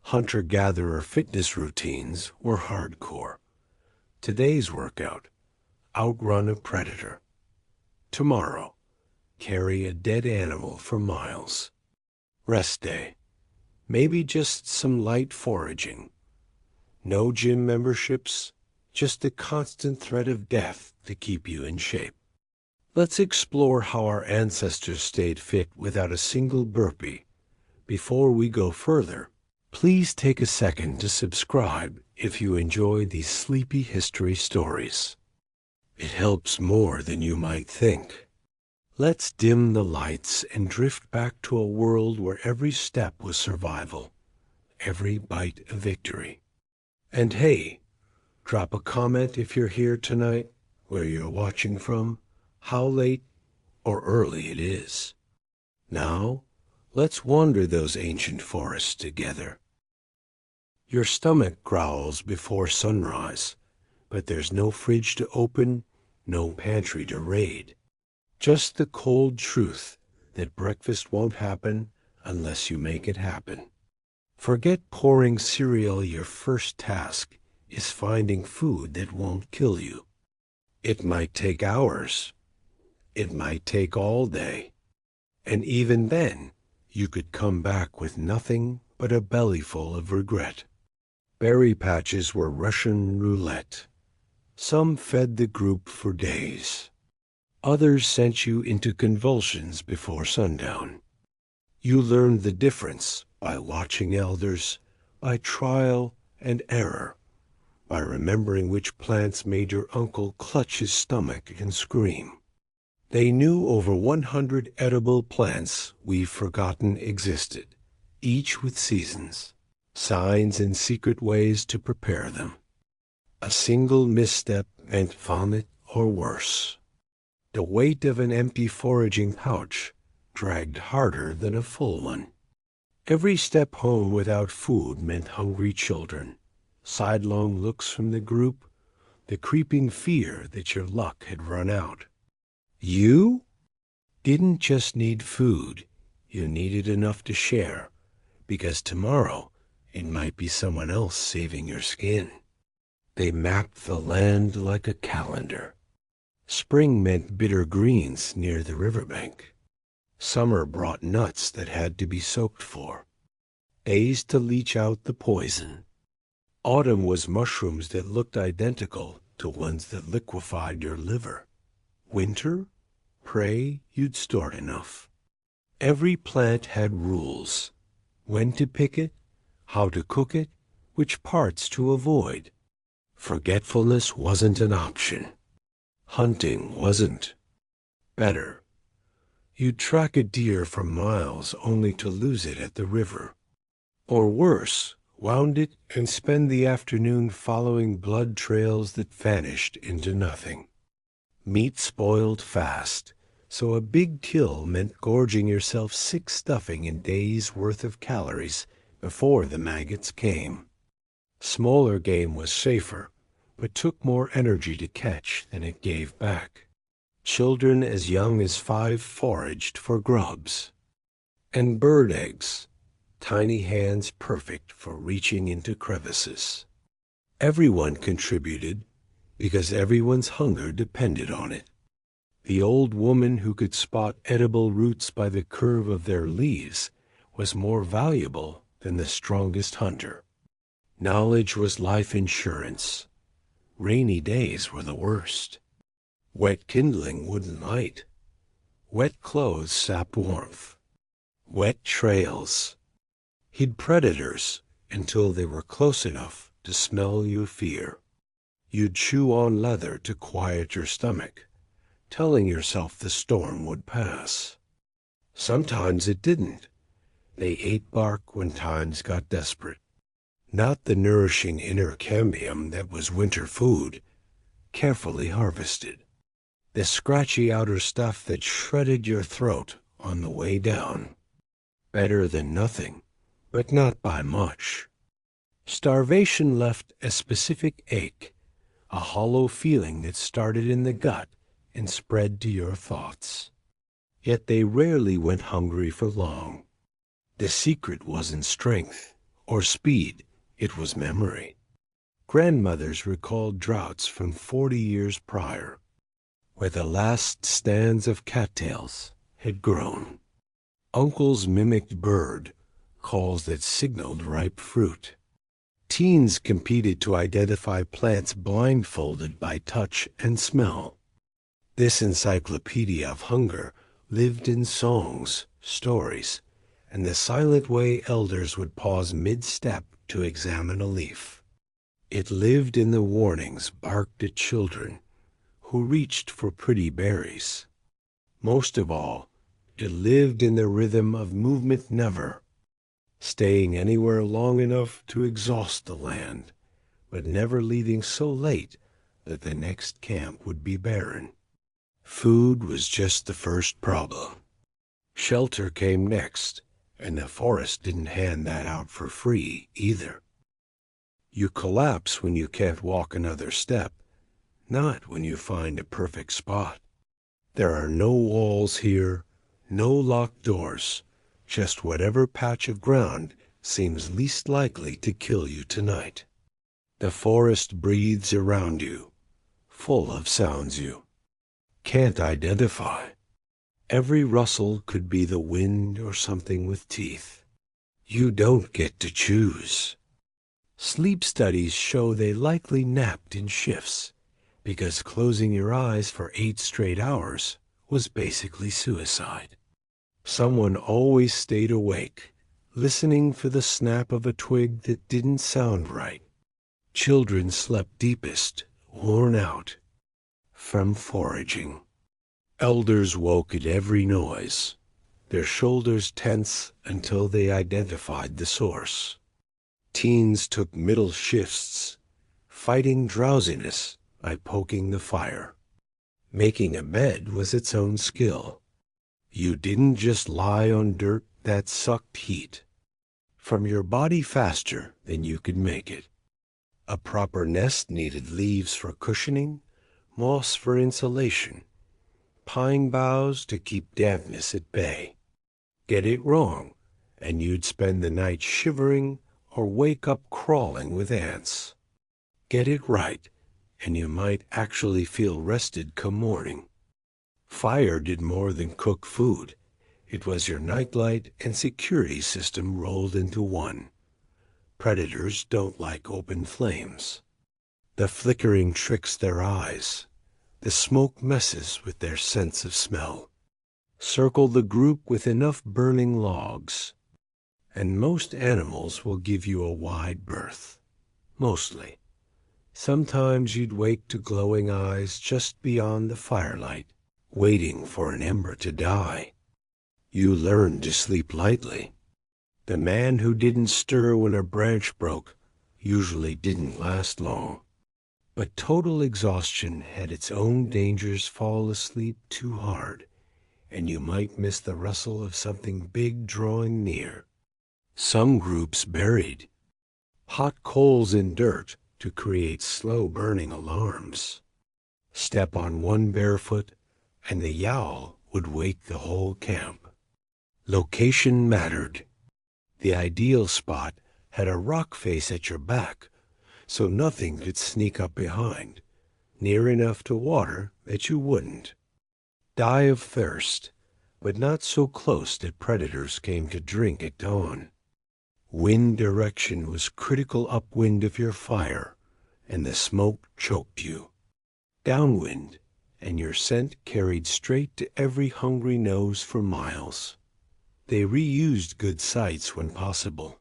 Hunter-gatherer fitness routines were hardcore. Today's workout, outrun a predator. Tomorrow, carry a dead animal for miles. Rest day, maybe just some light foraging. No gym memberships, just the constant threat of death to keep you in shape. Let's explore how our ancestors stayed fit without a single burpee. Before we go further, please take a second to subscribe if you enjoy these sleepy history stories. It helps more than you might think. Let's dim the lights and drift back to a world where every step was survival, every bite a victory. And hey, drop a comment if you're here tonight, where you're watching from, how late or early it is. Now, let's wander those ancient forests together. Your stomach growls before sunrise, but there's no fridge to open, no pantry to raid. Just the cold truth that breakfast won't happen unless you make it happen. Forget pouring cereal. Your first task is finding food that won't kill you. It might take hours. It might take all day. And even then, you could come back with nothing but a bellyful of regret. Berry patches were Russian roulette. Some fed the group for days. Others sent you into convulsions before sundown. You learned the difference by watching elders, by trial and error, by remembering which plants made your uncle clutch his stomach and scream. They knew over 100 edible plants we've forgotten existed, each with seasons, signs and secret ways to prepare them. A single misstep meant vomit or worse. The weight of an empty foraging pouch dragged harder than a full one. Every step home without food meant hungry children, sidelong looks from the group, the creeping fear that your luck had run out. You didn't just need food, you needed enough to share, because tomorrow it might be someone else saving your skin. They mapped the land like a calendar. Spring meant bitter greens near the riverbank. Summer brought nuts that had to be soaked for, days to leach out the poison. Autumn was mushrooms that looked identical to ones that liquefied your liver. Winter, pray you'd stored enough. Every plant had rules: when to pick it, how to cook it, which parts to avoid. Forgetfulness wasn't an option. Hunting wasn't. Better, you'd track a deer for miles only to lose it at the river. Or worse, wound it and spend the afternoon following blood trails that vanished into nothing. Meat spoiled fast, so a big kill meant gorging yourself sick stuffing a day's worth of calories before the maggots came. Smaller game was safer, but took more energy to catch than it gave back. Children as young as 5 foraged for grubs. And bird eggs, tiny hands perfect for reaching into crevices. Everyone contributed because everyone's hunger depended on it. The old woman who could spot edible roots by the curve of their leaves was more valuable than the strongest hunter. Knowledge was life insurance. Rainy days were the worst. Wet kindling wouldn't light. Wet clothes sapped warmth. Wet trails hid predators until they were close enough to smell your fear. You'd chew on leather to quiet your stomach, telling yourself the storm would pass. Sometimes it didn't. They ate bark when times got desperate. Not the nourishing inner cambium that was winter food, carefully harvested. The scratchy outer stuff that shredded your throat on the way down. Better than nothing, but not by much. Starvation left a specific ache, a hollow feeling that started in the gut and spread to your thoughts. Yet they rarely went hungry for long. The secret wasn't strength or speed, it was memory. Grandmothers recalled droughts from 40 years prior, where the last stands of cattails had grown. Uncles mimicked bird calls that signaled ripe fruit. Teens competed to identify plants blindfolded by touch and smell. This encyclopedia of hunger lived in songs, stories, and the silent way elders would pause mid-step to examine a leaf. It lived in the warnings barked at children who reached for pretty berries. Most of all, it lived in the rhythm of movement never, staying anywhere long enough to exhaust the land, but never leaving so late that the next camp would be barren. Food was just the first problem. Shelter came next, and the forest didn't hand that out for free either. You collapse when you can't walk another step, not when you find a perfect spot. There are no walls here, no locked doors, just whatever patch of ground seems least likely to kill you tonight. The forest breathes around you, full of sounds you can't identify. Every rustle could be the wind or something with teeth. You don't get to choose. Sleep studies show they likely napped in shifts, because closing your eyes for 8 straight hours was basically suicide. Someone always stayed awake, listening for the snap of a twig that didn't sound right. Children slept deepest, worn out, from foraging. Elders woke at every noise, their shoulders tense until they identified the source. Teens took middle shifts, fighting drowsiness by poking the fire. Making a bed was its own skill. You didn't just lie on dirt that sucked heat from your body faster than you could make it. A proper nest needed leaves for cushioning, moss for insulation, pine boughs to keep dampness at bay. Get it wrong, and you'd spend the night shivering or wake up crawling with ants. Get it right, and you might actually feel rested come morning. Fire did more than cook food. It was your nightlight and security system rolled into one. Predators don't like open flames. The flickering tricks their eyes. The smoke messes with their sense of smell. Circle the group with enough burning logs, and most animals will give you a wide berth. Mostly. Sometimes you'd wake to glowing eyes just beyond the firelight, waiting for an ember to die. You learned to sleep lightly. The man who didn't stir when a branch broke usually didn't last long. But total exhaustion had its own dangers. Fall asleep too hard, and you might miss the rustle of something big drawing near. Some groups buried hot coals in dirt to create slow-burning alarms. Step on one barefoot, and the yowl would wake the whole camp. Location mattered. The ideal spot had a rock face at your back, so nothing could sneak up behind, near enough to water that you wouldn't die of thirst, but not so close that predators came to drink at dawn. Wind direction was critical upwind of your fire, and the smoke choked you. Downwind, and your scent carried straight to every hungry nose for miles. They reused good sites when possible.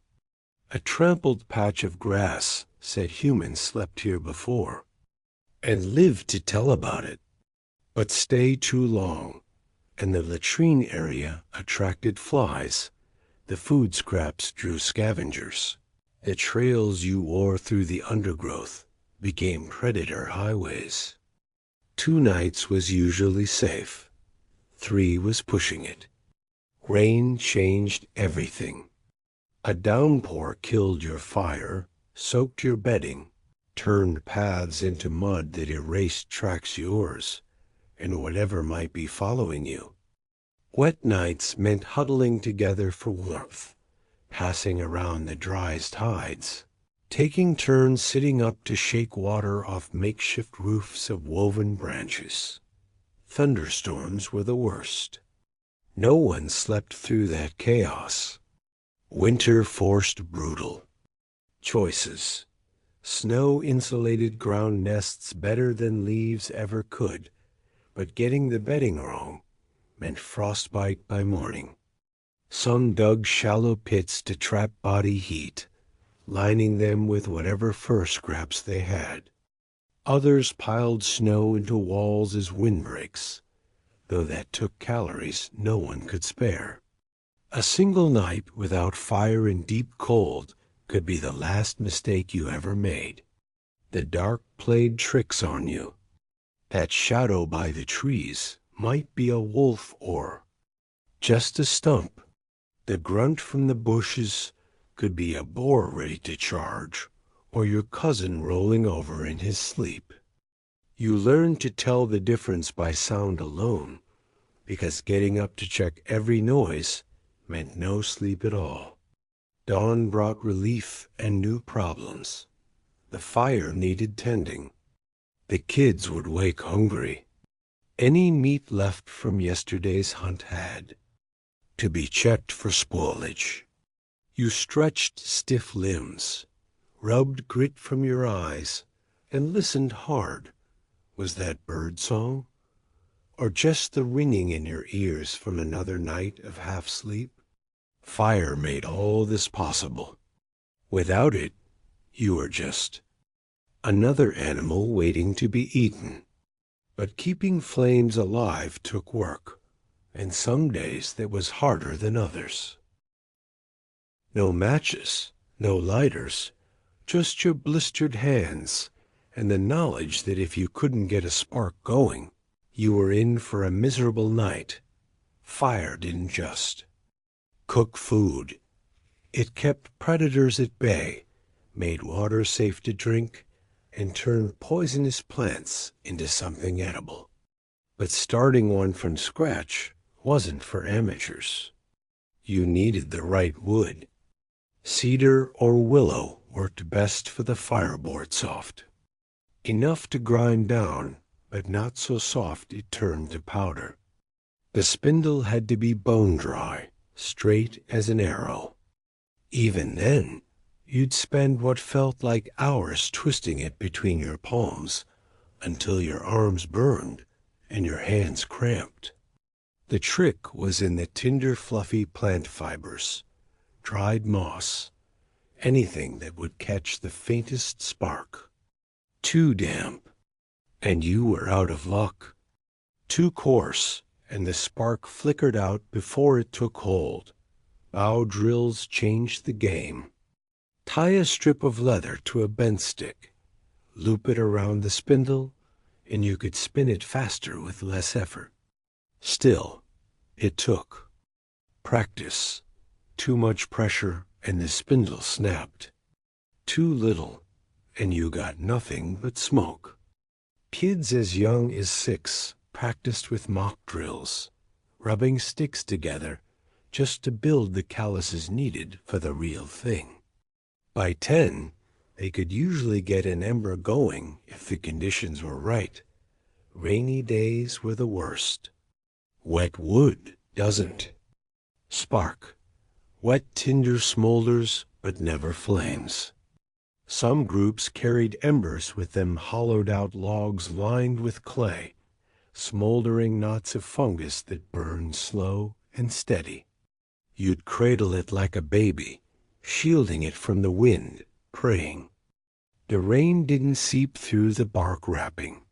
A trampled patch of grass said humans slept here before, and lived to tell about it. But stay too long, and the latrine area attracted flies. The food scraps drew scavengers. The trails you wore through the undergrowth became predator highways. 2 nights was usually safe. 3 was pushing it. Rain changed everything. A downpour killed your fire, soaked your bedding, turned paths into mud that erased tracks yours, and whatever might be following you. Wet nights meant huddling together for warmth, passing around the driest hides, taking turns sitting up to shake water off makeshift roofs of woven branches. Thunderstorms were the worst. No one slept through that chaos. Winter forced brutal choices. Snow-insulated ground nests better than leaves ever could, but getting the bedding wrong meant frostbite by morning. Some dug shallow pits to trap body heat, lining them with whatever fur scraps they had. Others piled snow into walls as windbreaks, though that took calories no one could spare. A single night without fire in deep cold could be the last mistake you ever made. The dark played tricks on you. That shadow by the trees might be a wolf or just a stump. The grunt from the bushes could be a boar ready to charge, or your cousin rolling over in his sleep. You learned to tell the difference by sound alone, because getting up to check every noise meant no sleep at all. Dawn brought relief and new problems. The fire needed tending. The kids would wake hungry. Any meat left from yesterday's hunt had to be checked for spoilage. You stretched stiff limbs, rubbed grit from your eyes, and listened hard. Was that bird song? Or just the ringing in your ears from another night of half-sleep? Fire made all this possible. Without it, you were just another animal waiting to be eaten. But keeping flames alive took work, and some days that was harder than others. No matches, no lighters, just your blistered hands, and the knowledge that if you couldn't get a spark going, you were in for a miserable night. Fire didn't just cook food. It kept predators at bay, made water safe to drink, and turned poisonous plants into something edible. But starting one from scratch wasn't for amateurs. You needed the right wood. Cedar or willow worked best for the fireboard soft. Enough to grind down, but not so soft it turned to powder. The spindle had to be bone dry, straight as an arrow. Even then, you'd spend what felt like hours twisting it between your palms until your arms burned and your hands cramped. The trick was in the tender, fluffy plant fibers, dried moss, anything that would catch the faintest spark. Too damp, and you were out of luck. Too coarse, and the spark flickered out before it took hold. Bow drills changed the game. Tie a strip of leather to a bent stick, loop it around the spindle, and you could spin it faster with less effort. Still, it took practice. Too much pressure, and the spindle snapped. Too little, and you got nothing but smoke. Kids as young as 6 practiced with mock drills, rubbing sticks together just to build the calluses needed for the real thing. By 10, they could usually get an ember going if the conditions were right. Rainy days were the worst. Wet wood doesn't spark. Wet tinder smolders, but never flames. Some groups carried embers with them, hollowed-out logs lined with clay, smoldering knots of fungus that burned slow and steady. You'd cradle it like a baby, shielding it from the wind, praying. The rain didn't seep through the bark wrapping.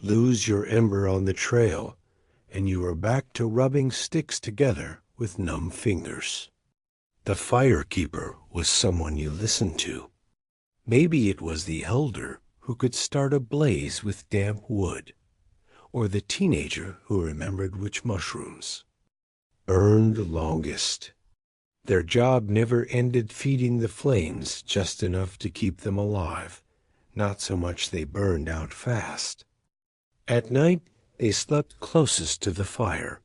Lose your ember on the trail, and you were back to rubbing sticks together with numb fingers. The firekeeper was someone you listened to. Maybe it was the elder who could start a blaze with damp wood, or the teenager who remembered which mushrooms burned longest. Their job never ended feeding the flames just enough to keep them alive, not so much they burned out fast. At night, they slept closest to the fire,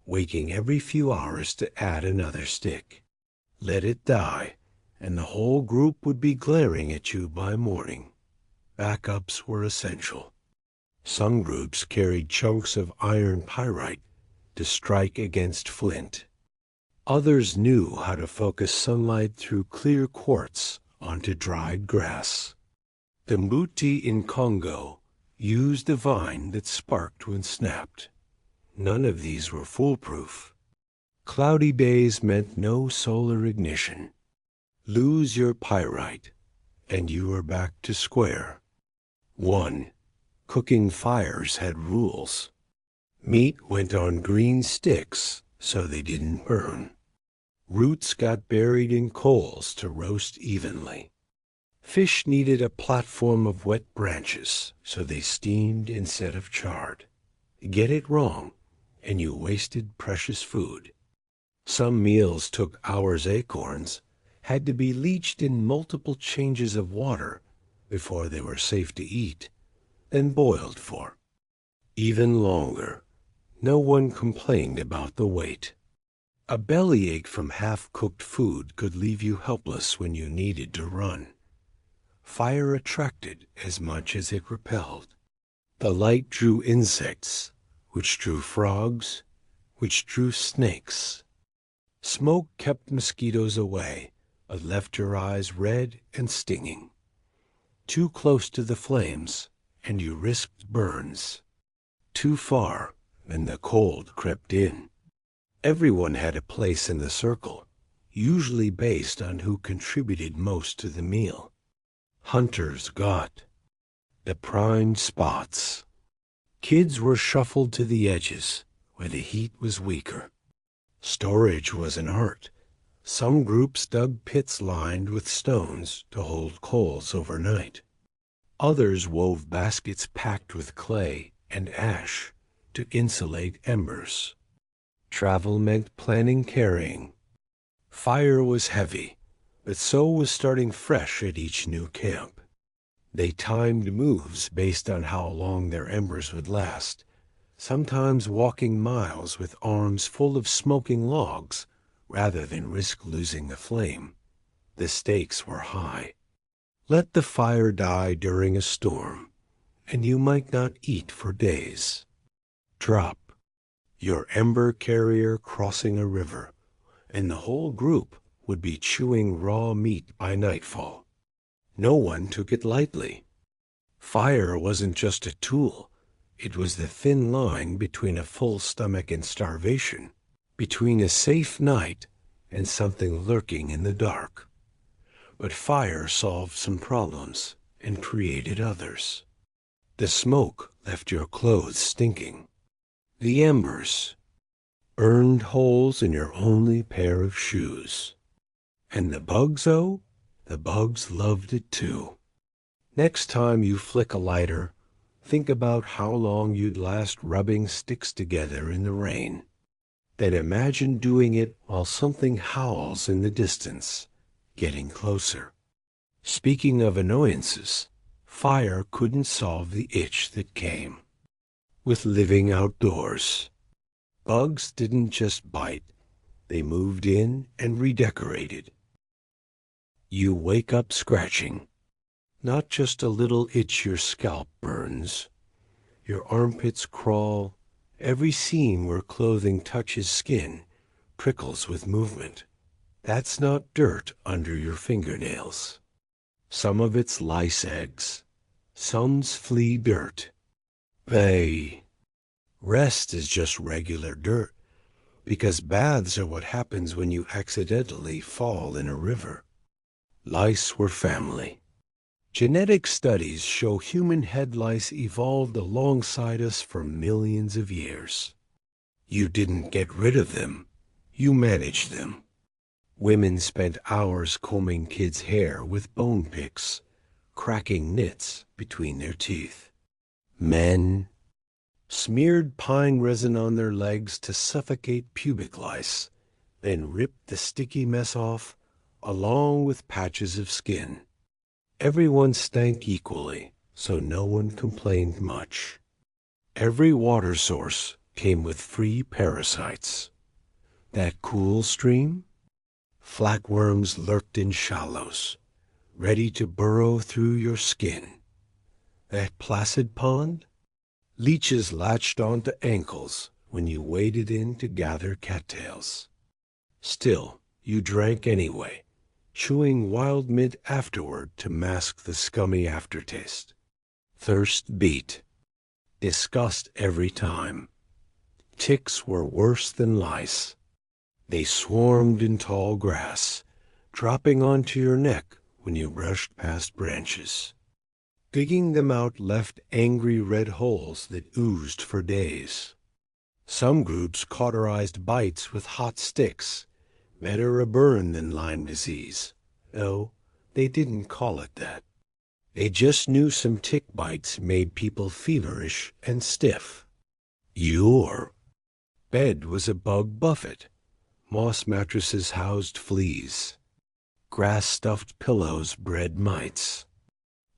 waking every few hours to add another stick. Let it die, and the whole group would be glaring at you by morning. Backups were essential. Some groups carried chunks of iron pyrite to strike against flint. Others knew how to focus sunlight through clear quartz onto dried grass. The Mbuti in Congo used a vine that sparked when snapped. None of these were foolproof. Cloudy days meant no solar ignition. Lose your pyrite, and you are back to square. 1. Cooking fires had rules. Meat went on green sticks so they didn't burn. Roots got buried in coals to roast evenly. Fish needed a platform of wet branches so they steamed instead of charred. Get it wrong, and you wasted precious food. Some meals took hours. Acorns had to be leached in multiple changes of water before they were safe to eat, then boiled for. Even longer. No one complained about the wait. A bellyache from half-cooked food could leave you helpless when you needed to run. Fire attracted as much as it repelled. The light drew insects, which drew frogs, which drew snakes. Smoke kept mosquitoes away, but left your eyes red and stinging. Too close to the flames, and you risked burns. Too far, and the cold crept in. Everyone had a place in the circle, usually based on who contributed most to the meal. Hunters got the prime spots. Kids were shuffled to the edges, where the heat was weaker. Storage was an art. Some groups dug pits lined with stones to hold coals overnight. Others wove baskets packed with clay and ash to insulate embers. Travel meant planning carrying. Fire was heavy, but so was starting fresh at each new camp. They timed moves based on how long their embers would last, sometimes walking miles with arms full of smoking logs rather than risk losing the flame. The stakes were high. Let the fire die during a storm, and you might not eat for days. Drop. Your ember carrier crossing a river, and the whole group would be chewing raw meat by nightfall. No one took it lightly. Fire wasn't just a tool. It was the thin line between a full stomach and starvation, between a safe night and something lurking in the dark. But fire solved some problems and created others. The smoke left your clothes stinking. The embers burned holes in your only pair of shoes. And the bugs, oh, the bugs loved it too. Next time you flick a lighter, think about how long you'd last rubbing sticks together in the rain. Then imagine doing it while something howls in the distance, getting closer. Speaking of annoyances, fire couldn't solve the itch that came with living outdoors. Bugs didn't just bite, they moved in and redecorated. You wake up scratching. Not just a little itch your scalp burns. Your armpits crawl. Every seam where clothing touches skin prickles with movement. That's not dirt under your fingernails. Some of it's lice eggs. Some's flea dirt. Rest is just regular dirt, because baths are what happens when you accidentally fall in a river. Lice were family. Genetic studies show human head lice evolved alongside us for millions of years. You didn't get rid of them, you managed them. Women spent hours combing kids' hair with bone picks, cracking nits between their teeth. Men smeared pine resin on their legs to suffocate pubic lice, then ripped the sticky mess off along with patches of skin. Everyone stank equally, so no one complained much. Every water source came with free parasites. That cool stream? Flatworms lurked in shallows, ready to burrow through your skin. That placid pond? Leeches latched onto ankles when you waded in to gather cattails. Still, you drank anyway, chewing wild mint afterward to mask the scummy aftertaste. Thirst beat. Disgust every time. Ticks were worse than lice. They swarmed in tall grass, dropping onto your neck when you brushed past branches. Digging them out left angry red holes that oozed for days. Some groups cauterized bites with hot sticks, better a burn than Lyme disease. No, they didn't call it that. They just knew some tick bites made people feverish and stiff. Your bed was a bug buffet. Moss mattresses housed fleas. Grass-stuffed pillows bred mites.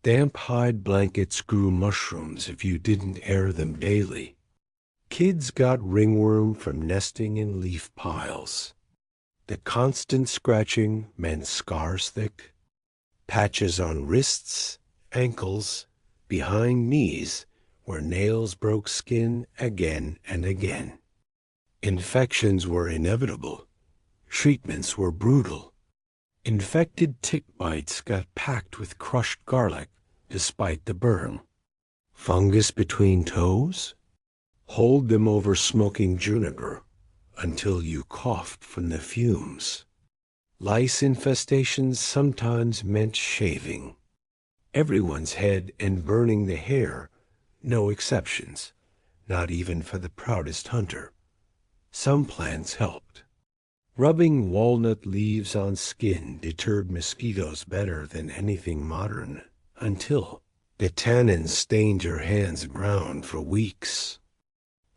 Damp hide blankets grew mushrooms if you didn't air them daily. Kids got ringworm from nesting in leaf piles. The constant scratching meant scars thick, patches on wrists, ankles, behind knees, where nails broke skin again and again. Infections were inevitable. Treatments were brutal. Infected tick bites got packed with crushed garlic despite the burn. Fungus between toes? Hold them over smoking juniper until you coughed from the fumes. Lice infestations sometimes meant shaving. Everyone's head and burning the hair, no exceptions, not even for the proudest hunter. Some plants helped. Rubbing walnut leaves on skin deterred mosquitoes better than anything modern, until the tannins stained your hands brown for weeks.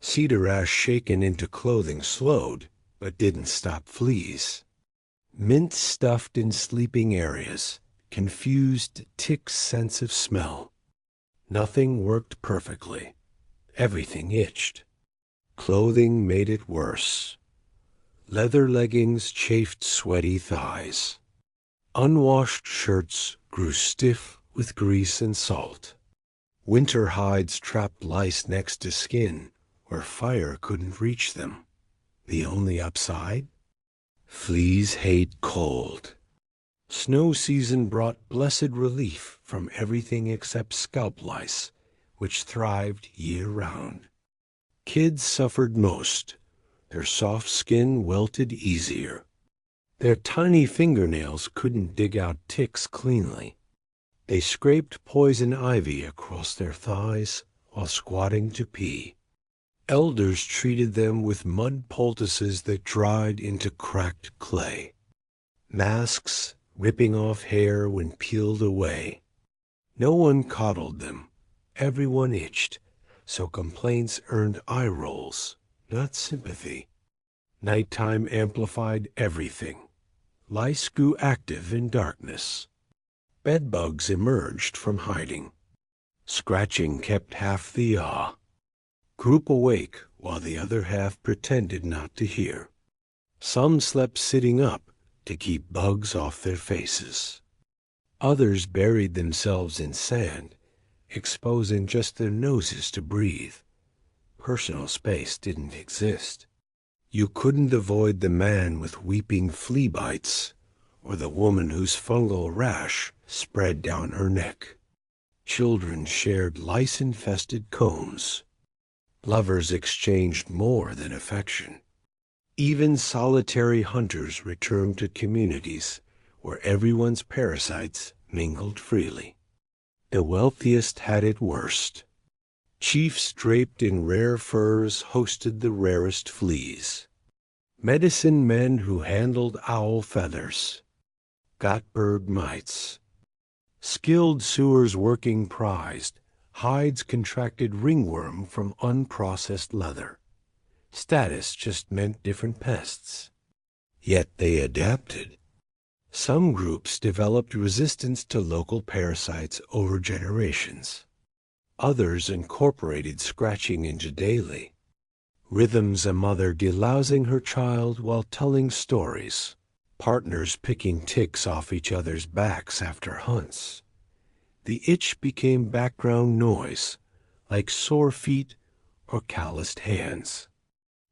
Cedar ash shaken into clothing slowed, but didn't stop fleas. Mint stuffed in sleeping areas confused ticks' sense of smell. Nothing worked perfectly. Everything itched. Clothing made it worse. Leather leggings chafed sweaty thighs. Unwashed shirts grew stiff with grease and salt. Winter hides trapped lice next to skin where fire couldn't reach them. The only upside? Fleas hate cold. Snow season brought blessed relief from everything except scalp lice, which thrived year-round. Kids suffered most. Their soft skin wilted easier. Their tiny fingernails couldn't dig out ticks cleanly. They scraped poison ivy across their thighs while squatting to pee. Elders treated them with mud poultices that dried into cracked clay. Masks ripping off hair when peeled away. No one coddled them. Everyone itched, so complaints earned eye rolls, not sympathy. Nighttime amplified everything. Lice grew active in darkness. Bedbugs emerged from hiding. Scratching kept half the awe. Group awake while the other half pretended not to hear. Some slept sitting up to keep bugs off their faces. Others buried themselves in sand, exposing just their noses to breathe. Personal space didn't exist. You couldn't avoid the man with weeping flea bites or the woman whose fungal rash spread down her neck. Children shared lice-infested combs. Lovers exchanged more than affection. Even solitary hunters returned to communities where everyone's parasites mingled freely. The wealthiest had it worst. Chiefs draped in rare furs hosted the rarest fleas. Medicine men who handled owl feathers got bird mites. Skilled sewers working prized, hides contracted ringworm from unprocessed leather. Status just meant different pests. Yet they adapted. Some groups developed resistance to local parasites over generations. Others incorporated scratching into daily rhythms, a mother delousing her child while telling stories, partners picking ticks off each other's backs after hunts. The itch became background noise, like sore feet or calloused hands.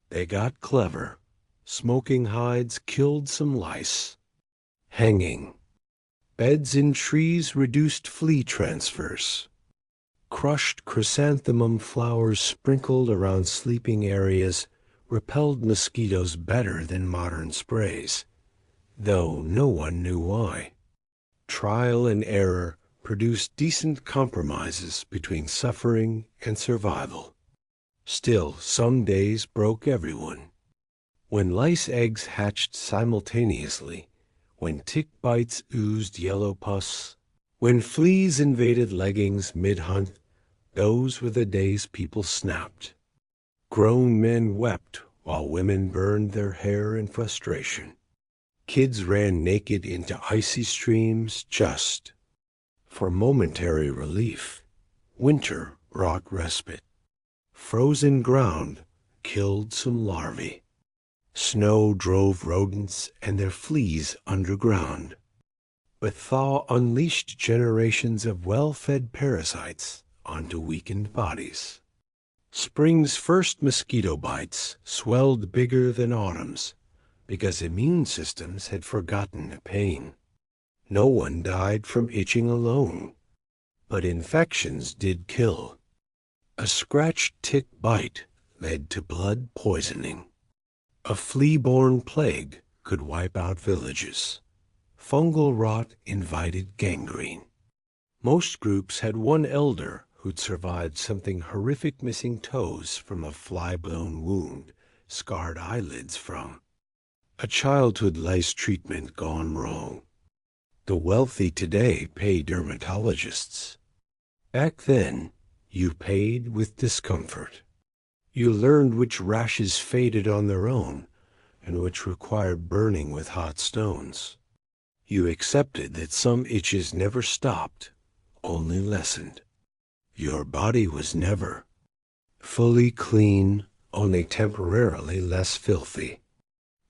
They got clever. Smoking hides killed some lice. Hanging. Beds in trees reduced flea transfers. Crushed chrysanthemum flowers sprinkled around sleeping areas repelled mosquitoes better than modern sprays, though no one knew why. Trial and error produced decent compromises between suffering and survival. Still, some days broke everyone. When lice eggs hatched simultaneously, when tick bites oozed yellow pus, when fleas invaded leggings mid-hunt, those were the days people snapped. Grown men wept while women burned their hair in frustration. Kids ran naked into icy streams just for momentary relief. Winter brought respite. Frozen ground killed some larvae. Snow drove rodents and their fleas underground. But thaw unleashed generations of well-fed parasites onto weakened bodies. Spring's first mosquito bites swelled bigger than autumn's because immune systems had forgotten the pain. No one died from itching alone, but infections did kill. A scratched tick bite led to blood poisoning. A flea-borne plague could wipe out villages. Fungal rot invited gangrene. Most groups had one elder who'd survived something horrific, missing toes from a fly-blown wound, scarred eyelids from a childhood lice treatment gone wrong. The wealthy today pay dermatologists. Back then, you paid with discomfort. You learned which rashes faded on their own and which required burning with hot stones. You accepted that some itches never stopped, only lessened. Your body was never fully clean, only temporarily less filthy.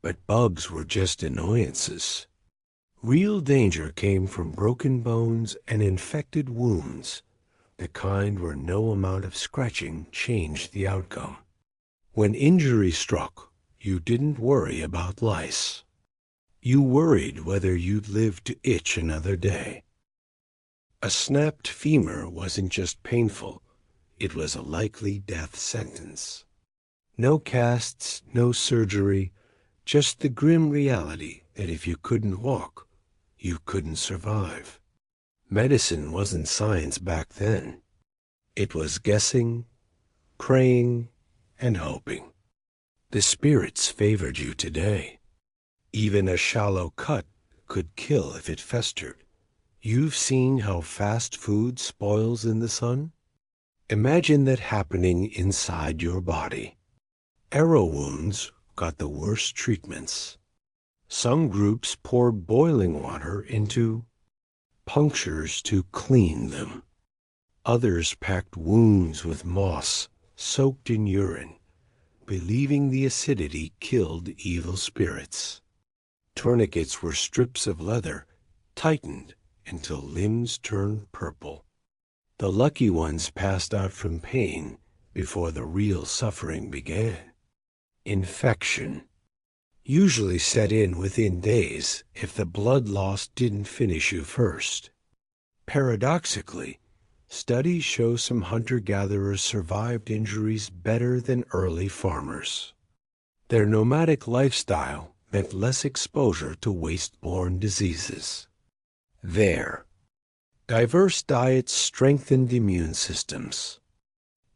But bugs were just annoyances. Real danger came from broken bones and infected wounds, the kind where no amount of scratching changed the outcome. When injury struck, you didn't worry about lice. You worried whether you'd live to itch another day. A snapped femur wasn't just painful, it was a likely death sentence. No casts, no surgery, just the grim reality that if you couldn't walk, you couldn't survive. Medicine wasn't science back then. It was guessing, praying, and hoping. The spirits favored you today. Even a shallow cut could kill if it festered. You've seen how fast food spoils in the sun? Imagine that happening inside your body. Arrow wounds got the worst treatments. Some groups poured boiling water into punctures to clean them. Others packed wounds with moss soaked in urine, believing the acidity killed evil spirits. Tourniquets were strips of leather, tightened until limbs turned purple. The lucky ones passed out from pain before the real suffering began. Infection usually set in within days if the blood loss didn't finish you first. Paradoxically, studies show some hunter-gatherers survived injuries better than early farmers. Their nomadic lifestyle meant less exposure to waste-borne diseases. There, diverse diets strengthened immune systems.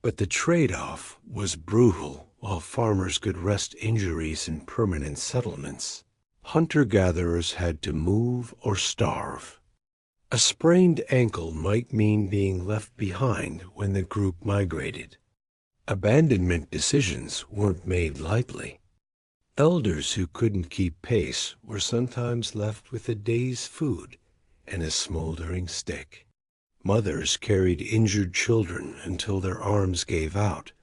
But the trade-off was brutal. While farmers could rest injuries in permanent settlements, hunter-gatherers had to move or starve. A sprained ankle might mean being left behind when the group migrated. Abandonment decisions weren't made lightly. Elders who couldn't keep pace were sometimes left with a day's food and a smoldering stick. Mothers carried injured children until their arms gave out,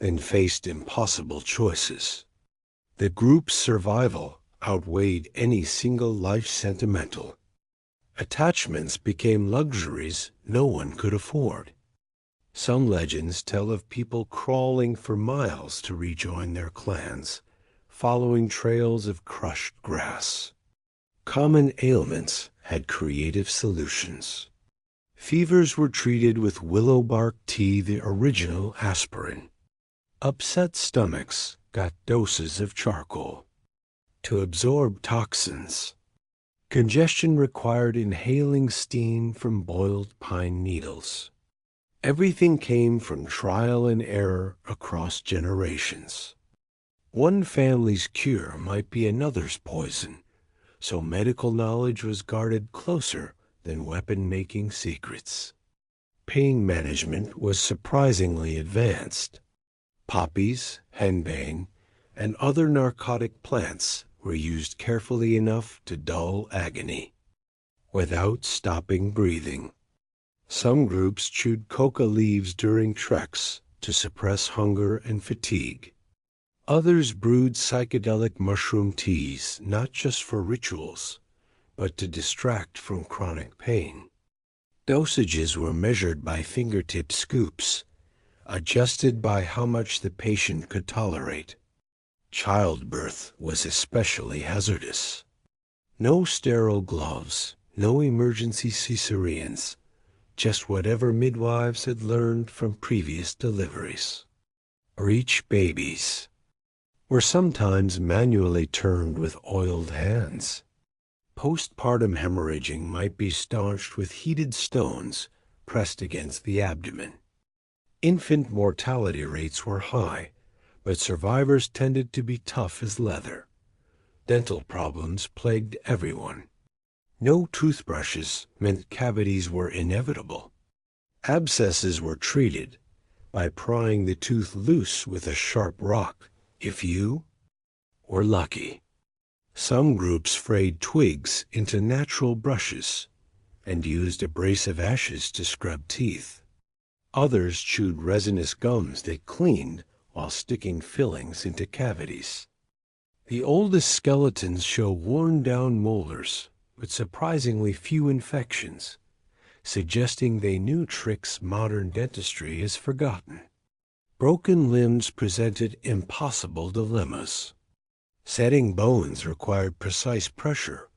then faced impossible choices. The group's survival outweighed any single life sentimental. Attachments became luxuries no one could afford. Some legends tell of people crawling for miles to rejoin their clans, following trails of crushed grass. Common ailments had creative solutions. Fevers were treated with willow bark tea, the original aspirin. Upset stomachs got doses of charcoal to absorb toxins. Congestion required inhaling steam from boiled pine needles. Everything came from trial and error across generations. One family's cure might be another's poison, so medical knowledge was guarded closer than weapon-making secrets. Pain management was surprisingly advanced. Poppies, henbane, and other narcotic plants were used carefully enough to dull agony, without stopping breathing. Some groups chewed coca leaves during treks to suppress hunger and fatigue. Others brewed psychedelic mushroom teas not just for rituals, but to distract from chronic pain. Dosages were measured by fingertip scoops, adjusted by how much the patient could tolerate. Childbirth was especially hazardous. No sterile gloves, no emergency cesareans, just whatever midwives had learned from previous deliveries. Breech babies were sometimes manually turned with oiled hands. Postpartum hemorrhaging might be staunched with heated stones pressed against the abdomen. Infant mortality rates were high, but survivors tended to be tough as leather. Dental problems plagued everyone. No toothbrushes meant cavities were inevitable. Abscesses were treated by prying the tooth loose with a sharp rock, if you were lucky. Some groups frayed twigs into natural brushes and used abrasive ashes to scrub teeth. Others chewed resinous gums they cleaned while sticking fillings into cavities. The oldest skeletons show worn-down molars with surprisingly few infections, suggesting they knew tricks modern dentistry has forgotten. Broken limbs presented impossible dilemmas. Setting bones required precise pressure.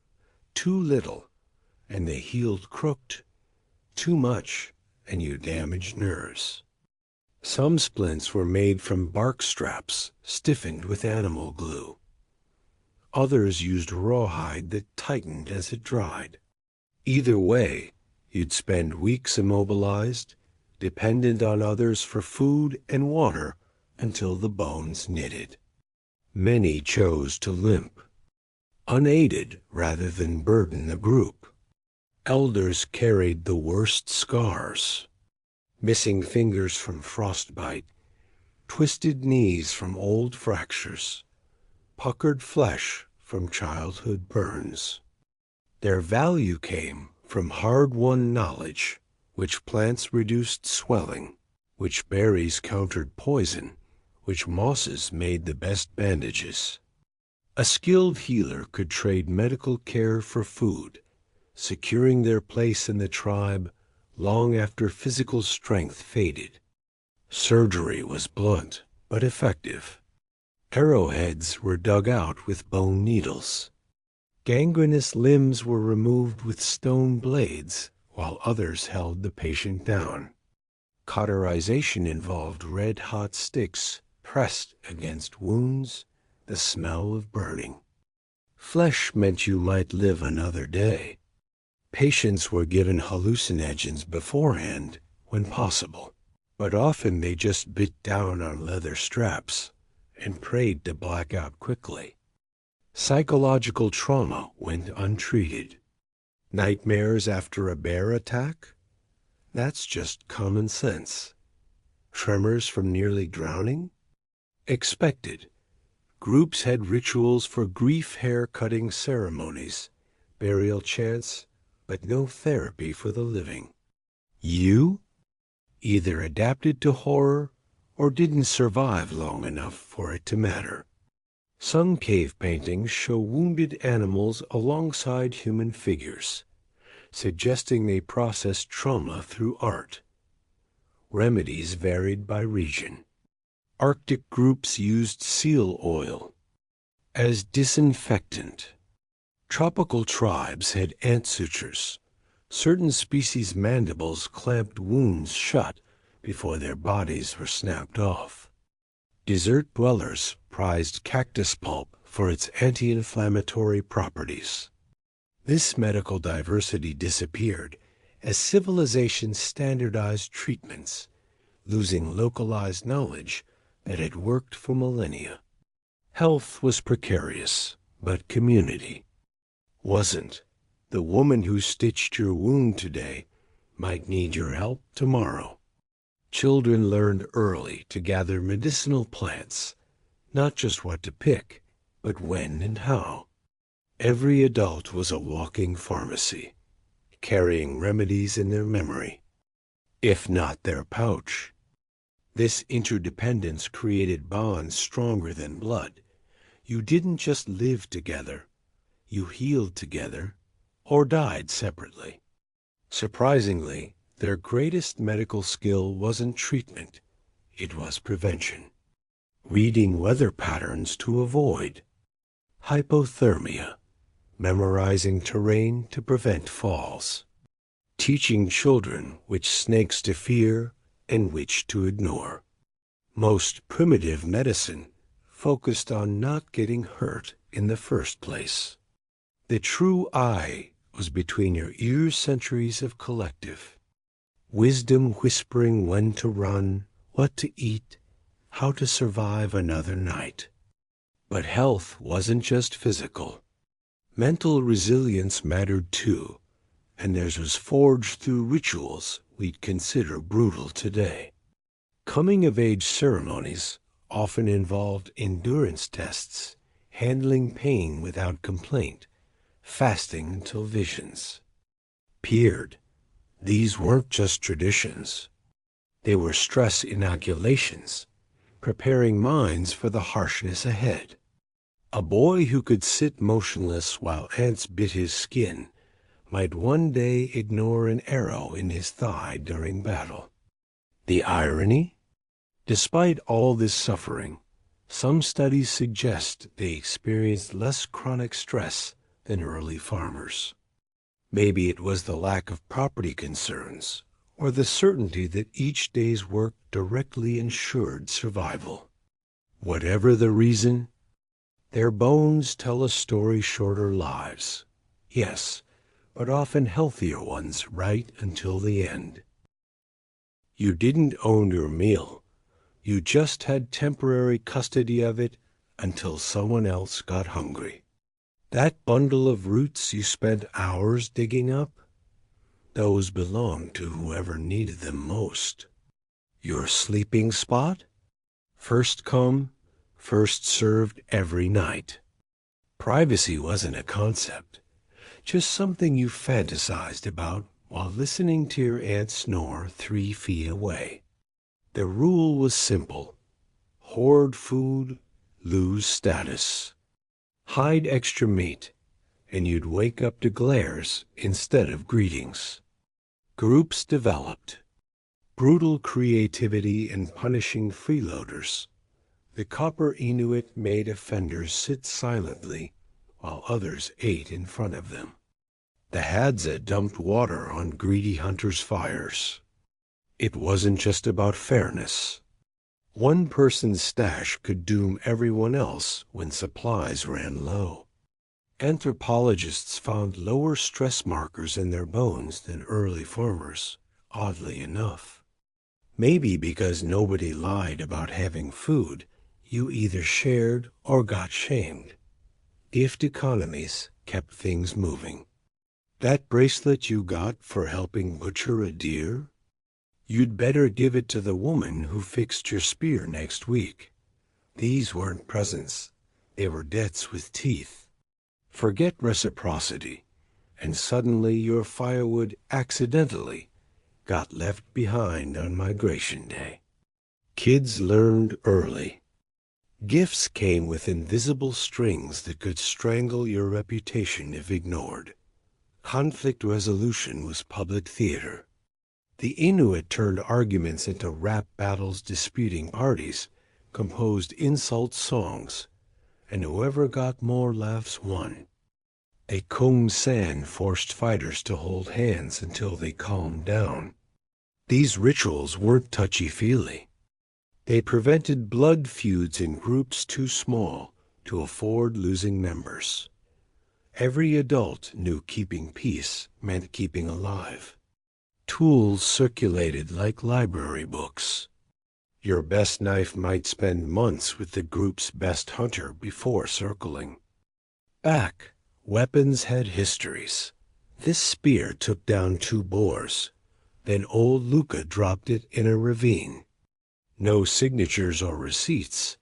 Too little, and they healed crooked. Too much, and you damaged nerves. Some splints were made from bark straps stiffened with animal glue. Others used rawhide that tightened as it dried. Either way, you'd spend weeks immobilized, dependent on others for food and water until the bones knitted. Many chose to limp, unaided rather than burden the group. Elders carried the worst scars, missing fingers from frostbite, twisted knees from old fractures, puckered flesh from childhood burns. Their value came from hard-won knowledge, which plants reduced swelling, which berries countered poison, which mosses made the best bandages. A skilled healer could trade medical care for food, securing their place in the tribe long after physical strength faded. Surgery was blunt but effective. Arrowheads were dug out with bone needles. Gangrenous limbs were removed with stone blades, while others held the patient down. Cauterization involved red-hot sticks pressed against wounds, the smell of burning. Flesh meant you might live another day. Patients were given hallucinogens beforehand when possible, but often they just bit down on leather straps and prayed to black out quickly. Psychological trauma went untreated. Nightmares after a bear attack? That's just common sense. Tremors from nearly drowning? Expected. Groups had rituals for grief hair-cutting ceremonies, burial chants, but no therapy for the living. You either adapted to horror or didn't survive long enough for it to matter. Some cave paintings show wounded animals alongside human figures, suggesting they processed trauma through art. Remedies varied by region. Arctic groups used seal oil as disinfectant. Tropical tribes had ant sutures. Certain species' mandibles clamped wounds shut before their bodies were snapped off. Desert dwellers prized cactus pulp for its anti-inflammatory properties. This medical diversity disappeared as civilization standardized treatments, losing localized knowledge that had worked for millennia. Health was precarious, but community wasn't. The woman who stitched your wound today might need your help tomorrow. Children learned early to gather medicinal plants, not just what to pick, but when and how. Every adult was a walking pharmacy, carrying remedies in their memory, if not their pouch. This interdependence created bonds stronger than blood. You didn't just live together, you healed together or died separately. Surprisingly, their greatest medical skill wasn't treatment, it was prevention. Reading weather patterns to avoid hypothermia, memorizing terrain to prevent falls, teaching children which snakes to fear and which to ignore. Most primitive medicine focused on not getting hurt in the first place. The true I was between your ears, centuries of collective wisdom whispering when to run, what to eat, how to survive another night. But health wasn't just physical. Mental resilience mattered too, and theirs was forged through rituals we'd consider brutal today. Coming-of-age ceremonies often involved endurance tests, handling pain without complaint, fasting until visions appeared. These weren't just traditions. They were stress inoculations, preparing minds for the harshness ahead. A boy who could sit motionless while ants bit his skin might one day ignore an arrow in his thigh during battle. The irony? Despite all this suffering, some studies suggest they experienced less chronic stress than early farmers. Maybe it was the lack of property concerns, or the certainty that each day's work directly ensured survival. Whatever the reason, their bones tell a story shorter lives. Yes, but often healthier ones right until the end. You didn't own your meal. You just had temporary custody of it until someone else got hungry. That bundle of roots you spent hours digging up, those belonged to whoever needed them most. Your sleeping spot? First come, first served every night. Privacy wasn't a concept, just something you fantasized about while listening to your aunt snore 3 feet away. The rule was simple: hoard food, lose status. Hide extra meat, and you'd wake up to glares instead of greetings. Groups developed. Brutal creativity in punishing freeloaders. The Copper Inuit made offenders sit silently while others ate in front of them. The Hadza dumped water on greedy hunters' fires. It wasn't just about fairness. One person's stash could doom everyone else when supplies ran low. Anthropologists found lower stress markers in their bones than early farmers, oddly enough. Maybe because nobody lied about having food, you either shared or got shamed. Gift economies kept things moving. That bracelet you got for helping butcher a deer? You'd better give it to the woman who fixed your spear next week. These weren't presents. They were debts with teeth. Forget reciprocity, and suddenly your firewood accidentally got left behind on migration day. Kids learned early. Gifts came with invisible strings that could strangle your reputation if ignored. Conflict resolution was public theater. The Inuit turned arguments into rap battles, disputing parties, composed insult songs, and whoever got more laughs won. A Kung San forced fighters to hold hands until they calmed down. These rituals weren't touchy-feely. They prevented blood feuds in groups too small to afford losing members. Every adult knew keeping peace meant keeping alive. Tools circulated like library books. Your best knife might spend months with the group's best hunter before circling. Back, weapons had histories. This spear took down 2 boars. Then old Luca dropped it in a ravine. No signatures or receipts,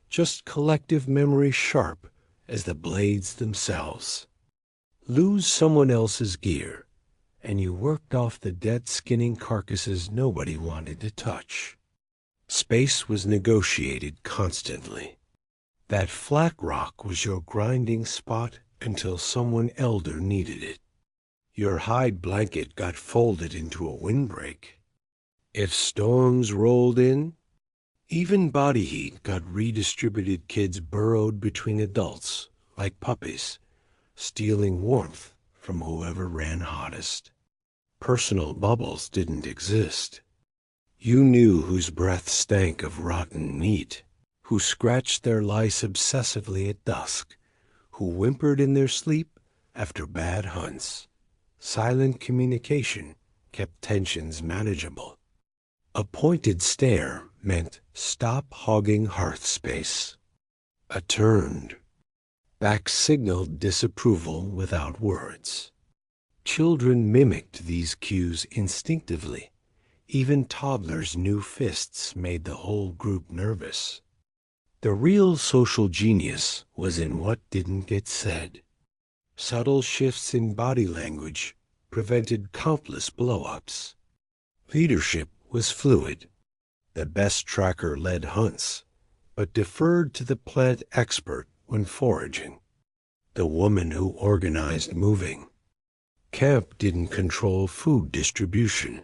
just collective memory sharp as the blades themselves. Lose someone else's gear, and you worked off the dead skinning carcasses nobody wanted to touch. Space was negotiated constantly. That flat rock was your grinding spot until someone elder needed it. Your hide blanket got folded into a windbreak. If storms rolled in, even body heat got redistributed. Kids burrowed between adults like puppies, stealing warmth from whoever ran hottest. Personal bubbles didn't exist. You knew whose breath stank of rotten meat, who scratched their lice obsessively at dusk, who whimpered in their sleep after bad hunts. Silent communication kept tensions manageable. A pointed stare meant stop hogging hearth space. A turned back signaled disapproval without words. Children mimicked these cues instinctively. Even toddlers' new fists made the whole group nervous. The real social genius was in what didn't get said. Subtle shifts in body language prevented countless blow-ups. Leadership was fluid. The best tracker led hunts, but deferred to the plant expert when foraging. The woman who organized moving. Camp didn't control food distribution.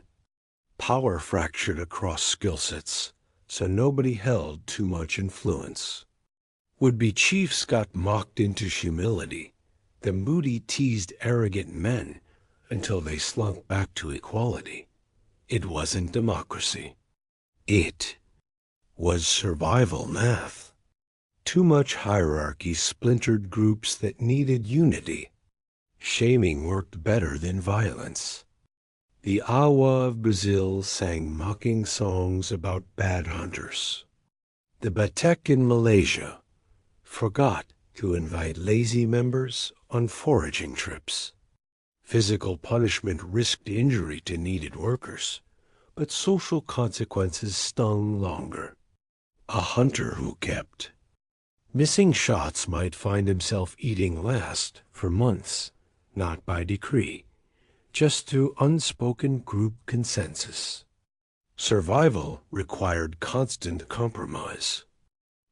Power fractured across skill sets, so nobody held too much influence. Would-be chiefs got mocked into humility. The moody teased arrogant men until they slunk back to equality. It wasn't democracy. It was survival math. Too much hierarchy splintered groups that needed unity. Shaming worked better than violence. The Awa of Brazil sang mocking songs about bad hunters. The Batek in Malaysia forgot to invite lazy members on foraging trips. Physical punishment risked injury to needed workers, but social consequences stung longer. A hunter who kept. Missing shots might find himself eating last for months, not by decree, just through unspoken group consensus. Survival required constant compromise.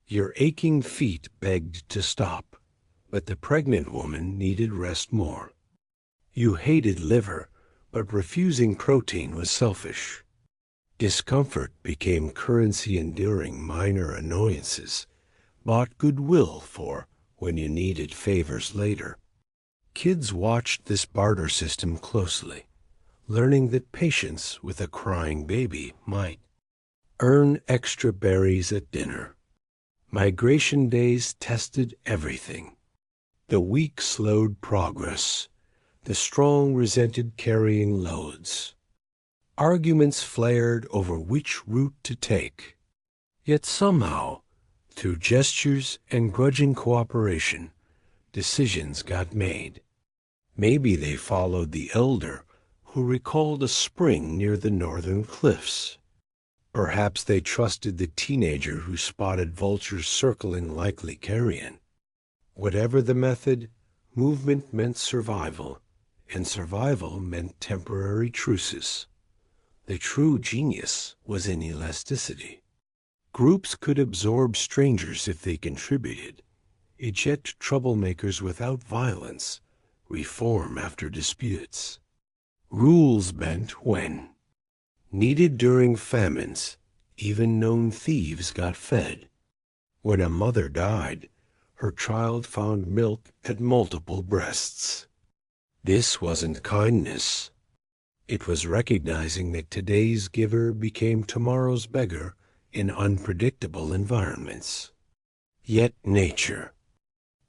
Your aching feet begged to stop, but the pregnant woman needed rest more. You hated liver, but refusing protein was selfish. Discomfort became currency enduring minor annoyances, bought goodwill for when you needed favors later. Kids watched this barter system closely, learning that patience with a crying baby might earn extra berries at dinner. Migration days tested everything. The weak slowed progress. The strong resented carrying loads. Arguments flared over which route to take. Yet somehow, through gestures and grudging cooperation, decisions got made. Maybe they followed the elder who recalled a spring near the northern cliffs. Perhaps they trusted the teenager who spotted vultures circling likely carrion. Whatever the method, movement meant survival, and survival meant temporary truces. The true genius was in elasticity. Groups could absorb strangers if they contributed, eject troublemakers without violence, reform after disputes. Rules bent when needed during famines. Even known thieves got fed. When a mother died, her child found milk at multiple breasts. This wasn't kindness. It was recognizing that today's giver became tomorrow's beggar in unpredictable environments. Yet nature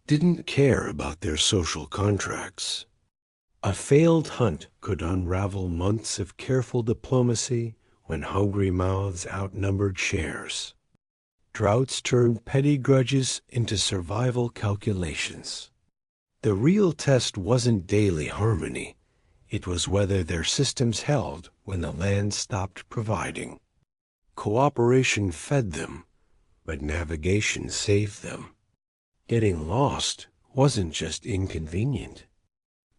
didn't care about their social contracts. A failed hunt could unravel months of careful diplomacy when hungry mouths outnumbered shares. Droughts turned petty grudges into survival calculations. The real test wasn't daily harmony. It was whether their systems held when the land stopped providing. Cooperation fed them, but navigation saved them. Getting lost wasn't just inconvenient,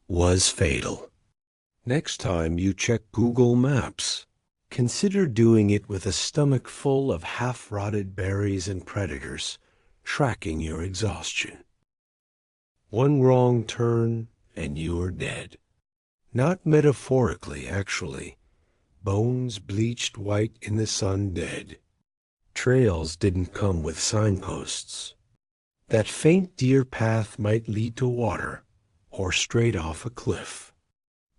was fatal. Next time you check Google Maps, consider doing it with a stomach full of half-rotted berries and predators, tracking your exhaustion. One wrong turn and you're dead. Not metaphorically, actually. Bones bleached white in the sun dead. Trails didn't come with signposts. That faint deer path might lead to water, or straight off a cliff.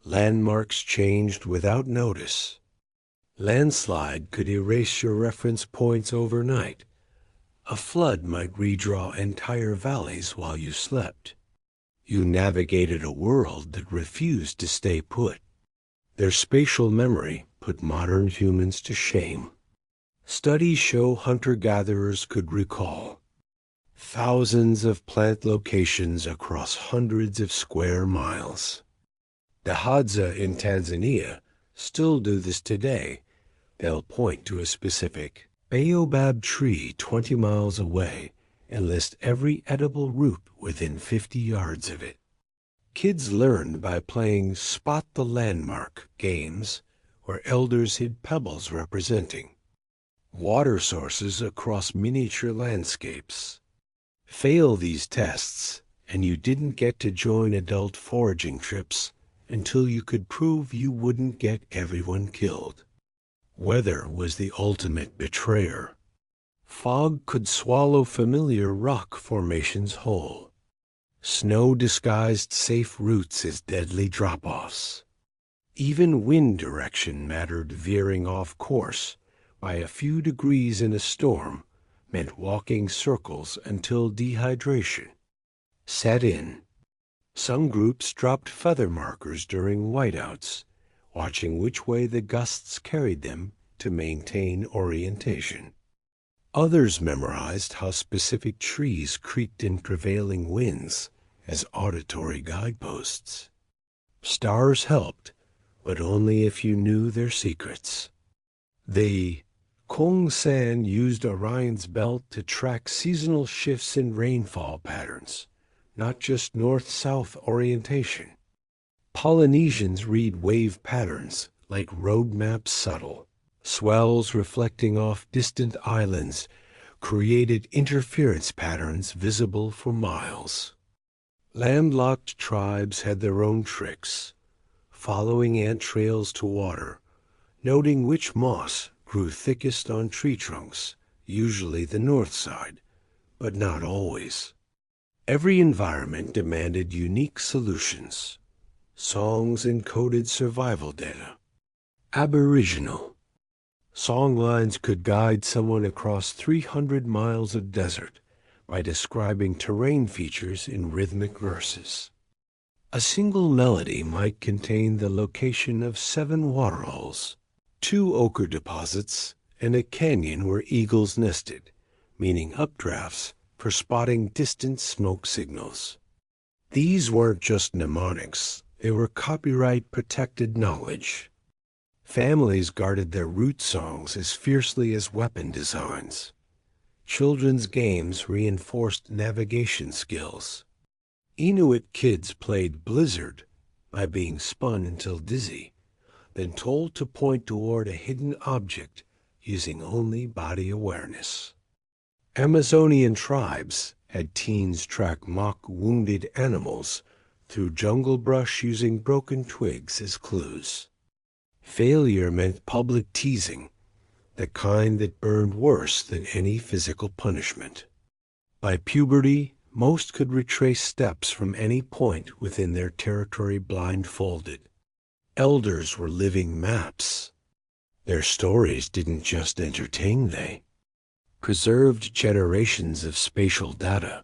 Landmarks changed without notice. Landslide could erase your reference points overnight. A flood might redraw entire valleys while you slept. You navigated a world that refused to stay put. Their spatial memory put modern humans to shame. Studies show hunter-gatherers could recall thousands of plant locations across hundreds of square miles. The Hadza in Tanzania still do this today. They'll point to a specific baobab tree 20 miles away and list every edible root within 50 yards of it. Kids learned by playing Spot the Landmark games where elders hid pebbles representing water sources across miniature landscapes. Fail these tests, and you didn't get to join adult foraging trips until you could prove you wouldn't get everyone killed. Weather was the ultimate betrayer. Fog could swallow familiar rock formations whole. Snow disguised safe routes as deadly drop-offs. Even wind direction mattered. Veering off course by a few degrees in a storm meant walking circles until dehydration set in. Some groups dropped feather markers during whiteouts, watching which way the gusts carried them to maintain orientation. Others memorized how specific trees creaked in prevailing winds as auditory guideposts. Stars helped, but only if you knew their secrets. The Kong San used Orion's belt to track seasonal shifts in rainfall patterns, not just north-south orientation. Polynesians read wave patterns like road maps subtle. Swells reflecting off distant islands created interference patterns visible for miles. Landlocked tribes had their own tricks, following ant trails to water, noting which moss grew thickest on tree trunks, usually the north side, but not always. Every environment demanded unique solutions. Songs encoded survival data. Aboriginal. Songlines could guide someone across 300 miles of desert by describing terrain features in rhythmic verses. A single melody might contain the location of 7 waterholes, 2 ochre deposits, and a canyon where eagles nested, meaning updrafts for spotting distant smoke signals. These weren't just mnemonics, they were copyright-protected knowledge. Families guarded their root songs as fiercely as weapon designs. Children's games reinforced navigation skills. Inuit kids played Blizzard by being spun until dizzy, then told to point toward a hidden object using only body awareness. Amazonian tribes had teens track mock wounded animals through jungle brush using broken twigs as clues. Failure meant public teasing, the kind that burned worse than any physical punishment. By puberty, most could retrace steps from any point within their territory blindfolded. Elders were living maps. Their stories didn't just entertain, they preserved generations of spatial data.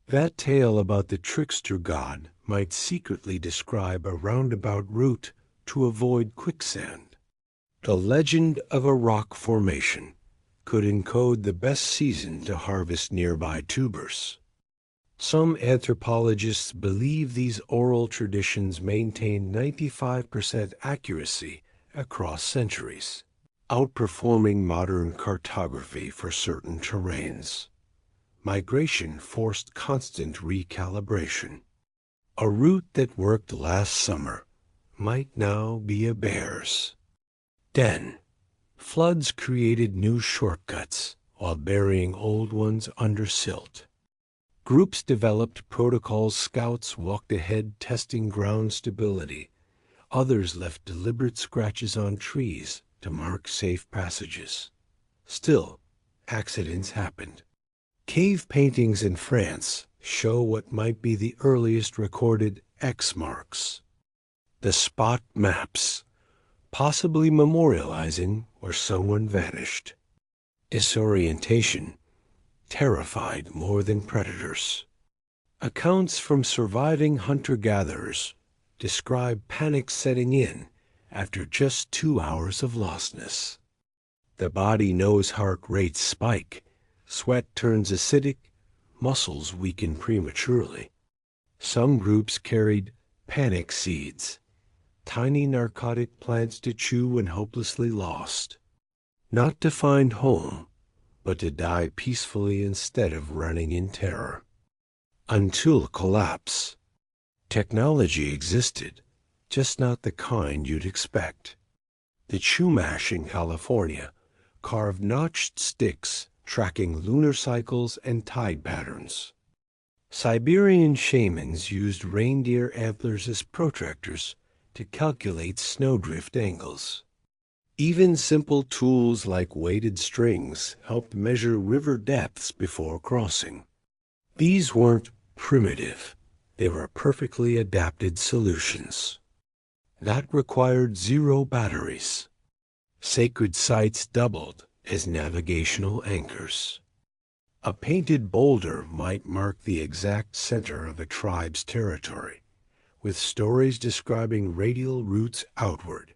That tale about the trickster god might secretly describe a roundabout route to avoid quicksand. The legend of a rock formation could encode the best season to harvest nearby tubers. Some anthropologists believe these oral traditions maintain 95% accuracy across centuries, outperforming modern cartography for certain terrains. Migration forced constant recalibration. A route that worked last summer might now be a bear's. Then, floods created new shortcuts while burying old ones under silt. Groups developed protocols, scouts walked ahead testing ground stability. Others left deliberate scratches on trees to mark safe passages. Still, accidents happened. Cave paintings in France show what might be the earliest recorded X marks. The spot maps, possibly memorializing where someone vanished. Disorientation terrified more than predators. Accounts from surviving hunter-gatherers describe panic setting in after just 2 hours of lostness. The body knows heart rates spike, sweat turns acidic, muscles weaken prematurely. Some groups carried panic seeds, tiny narcotic plants to chew when hopelessly lost. Not to find home, but to die peacefully instead of running in terror. Until collapse. Technology existed, just not the kind you'd expect. The Chumash in California carved notched sticks tracking lunar cycles and tide patterns. Siberian shamans used reindeer antlers as protractors to calculate snowdrift angles. Even simple tools like weighted strings helped measure river depths before crossing. These weren't primitive. They were perfectly adapted solutions. That required 0 batteries. Sacred sites doubled as navigational anchors. A painted boulder might mark the exact center of a tribe's territory, with stories describing radial routes outward.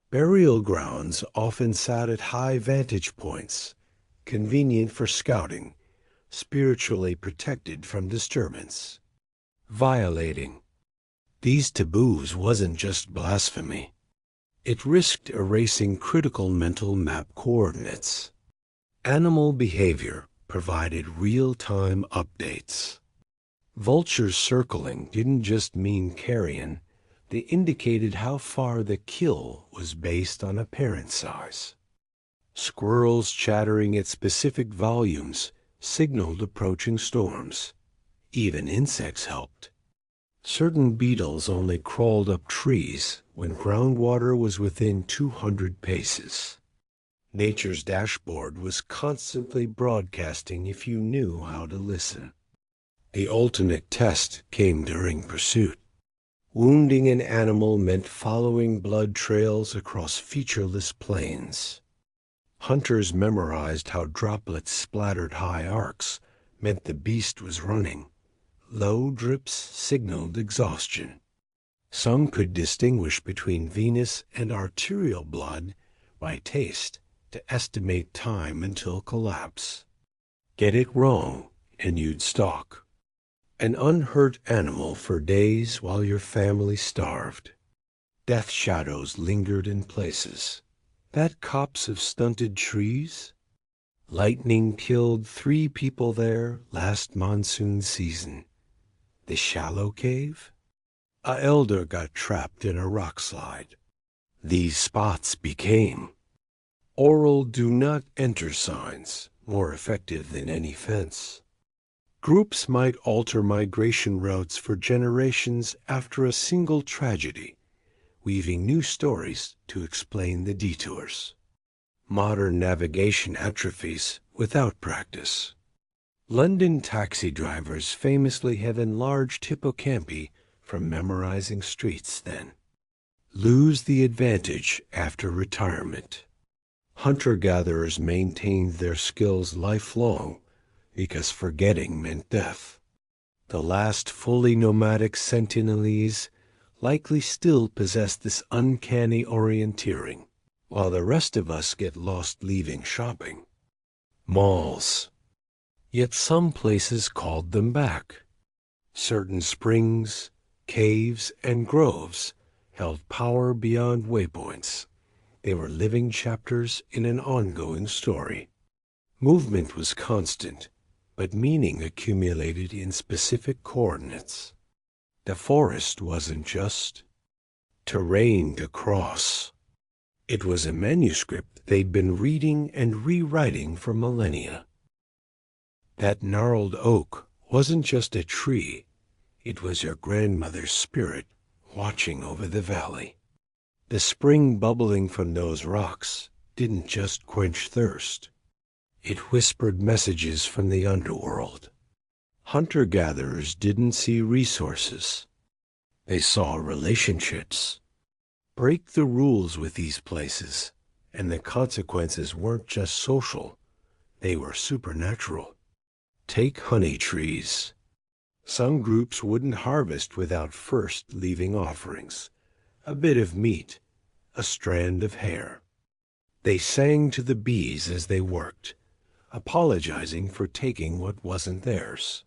Burial grounds often sat at high vantage points, convenient for scouting, spiritually protected from disturbance. Violating these taboos wasn't just blasphemy. It risked erasing critical mental map coordinates. Animal behavior provided real-time updates. Vultures circling didn't just mean carrion. They indicated how far the kill was based on apparent size. Squirrels chattering at specific volumes signaled approaching storms. Even insects helped. Certain beetles only crawled up trees when groundwater was within 200 paces. Nature's dashboard was constantly broadcasting if you knew how to listen. The ultimate test came during pursuit. Wounding an animal meant following blood trails across featureless plains. Hunters memorized how droplets splattered high arcs meant the beast was running. Low drips signaled exhaustion. Some could distinguish between venous and arterial blood by taste to estimate time until collapse. Get it wrong, and you'd stalk. An unhurt animal for days while your family starved. Death shadows lingered in places. That copse of stunted trees? Lightning killed 3 people there last monsoon season. The shallow cave? A elder got trapped in a rock slide. These spots became Oral do not enter signs, more effective than any fence. Groups might alter migration routes for generations after a single tragedy, weaving new stories to explain the detours. Modern navigation atrophies without practice. London taxi drivers famously have enlarged hippocampi from memorizing streets then. Lose the advantage after retirement. Hunter-gatherers maintained their skills lifelong because forgetting meant death. The last fully nomadic sentinelese likely still possess this uncanny orienteering, while the rest of us get lost leaving shopping. Malls. Yet some places called them back. Certain springs, caves, and groves held power beyond waypoints. They were living chapters in an ongoing story. Movement was constant, but meaning accumulated in specific coordinates. The forest wasn't just terrain to cross. It was a manuscript they'd been reading and rewriting for millennia. That gnarled oak wasn't just a tree. It was your grandmother's spirit watching over the valley. The spring bubbling from those rocks didn't just quench thirst. It whispered messages from the underworld. Hunter-gatherers didn't see resources. They saw relationships. Break the rules with these places, and the consequences weren't just social. They were supernatural. Take honey trees. Some groups wouldn't harvest without first leaving offerings. A bit of meat, a strand of hair. They sang to the bees as they worked, apologizing for taking what wasn't theirs.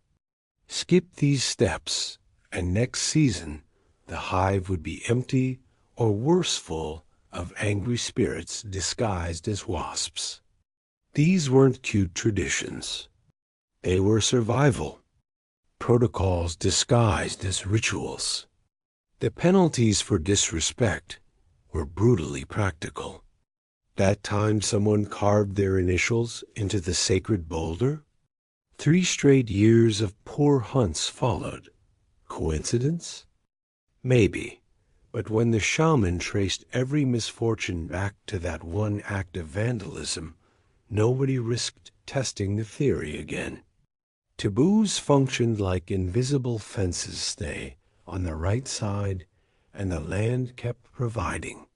Skip these steps, and next season the hive would be empty or worse full of angry spirits disguised as wasps. These weren't cute traditions. They were survival. Protocols disguised as rituals. The penalties for disrespect were brutally practical. That time someone carved their initials into the sacred boulder? 3 straight years of poor hunts followed. Coincidence? Maybe. But when the shaman traced every misfortune back to that one act of vandalism, nobody risked testing the theory again. Taboos functioned like invisible fences stay on the right side, and the land kept providing.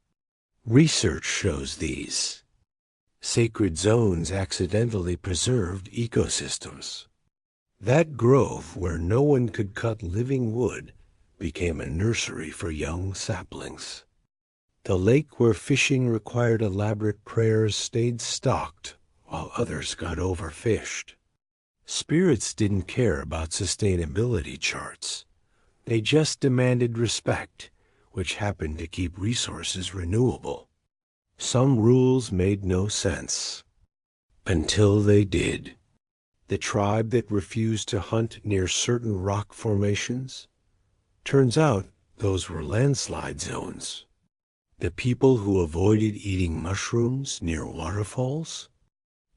Research shows these. Sacred zones accidentally preserved ecosystems. That grove where no one could cut living wood became a nursery for young saplings. The lake where fishing required elaborate prayers stayed stocked while others got overfished. Spirits didn't care about sustainability charts. They just demanded respect, which happened to keep resources renewable. Some rules made no sense. Until they did. The tribe that refused to hunt near certain rock formations? Turns out those were landslide zones. The people who avoided eating mushrooms near waterfalls?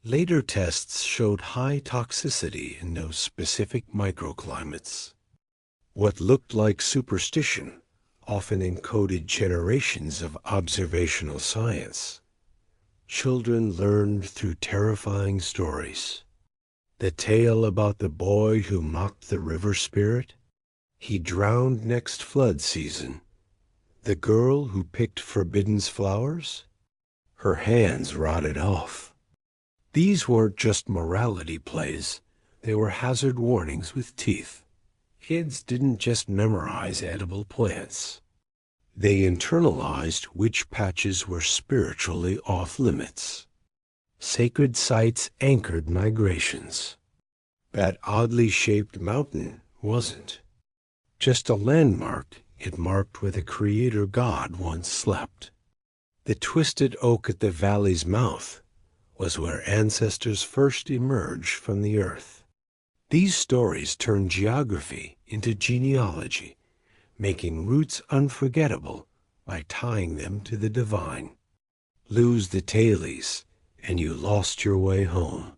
Later tests showed high toxicity in those specific microclimates. What looked like superstition often encoded generations of observational science. Children learned through terrifying stories. The tale about the boy who mocked the river spirit? He drowned next flood season. The girl who picked forbidden flowers? Her hands rotted off. These weren't just morality plays. They were hazard warnings with teeth. Kids didn't just memorize edible plants. They internalized which patches were spiritually off-limits. Sacred sites anchored migrations. That oddly shaped mountain wasn't just a landmark. It marked where the creator god once slept. The twisted oak at the valley's mouth was where ancestors first emerged from the earth. These stories turned geography into genealogy, making roots unforgettable by tying them to the divine. lose the tailies, and you lost your way home.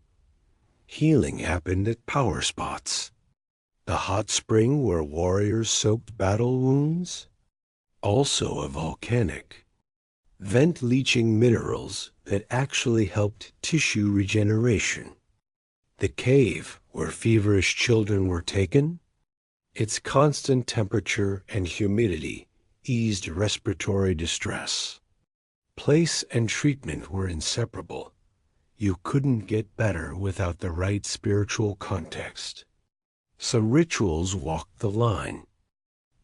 Healing happened at power spots. The hot spring where warriors soaked battle wounds. Also a volcanic vent leaching minerals that actually helped tissue regeneration. The cave where feverish children were taken. Its constant temperature and humidity eased respiratory distress. Place and treatment were inseparable. You couldn't get better without the right spiritual context. Some rituals walked the line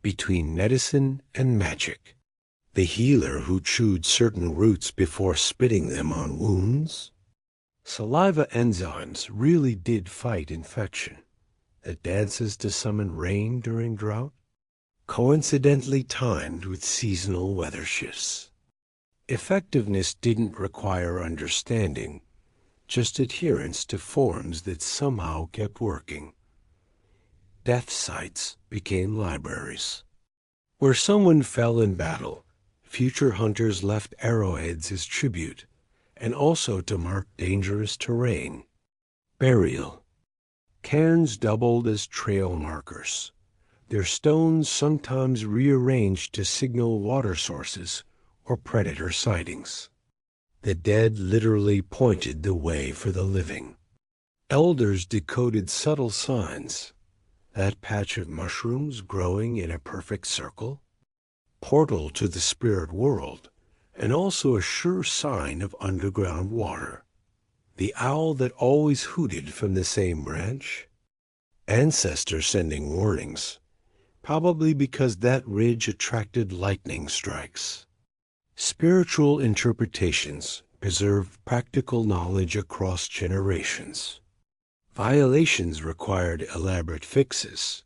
between medicine and magic. The healer who chewed certain roots before spitting them on wounds. Saliva enzymes really did fight infection. The dances to summon rain during drought, coincidentally timed with seasonal weather shifts. Effectiveness didn't require understanding, just adherence to forms that somehow kept working. Death sites became libraries. Where someone fell in battle, future hunters left arrowheads as tribute, and also to mark dangerous terrain. Burial. Cairns doubled as trail markers, their stones sometimes rearranged to signal water sources or predator sightings. The dead literally pointed the way for the living. Elders decoded subtle signs. That patch of mushrooms growing in a perfect circle, portal to the spirit world, and also a sure sign of underground water. The owl that always hooted from the same branch. Ancestor sending warnings, probably because that ridge attracted lightning strikes. Spiritual interpretations preserved practical knowledge across generations. Violations required elaborate fixes.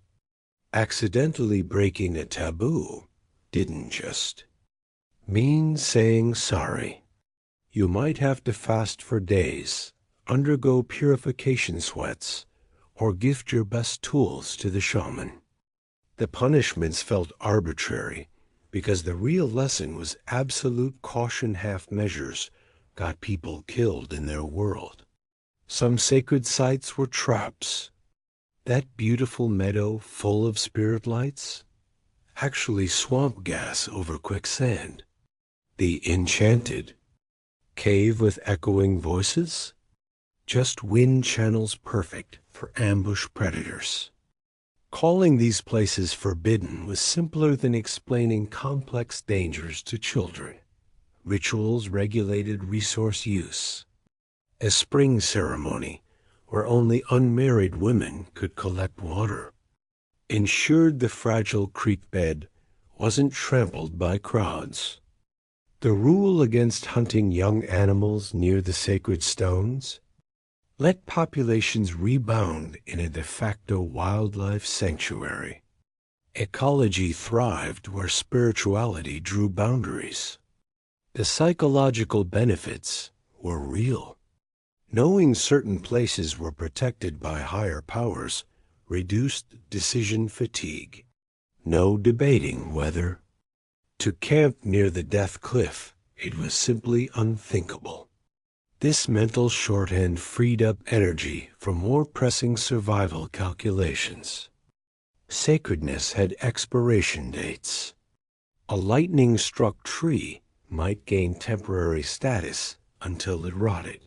Accidentally breaking a taboo didn't just mean saying sorry. You might have to fast for days, undergo purification sweats, or gift your best tools to the shaman. The punishments felt arbitrary because the real lesson was absolute caution half measures got people killed in their world. Some sacred sites were traps. That beautiful meadow full of spirit lights? Actually swamp gas over quicksand. The enchanted cave with echoing voices? Just wind channels perfect for ambush predators. Calling these places forbidden was simpler than explaining complex dangers to children. Rituals regulated resource use. A spring ceremony where only unmarried women could collect water ensured the fragile creek bed wasn't trampled by crowds. The rule against hunting young animals near the sacred stones let populations rebound in a de facto wildlife sanctuary. Ecology thrived where spirituality drew boundaries. The psychological benefits were real. Knowing certain places were protected by higher powers reduced decision fatigue. No debating whether to camp near the death cliff. It was simply unthinkable. This mental shorthand freed up energy for more pressing survival calculations. Sacredness had expiration dates. A lightning-struck tree might gain temporary status until it rotted.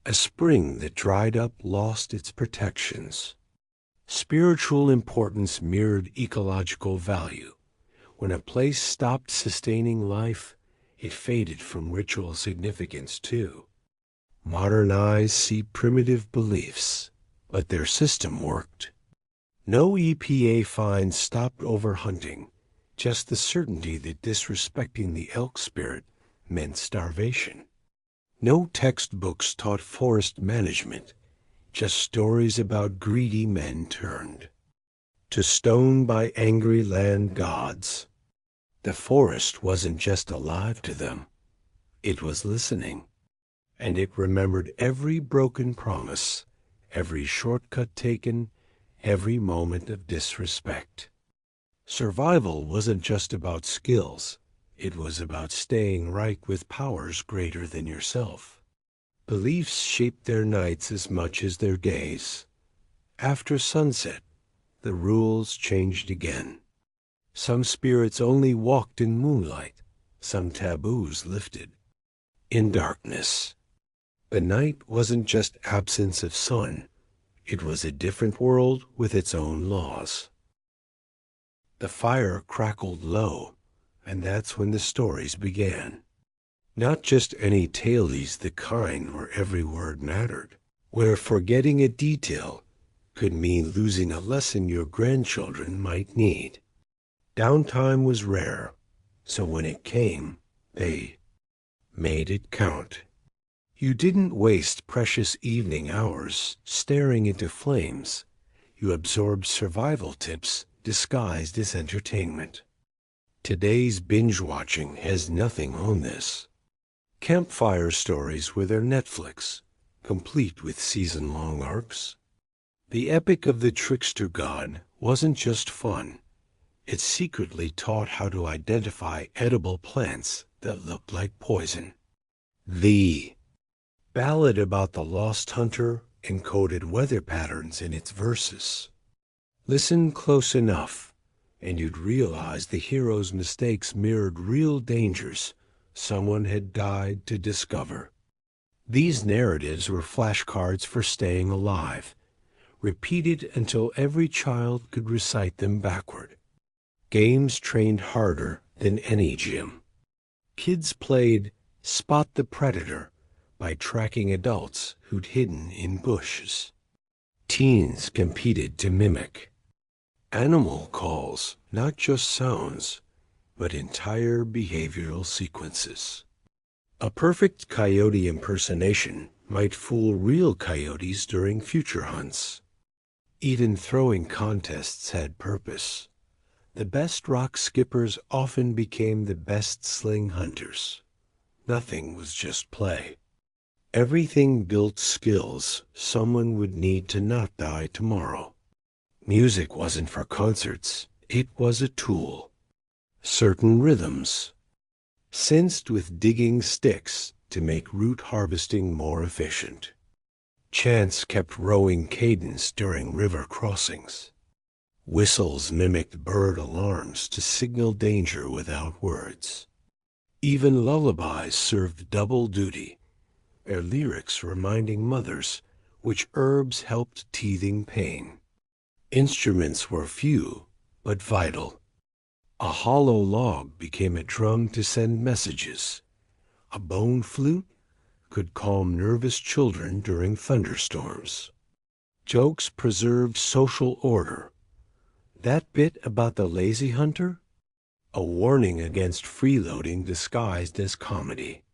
A spring that dried up lost its protections. Spiritual importance mirrored ecological value. When a place stopped sustaining life, it faded from ritual significance too. Modern eyes see primitive beliefs, but their system worked. No EPA fines stopped overhunting, just the certainty that disrespecting the elk spirit meant starvation. No textbooks taught forest management, just stories about greedy men turned to stone by angry land gods. The forest wasn't just alive to them, it was listening. And it remembered every broken promise, every shortcut taken, every moment of disrespect. Survival wasn't just about skills, It was about staying right with powers greater than yourself. Beliefs shaped their nights as much as their days. After sunset, the rules changed again. Some spirits only walked in moonlight, some taboos lifted. In darkness. The night wasn't just absence of sun, it was a different world with its own laws. The fire crackled low, and that's when the stories began. Not just any tales, the kind where every word mattered, where forgetting a detail could mean losing a lesson your grandchildren might need. Downtime was rare, so when it came, they made it count. You didn't waste precious evening hours staring into flames. You absorbed survival tips disguised as entertainment. Today's binge-watching has nothing on this. Campfire stories were their Netflix, complete with season-long arcs. The epic of the trickster god wasn't just fun. It secretly taught how to identify edible plants that looked like poison. The ballad about the lost hunter encoded weather patterns in its verses. Listen close enough, and you'd realize the hero's mistakes mirrored real dangers someone had died to discover. These narratives were flashcards for staying alive, repeated until every child could recite them backward. Games trained harder than any gym. Kids played Spot the Predator by tracking adults who'd hidden in bushes. Teens competed to mimic animal calls, not just sounds, but entire behavioral sequences. A perfect coyote impersonation might fool real coyotes during future hunts. Even throwing contests had purpose. The best rock skippers often became the best sling hunters. Nothing was just play. Everything built skills someone would need to not die tomorrow. Music wasn't for concerts, it was a tool. Certain rhythms, sensed with digging sticks to make root harvesting more efficient. Chants kept rowing cadence during river crossings. Whistles mimicked bird alarms to signal danger without words. Even lullabies served double duty, their lyrics reminding mothers which herbs helped teething pain. Instruments were few, but vital. A hollow log became a drum to send messages. A bone flute could calm nervous children during thunderstorms. Jokes preserved social order. That bit about the lazy hunter? A warning against freeloading disguised as comedy.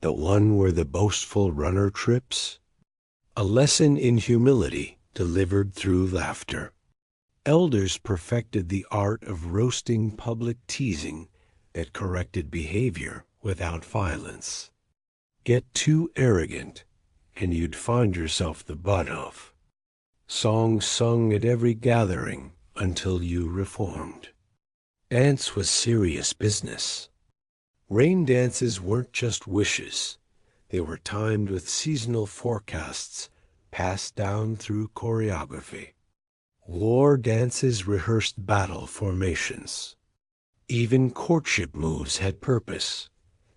The one where the boastful runner trips? A lesson in humility delivered through laughter. Elders perfected the art of roasting public teasing that corrected behavior without violence. Get too arrogant, and you'd find yourself the butt of. Songs sung at every gathering until you reformed. Dance was serious business. Rain dances weren't just wishes. They were timed with seasonal forecasts passed down through choreography. War dances rehearsed battle formations. Even courtship moves had purpose.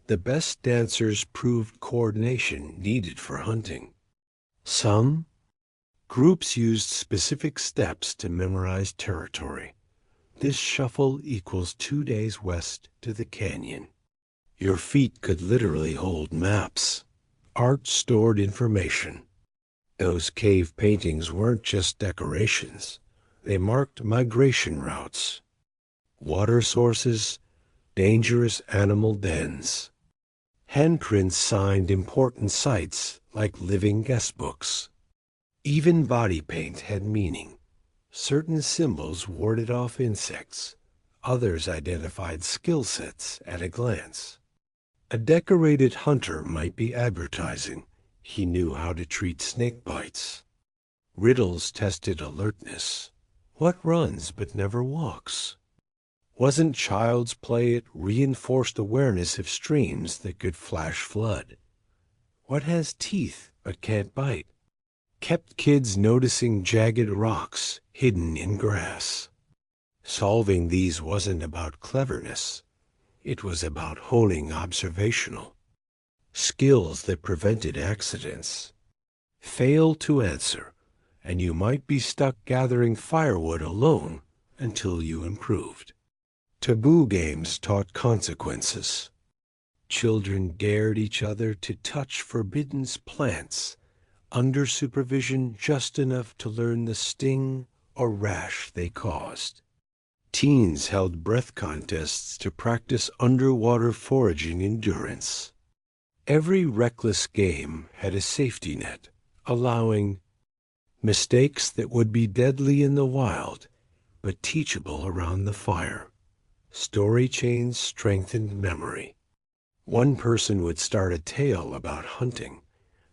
The best dancers proved coordination needed for hunting. Some groups used specific steps to memorize territory. This shuffle equals 2 days west to the canyon. Your feet could literally hold maps. Art stored information. Those cave paintings weren't just decorations. They marked migration routes, water sources, dangerous animal dens. Handprints signed important sites like living guestbooks. Even body paint had meaning. Certain symbols warded off insects. Others identified skill sets at a glance. A decorated hunter might be advertising. He knew how to treat snake bites. Riddles tested alertness. What runs but never walks? Wasn't child's play, it reinforced awareness of streams that could flash flood. What has teeth but can't bite? Kept kids noticing jagged rocks hidden in grass. Solving these wasn't about cleverness. It was about honing observational skills that prevented accidents. Fail to answer, and you might be stuck gathering firewood alone until you improved. Taboo games taught consequences. Children dared each other to touch forbidden plants, under supervision just enough to learn the sting or rash they caused. Teens held breath contests to practice underwater foraging endurance. Every reckless game had a safety net, allowing mistakes that would be deadly in the wild, but teachable around the fire. Story chains strengthened memory. One person would start a tale about hunting.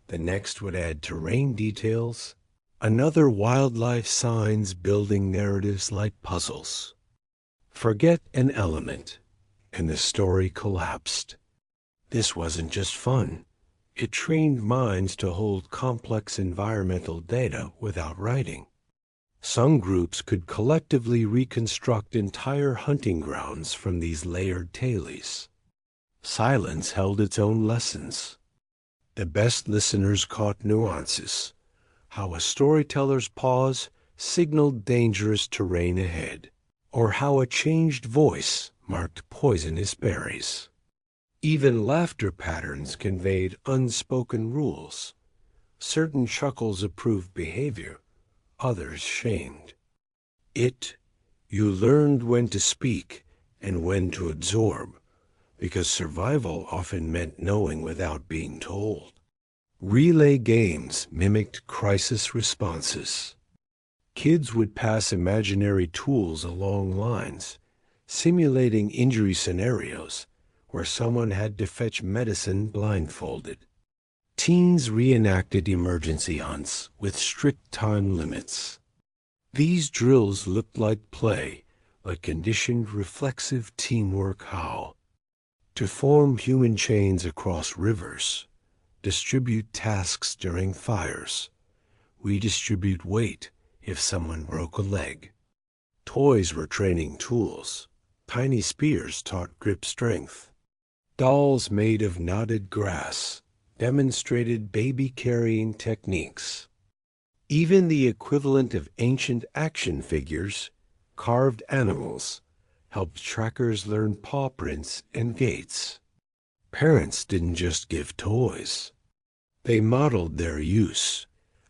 The next would add terrain details. Another wildlife signs, building narratives like puzzles. Forget an element, and the story collapsed. This wasn't just fun. It trained minds to hold complex environmental data without writing. Some groups could collectively reconstruct entire hunting grounds from these layered tales. Silence held its own lessons. The best listeners caught nuances, how a storyteller's pause signaled dangerous terrain ahead, or how a changed voice marked poisonous berries. Even laughter patterns conveyed unspoken rules. Certain chuckles approved behavior, others shamed. You learned when to speak and when to absorb, because survival often meant knowing without being told. Relay games mimicked crisis responses. Kids would pass imaginary tools along lines, simulating injury scenarios where someone had to fetch medicine blindfolded. Teens reenacted emergency hunts with strict time limits. These drills looked like play, but conditioned reflexive teamwork how to form human chains across rivers, distribute tasks during fires, redistribute weight if someone broke a leg. Toys were training tools. Tiny spears taught grip strength. Dolls made of knotted grass demonstrated baby-carrying techniques. Even the equivalent of ancient action figures, carved animals, helped trackers learn paw prints and gaits. Parents didn't just give toys. They modeled their use,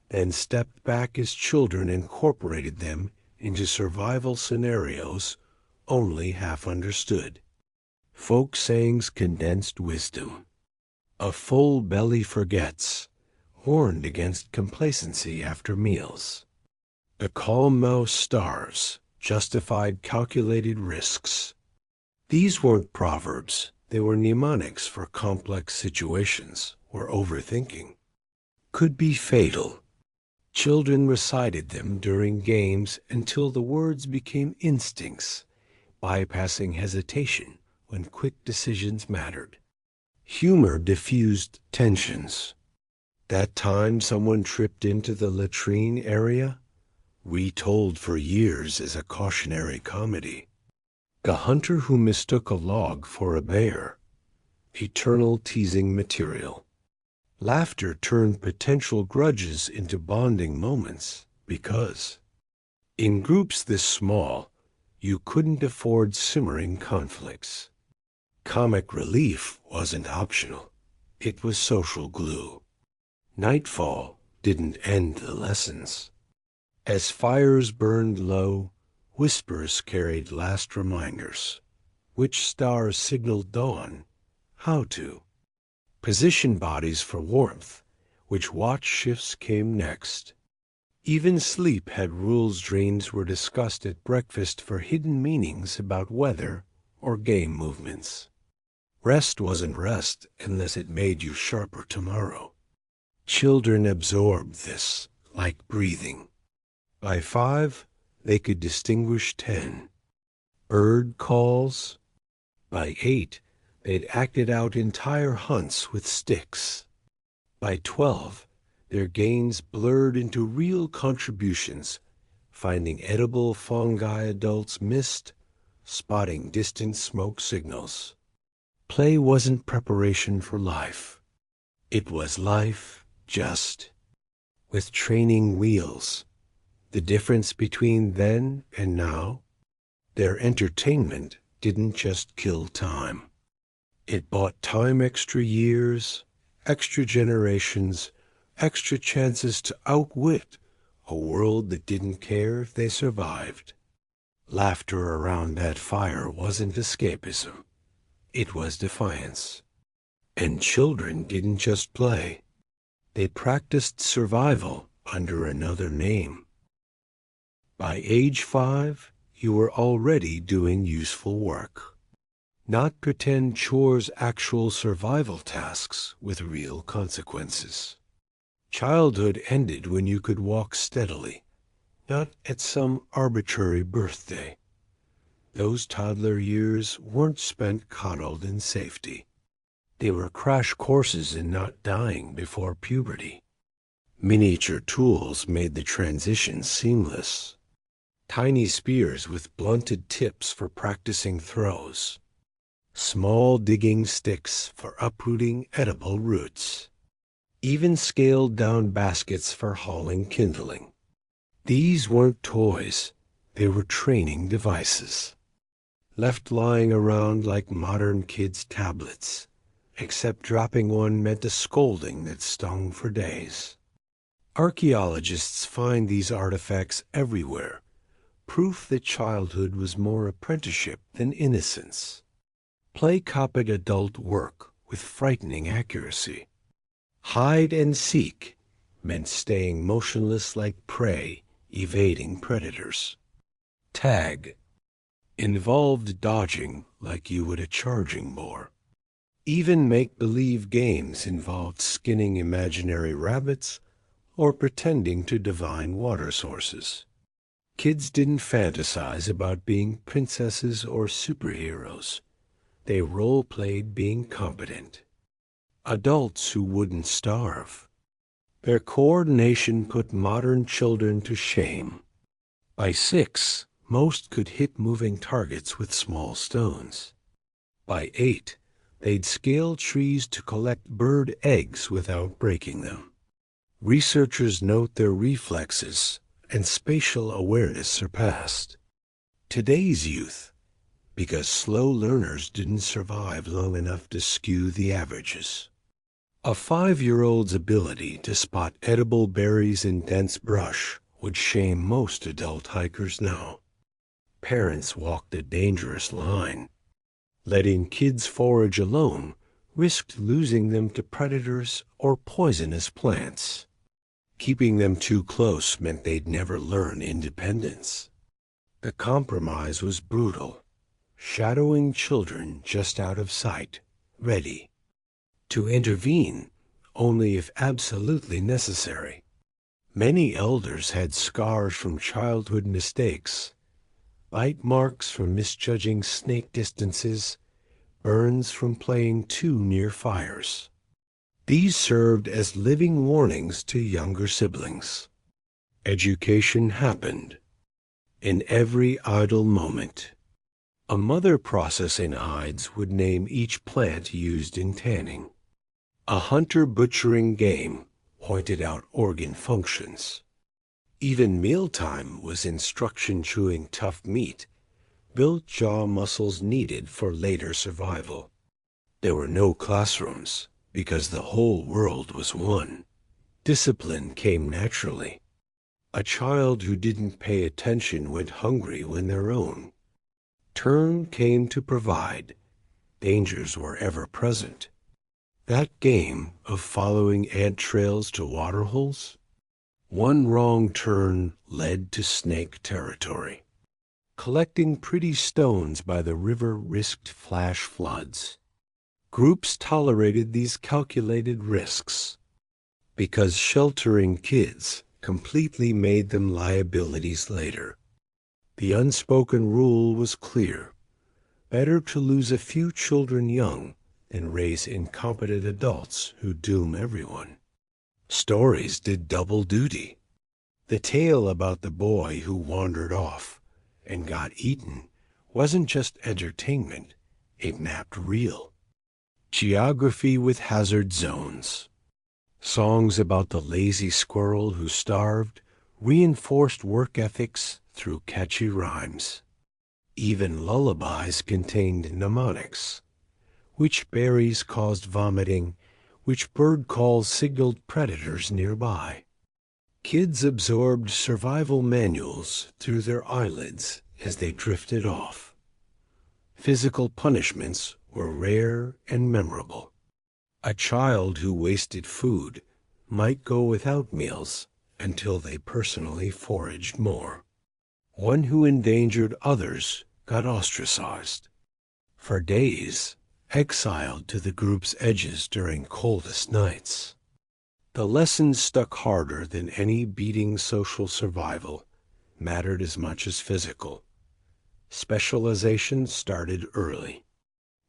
then stepped back as children incorporated them into survival scenarios only half understood. Folk sayings condensed wisdom. A full belly forgets, warned against complacency after meals. A calm mouth starves, justified calculated risks. These weren't proverbs, they were mnemonics for complex situations where overthinking could be fatal. Children recited them during games until the words became instincts, bypassing hesitation when quick decisions mattered. Humor diffused tensions. That time someone tripped into the latrine area, retold for years as a cautionary comedy. The hunter who mistook a log for a bear, eternal teasing material. Laughter turned potential grudges into bonding moments because, in groups this small, you couldn't afford simmering conflicts. Comic relief wasn't optional. It was social glue. Nightfall didn't end the lessons. As fires burned low, whispers carried last reminders. Which stars signaled dawn? How to? Position bodies for warmth. Which watch shifts came next? Even sleep had rules. Dreams were discussed at breakfast for hidden meanings about weather or game movements. Rest wasn't rest unless it made you sharper tomorrow. Children absorbed this like breathing. By 5, they could distinguish 10. bird calls. By 8, they'd acted out entire hunts with sticks. By 12, their gains blurred into real contributions, finding edible fungi adults missed, spotting distant smoke signals. Play wasn't preparation for life. It was life just with training wheels. The difference between then and now? Their entertainment didn't just kill time. It bought time extra years, extra generations, extra chances to outwit a world that didn't care if they survived. Laughter around that fire wasn't escapism. It was defiance. And children didn't just play. They practiced survival under another name. By age 5, you were already doing useful work. Not pretend chores, actual survival tasks with real consequences. Childhood ended when you could walk steadily, not at some arbitrary birthday. Those toddler years weren't spent coddled in safety. They were crash courses in not dying before puberty. Miniature tools made the transition seamless. Tiny spears with blunted tips for practicing throws. Small digging sticks for uprooting edible roots. Even scaled-down baskets for hauling kindling. These weren't toys. They were training devices. Left lying around like modern kids' tablets, except dropping one meant a scolding that stung for days. Archaeologists find these artifacts everywhere, proof that childhood was more apprenticeship than innocence. Play copied adult work with frightening accuracy. Hide and seek meant staying motionless like prey, evading predators. Tag involved dodging like you would a charging boar. Even make-believe games involved skinning imaginary rabbits or pretending to divine water sources. Kids didn't fantasize about being princesses or superheroes. They role-played being competent. Adults who wouldn't starve. Their coordination put modern children to shame. By 6, most could hit moving targets with small stones. By 8, they'd scale trees to collect bird eggs without breaking them. Researchers note their reflexes and spatial awareness surpassed today's youth because slow learners didn't survive long enough to skew the averages. A 5-year-old's ability to spot edible berries in dense brush would shame most adult hikers now. Parents walked a dangerous line. Letting kids forage alone risked losing them to predators or poisonous plants. Keeping them too close meant they'd never learn independence. The compromise was brutal, shadowing children just out of sight, ready to intervene only if absolutely necessary. Many elders had scars from childhood mistakes, bite marks from misjudging snake distances, burns from playing too near fires. These served as living warnings to younger siblings. Education happened in every idle moment. A mother processing hides would name each plant used in tanning. A hunter butchering game pointed out organ functions. Even mealtime was instruction chewing tough meat, built jaw muscles needed for later survival. There were no classrooms because the whole world was one. Discipline came naturally. A child who didn't pay attention went hungry when their own turn came to provide. Dangers were ever present. That game of following ant trails to waterholes, one wrong turn led to snake territory. Collecting pretty stones by the river risked flash floods. Groups tolerated these calculated risks because sheltering kids completely made them liabilities later. The unspoken rule was clear. Better to lose a few children young than raise incompetent adults who doom everyone. Stories did double duty. The tale about the boy who wandered off and got eaten wasn't just entertainment, it mapped real geography with hazard zones. Songs about the lazy squirrel who starved reinforced work ethics through catchy rhymes. Even lullabies contained mnemonics. Which berries caused vomiting, which bird calls signaled predators nearby. Kids absorbed survival manuals through their eyelids as they drifted off. Physical punishments were rare and memorable. A child who wasted food might go without meals until they personally foraged more. One who endangered others got ostracized. For days, exiled to the group's edges during coldest nights. The lessons stuck harder than any beating social survival, mattered as much as physical. Specialization started early.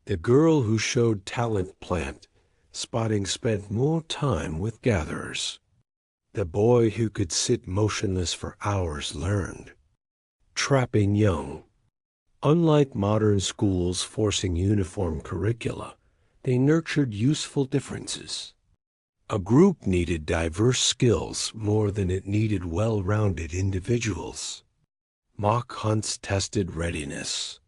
The girl who showed talent plant spotting spent more time with gatherers. The boy who could sit motionless for hours learned. Trapping young. Unlike modern schools forcing uniform curricula, they nurtured useful differences. A group needed diverse skills more than it needed well-rounded individuals. Mock hunts tested readiness.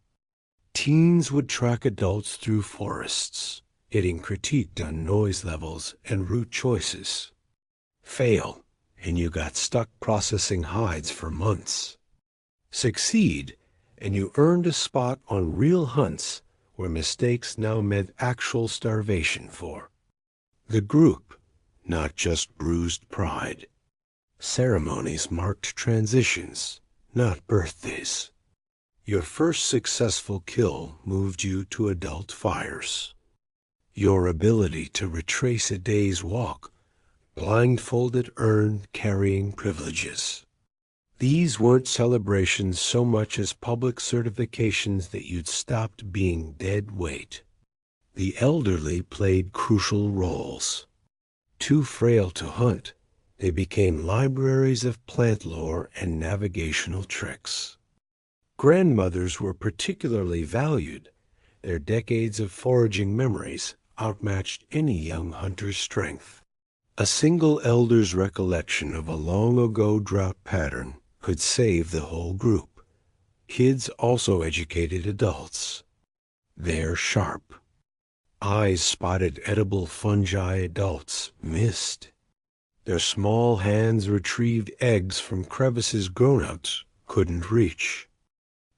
Teens would track adults through forests, getting critiqued on noise levels and route choices. Fail, and you got stuck processing hides for months. Succeed, and you earned a spot on real hunts where mistakes now meant actual starvation for. The group, not just bruised pride. Ceremonies marked transitions, not birthdays. Your first successful kill moved you to adult fires. Your ability to retrace a day's walk blindfolded earned carrying privileges. These weren't celebrations so much as public certifications that you'd stopped being dead weight. The elderly played crucial roles. Too frail to hunt, they became libraries of plant lore and navigational tricks. Grandmothers were particularly valued. Their decades of foraging memories outmatched any young hunter's strength. A single elder's recollection of a long-ago drought pattern could save the whole group. Kids also educated adults. They're sharp. Eyes spotted edible fungi adults missed. Their small hands retrieved eggs from crevices grown-ups couldn't reach.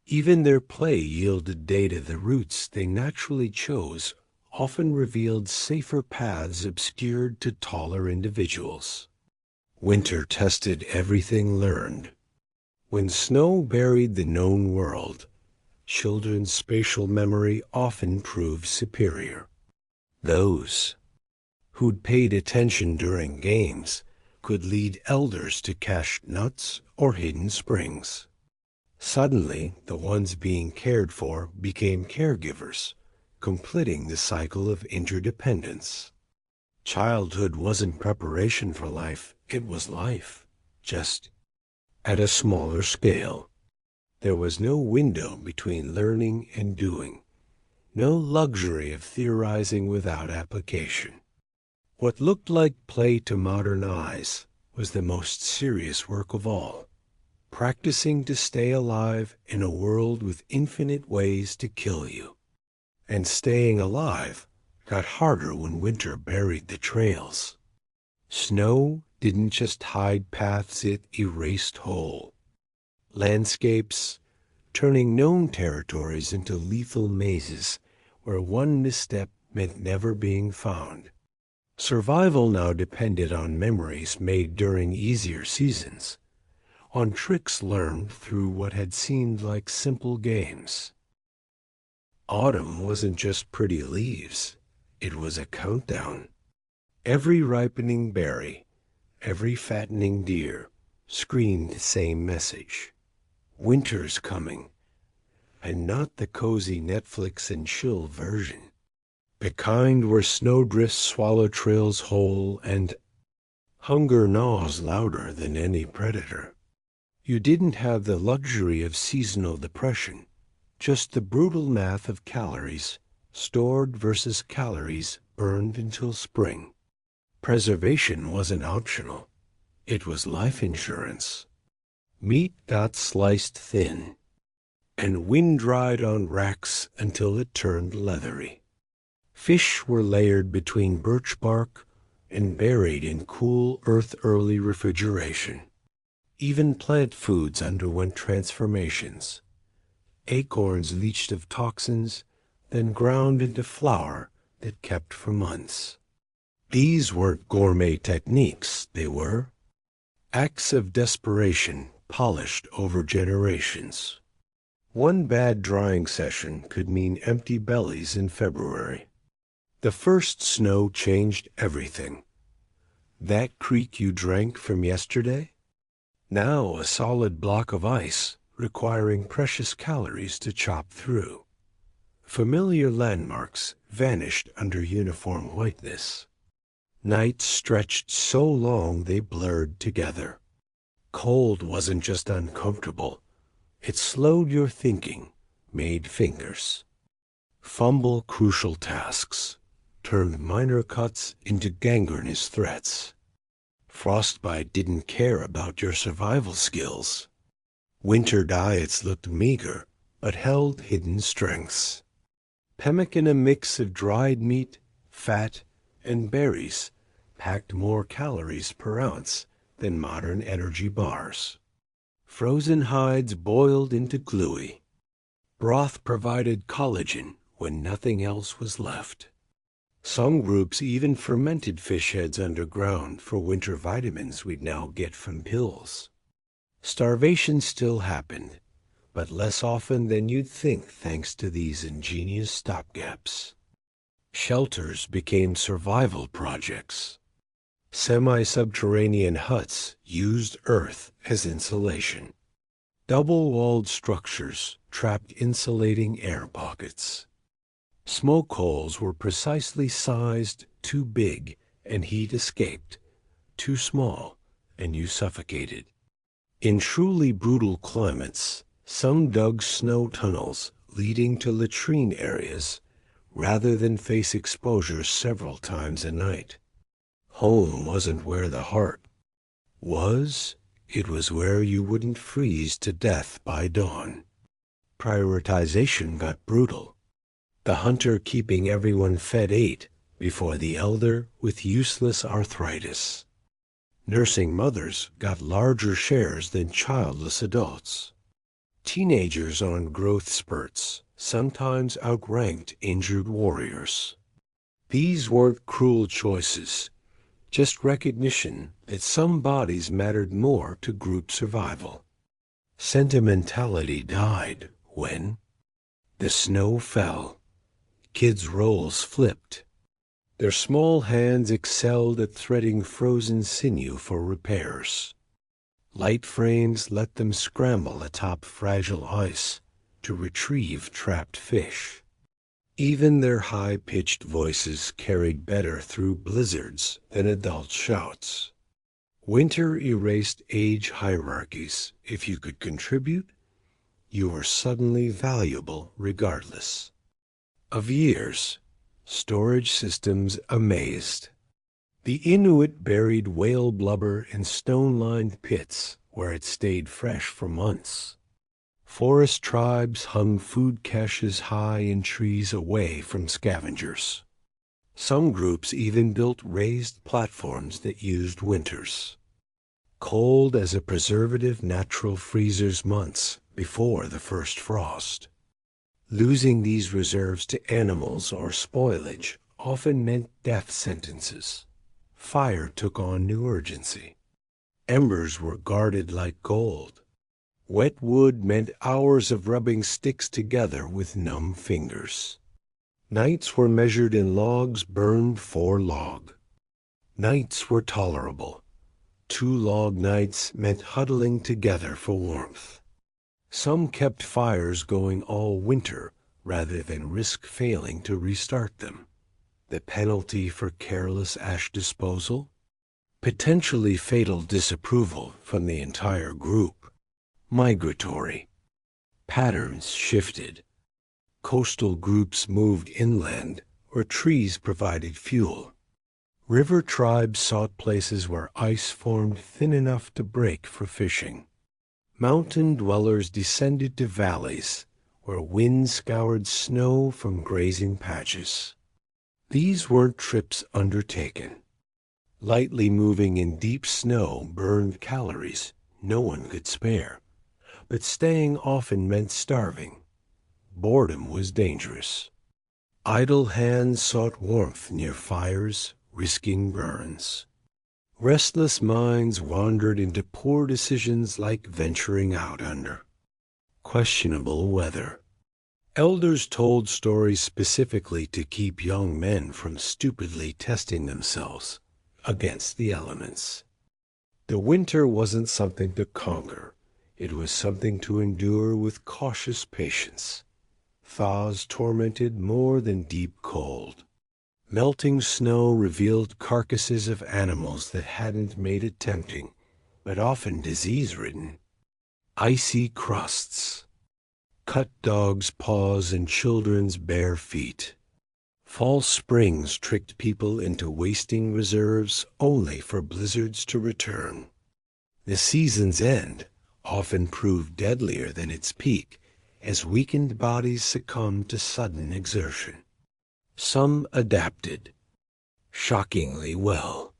Even their play yielded data the routes they naturally chose often revealed safer paths obscured to taller individuals. Winter tested everything learned. When snow buried the known world, children's spatial memory often proved superior. Those who'd paid attention during games could lead elders to cached nuts or hidden springs. Suddenly, the ones being cared for became caregivers, completing the cycle of interdependence. Childhood wasn't preparation for life, it was life, just at a smaller scale. There was no window between learning and doing, no luxury of theorizing without application. What looked like play to modern eyes was the most serious work of all, practicing to stay alive in a world with infinite ways to kill you. And staying alive got harder when winter buried the trails. Snow didn't just hide paths, it erased whole. Landscapes, turning known territories into lethal mazes where one misstep meant never being found. Survival now depended on memories made during easier seasons, on tricks learned through what had seemed like simple games. Autumn wasn't just pretty leaves, it was a countdown. Every ripening berry, every fattening deer screamed the same message. Winter's coming, and not the cozy Netflix and chill version. The kind where snowdrifts swallow trails whole and hunger gnaws louder than any predator. You didn't have the luxury of seasonal depression, just the brutal math of calories stored versus calories burned until spring. Preservation wasn't optional. It was life insurance. Meat got sliced thin and wind-dried on racks until it turned leathery. Fish were layered between birch bark and buried in cool earth-early refrigeration. Even plant foods underwent transformations. Acorns leached of toxins, then ground into flour that kept for months. These weren't gourmet techniques, they were acts of desperation polished over generations. One bad drying session could mean empty bellies in February. The first snow changed everything. That creek you drank from yesterday? Now a solid block of ice requiring precious calories to chop through. Familiar landmarks vanished under uniform whiteness. Nights stretched so long they blurred together. Cold wasn't just uncomfortable. It slowed your thinking, made fingers fumble crucial tasks, turned minor cuts into gangrenous threats. Frostbite didn't care about your survival skills. Winter diets looked meager, but held hidden strengths. Pemmican, a mix of dried meat, fat, and berries, packed more calories per ounce than modern energy bars. Frozen hides boiled into gluey. Broth provided collagen when nothing else was left. Some groups even fermented fish heads underground for winter vitamins we'd now get from pills. Starvation still happened, but less often than you'd think thanks to these ingenious stopgaps. Shelters became survival projects. Semi-subterranean huts used earth as insulation. Double-walled structures trapped insulating air pockets. Smoke holes were precisely sized too big and heat escaped, too small and you suffocated. In truly brutal climates, some dug snow tunnels leading to latrine areas rather than face exposure several times a night. Home wasn't where the heart was. It was where you wouldn't freeze to death by dawn. Prioritization got brutal. The hunter keeping everyone fed ate before the elder with useless arthritis. Nursing mothers got larger shares than childless adults. Teenagers on growth spurts sometimes outranked injured warriors. These weren't cruel choices, just recognition that some bodies mattered more to group survival. Sentimentality died when the snow fell. Kids' roles flipped. Their small hands excelled at threading frozen sinew for repairs. Light frames let them scramble atop fragile ice to retrieve trapped fish. Even their high-pitched voices carried better through blizzards than adult shouts. Winter erased age hierarchies. If you could contribute, you were suddenly valuable regardless. Of years, storage systems amazed. The Inuit buried whale blubber in stone-lined pits where it stayed fresh for months. Forest tribes hung food caches high in trees away from scavengers. Some groups even built raised platforms that used winters. Cold as a preservative, natural freezers months before the first frost. Losing these reserves to animals or spoilage often meant death sentences. Fire took on new urgency. Embers were guarded like gold. Wet wood meant hours of rubbing sticks together with numb fingers. Nights were measured in logs burned for log. Nights were tolerable. 2 log nights meant huddling together for warmth. Some kept fires going all winter rather than risk failing to restart them. The penalty for careless ash disposal? Potentially fatal disapproval from the entire group. Migratory. Patterns shifted. Coastal groups moved inland, where trees provided fuel. River tribes sought places where ice formed thin enough to break for fishing. Mountain dwellers descended to valleys, where wind scoured snow from grazing patches. These weren't trips undertaken. Lightly moving in deep snow burned calories no one could spare, but staying often meant starving. Boredom was dangerous. Idle hands sought warmth near fires, risking burns. Restless minds wandered into poor decisions like venturing out under questionable weather. Elders told stories specifically to keep young men from stupidly testing themselves against the elements. The winter wasn't something to conquer. It was something to endure with cautious patience. Thaws tormented more than deep cold. Melting snow revealed carcasses of animals that hadn't made it tempting, but often disease-ridden. Icy crusts. Cut dogs' paws and children's bare feet. False springs tricked people into wasting reserves only for blizzards to return. The season's end often proved deadlier than its peak, as weakened bodies succumbed to sudden exertion. Some adapted shockingly well.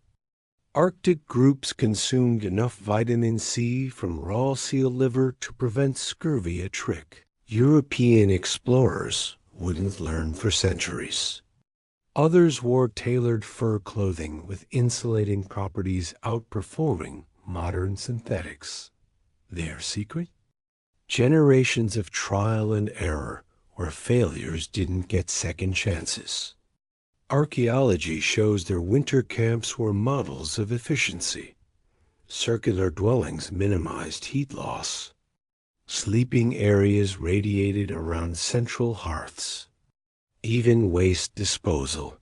Arctic groups consumed enough vitamin C from raw seal liver to prevent scurvy a trick European explorers wouldn't learn for centuries. Others wore tailored fur clothing with insulating properties outperforming modern synthetics. Their secret? Generations of trial and error where failures didn't get second chances. Archaeology shows their winter camps were models of efficiency. Circular dwellings minimized heat loss. Sleeping areas radiated around central hearths. Even waste disposal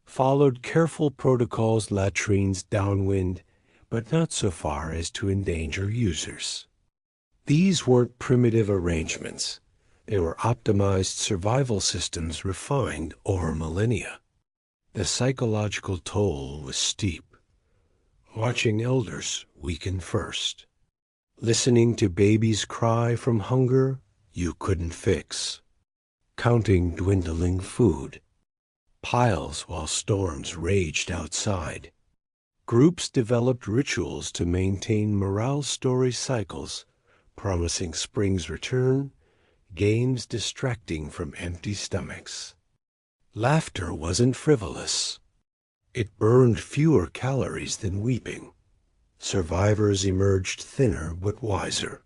followed careful protocols, latrines downwind, but not so far as to endanger users. These weren't primitive arrangements. They were optimized survival systems refined over millennia. The psychological toll was steep. Watching elders weaken first. Listening to babies cry from hunger you couldn't fix. Counting dwindling food. Piles while storms raged outside. Groups developed rituals to maintain morale story cycles, promising spring's return, games distracting from empty stomachs. Laughter wasn't frivolous. It burned fewer calories than weeping. Survivors emerged thinner but wiser.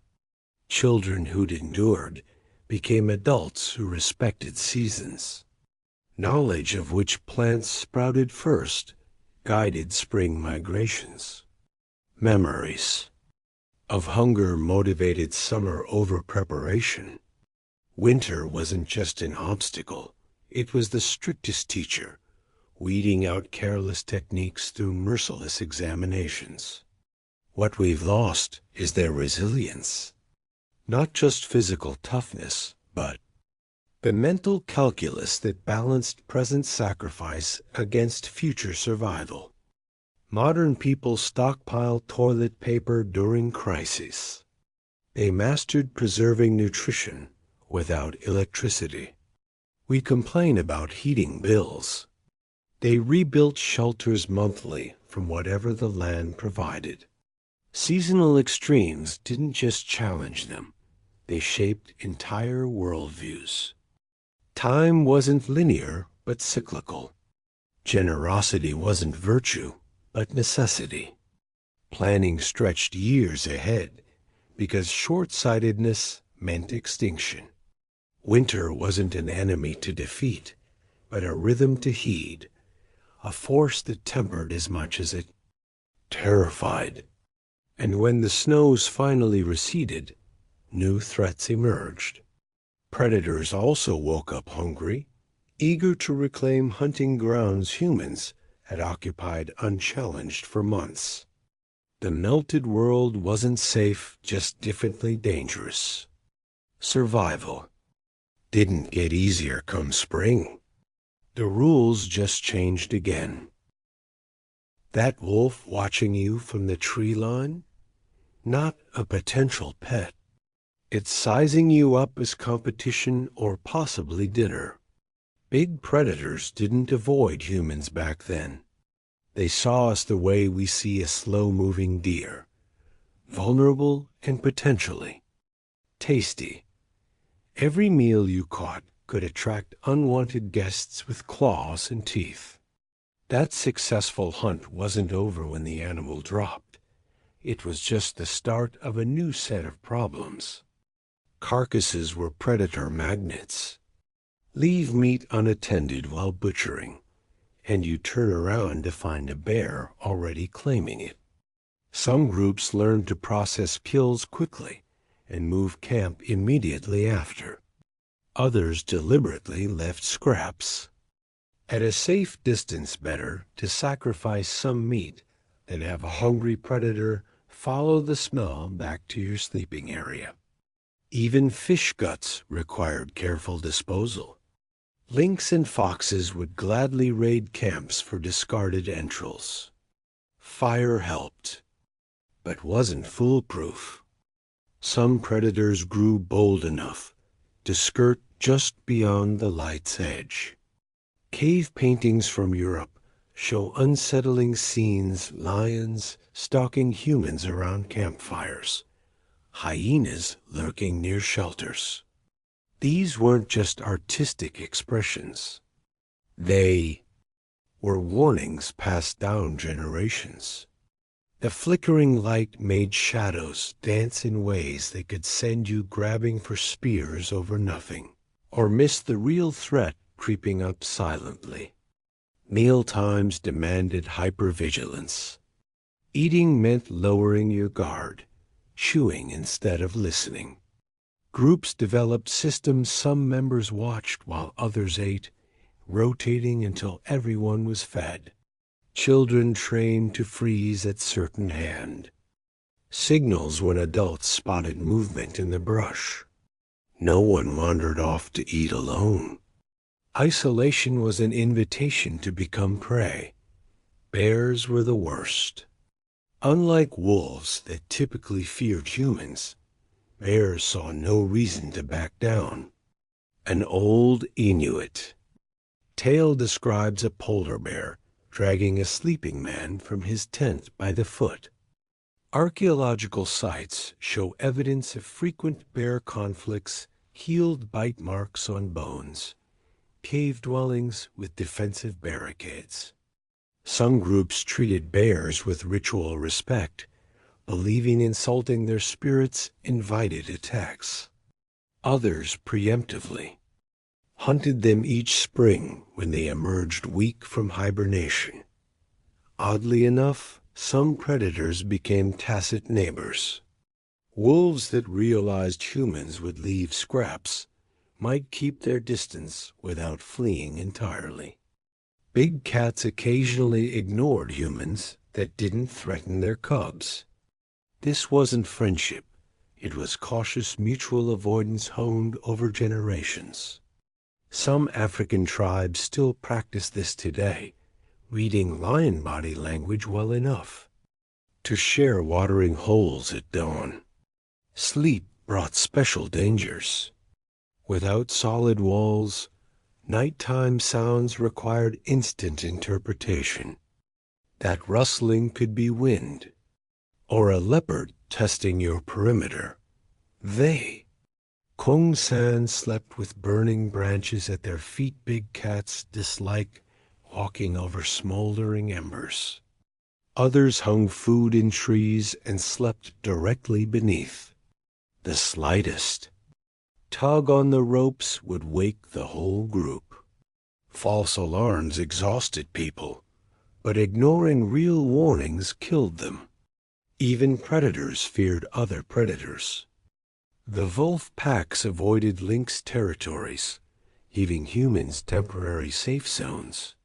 Children who'd endured became adults who respected seasons. Knowledge of which plants sprouted first guided spring migrations. Memories of hunger motivated summer over-preparation. Winter wasn't just an obstacle. It was the strictest teacher, weeding out careless techniques through merciless examinations. What we've lost is their resilience. Not just physical toughness, but the mental calculus that balanced present sacrifice against future survival. Modern people stockpile toilet paper during crises. They mastered preserving nutrition without electricity. We complain about heating bills. They rebuilt shelters monthly from whatever the land provided. Seasonal extremes didn't just challenge them. They shaped entire worldviews. Time wasn't linear, but cyclical. Generosity wasn't virtue, but necessity. Planning stretched years ahead because short-sightedness meant extinction. Winter wasn't an enemy to defeat, but a rhythm to heed, a force that tempered as much as it terrified. And when the snows finally receded, new threats emerged. Predators also woke up hungry, eager to reclaim hunting grounds humans had occupied unchallenged for months. The melted world wasn't safe, just differently dangerous. Survival didn't get easier come spring. The rules just changed again. That wolf watching you from the tree line? Not a potential pet. It's sizing you up as competition or possibly dinner. Big predators didn't avoid humans back then. They saw us the way we see a slow-moving deer. Vulnerable and potentially tasty. Every meal you caught could attract unwanted guests with claws and teeth. That successful hunt wasn't over when the animal dropped. It was just the start of a new set of problems. Carcasses were predator magnets. Leave meat unattended while butchering, and you turn around to find a bear already claiming it. Some groups learned to process kills quickly and move camp immediately after. Others deliberately left scraps. At a safe distance, better to sacrifice some meat than have a hungry predator follow the smell back to your sleeping area. Even fish guts required careful disposal. Lynx and foxes would gladly raid camps for discarded entrails. Fire helped, but wasn't foolproof. Some predators grew bold enough to skirt just beyond the light's edge. Cave paintings from Europe show unsettling scenes, lions stalking humans around campfires, hyenas lurking near shelters. These weren't just artistic expressions. They were warnings passed down generations. The flickering light made shadows dance in ways that could send you grabbing for spears over nothing, or miss the real threat creeping up silently. Meal times demanded hypervigilance. Eating meant lowering your guard, chewing instead of listening. Groups developed systems some members watched while others ate, rotating until everyone was fed. Children trained to freeze at certain hand. Signals when adults spotted movement in the brush. No one wandered off to eat alone. Isolation was an invitation to become prey. Bears were the worst. Unlike wolves that typically feared humans, bears saw no reason to back down. An old Inuit tale describes a polar bear dragging a sleeping man from his tent by the foot. Archaeological sites show evidence of frequent bear conflicts, healed bite marks on bones, cave dwellings with defensive barricades. Some groups treated bears with ritual respect, believing insulting their spirits invited attacks. Others preemptively hunted them each spring when they emerged weak from hibernation. Oddly enough, some predators became tacit neighbors. Wolves that realized humans would leave scraps might keep their distance without fleeing entirely. Big cats occasionally ignored humans that didn't threaten their cubs. This wasn't friendship. It was cautious mutual avoidance honed over generations. Some African tribes still practice this today, reading lion body language well enough to share watering holes at dawn. Sleep brought special dangers. Without solid walls, nighttime sounds required instant interpretation. That rustling could be wind, or a leopard testing your perimeter. Kong San slept with burning branches at their feet. Big cats dislike walking over smoldering embers. Others hung food in trees and slept directly beneath. The slightest tug on the ropes would wake the whole group. False alarms exhausted people, but ignoring real warnings killed them. Even predators feared other predators. The wolf packs avoided lynx territories, giving humans temporary safe zones.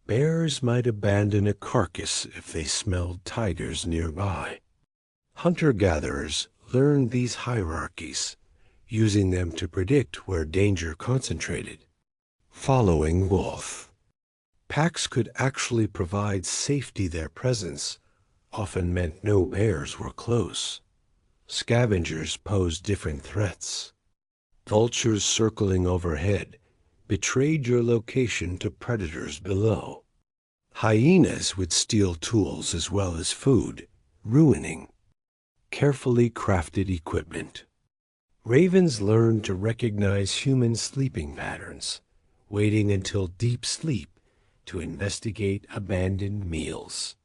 Bears might abandon a carcass if they smelled tigers nearby. Hunter-gatherers learned these hierarchies, using them to predict where danger concentrated. Following wolf. Packs could actually provide safety. Their presence often meant no bears were close. Scavengers posed different threats. Vultures circling overhead betrayed your location to predators below. Hyenas would steal tools as well as food, ruining carefully crafted equipment. Ravens learned to recognize human sleeping patterns, waiting until deep sleep to investigate abandoned meals.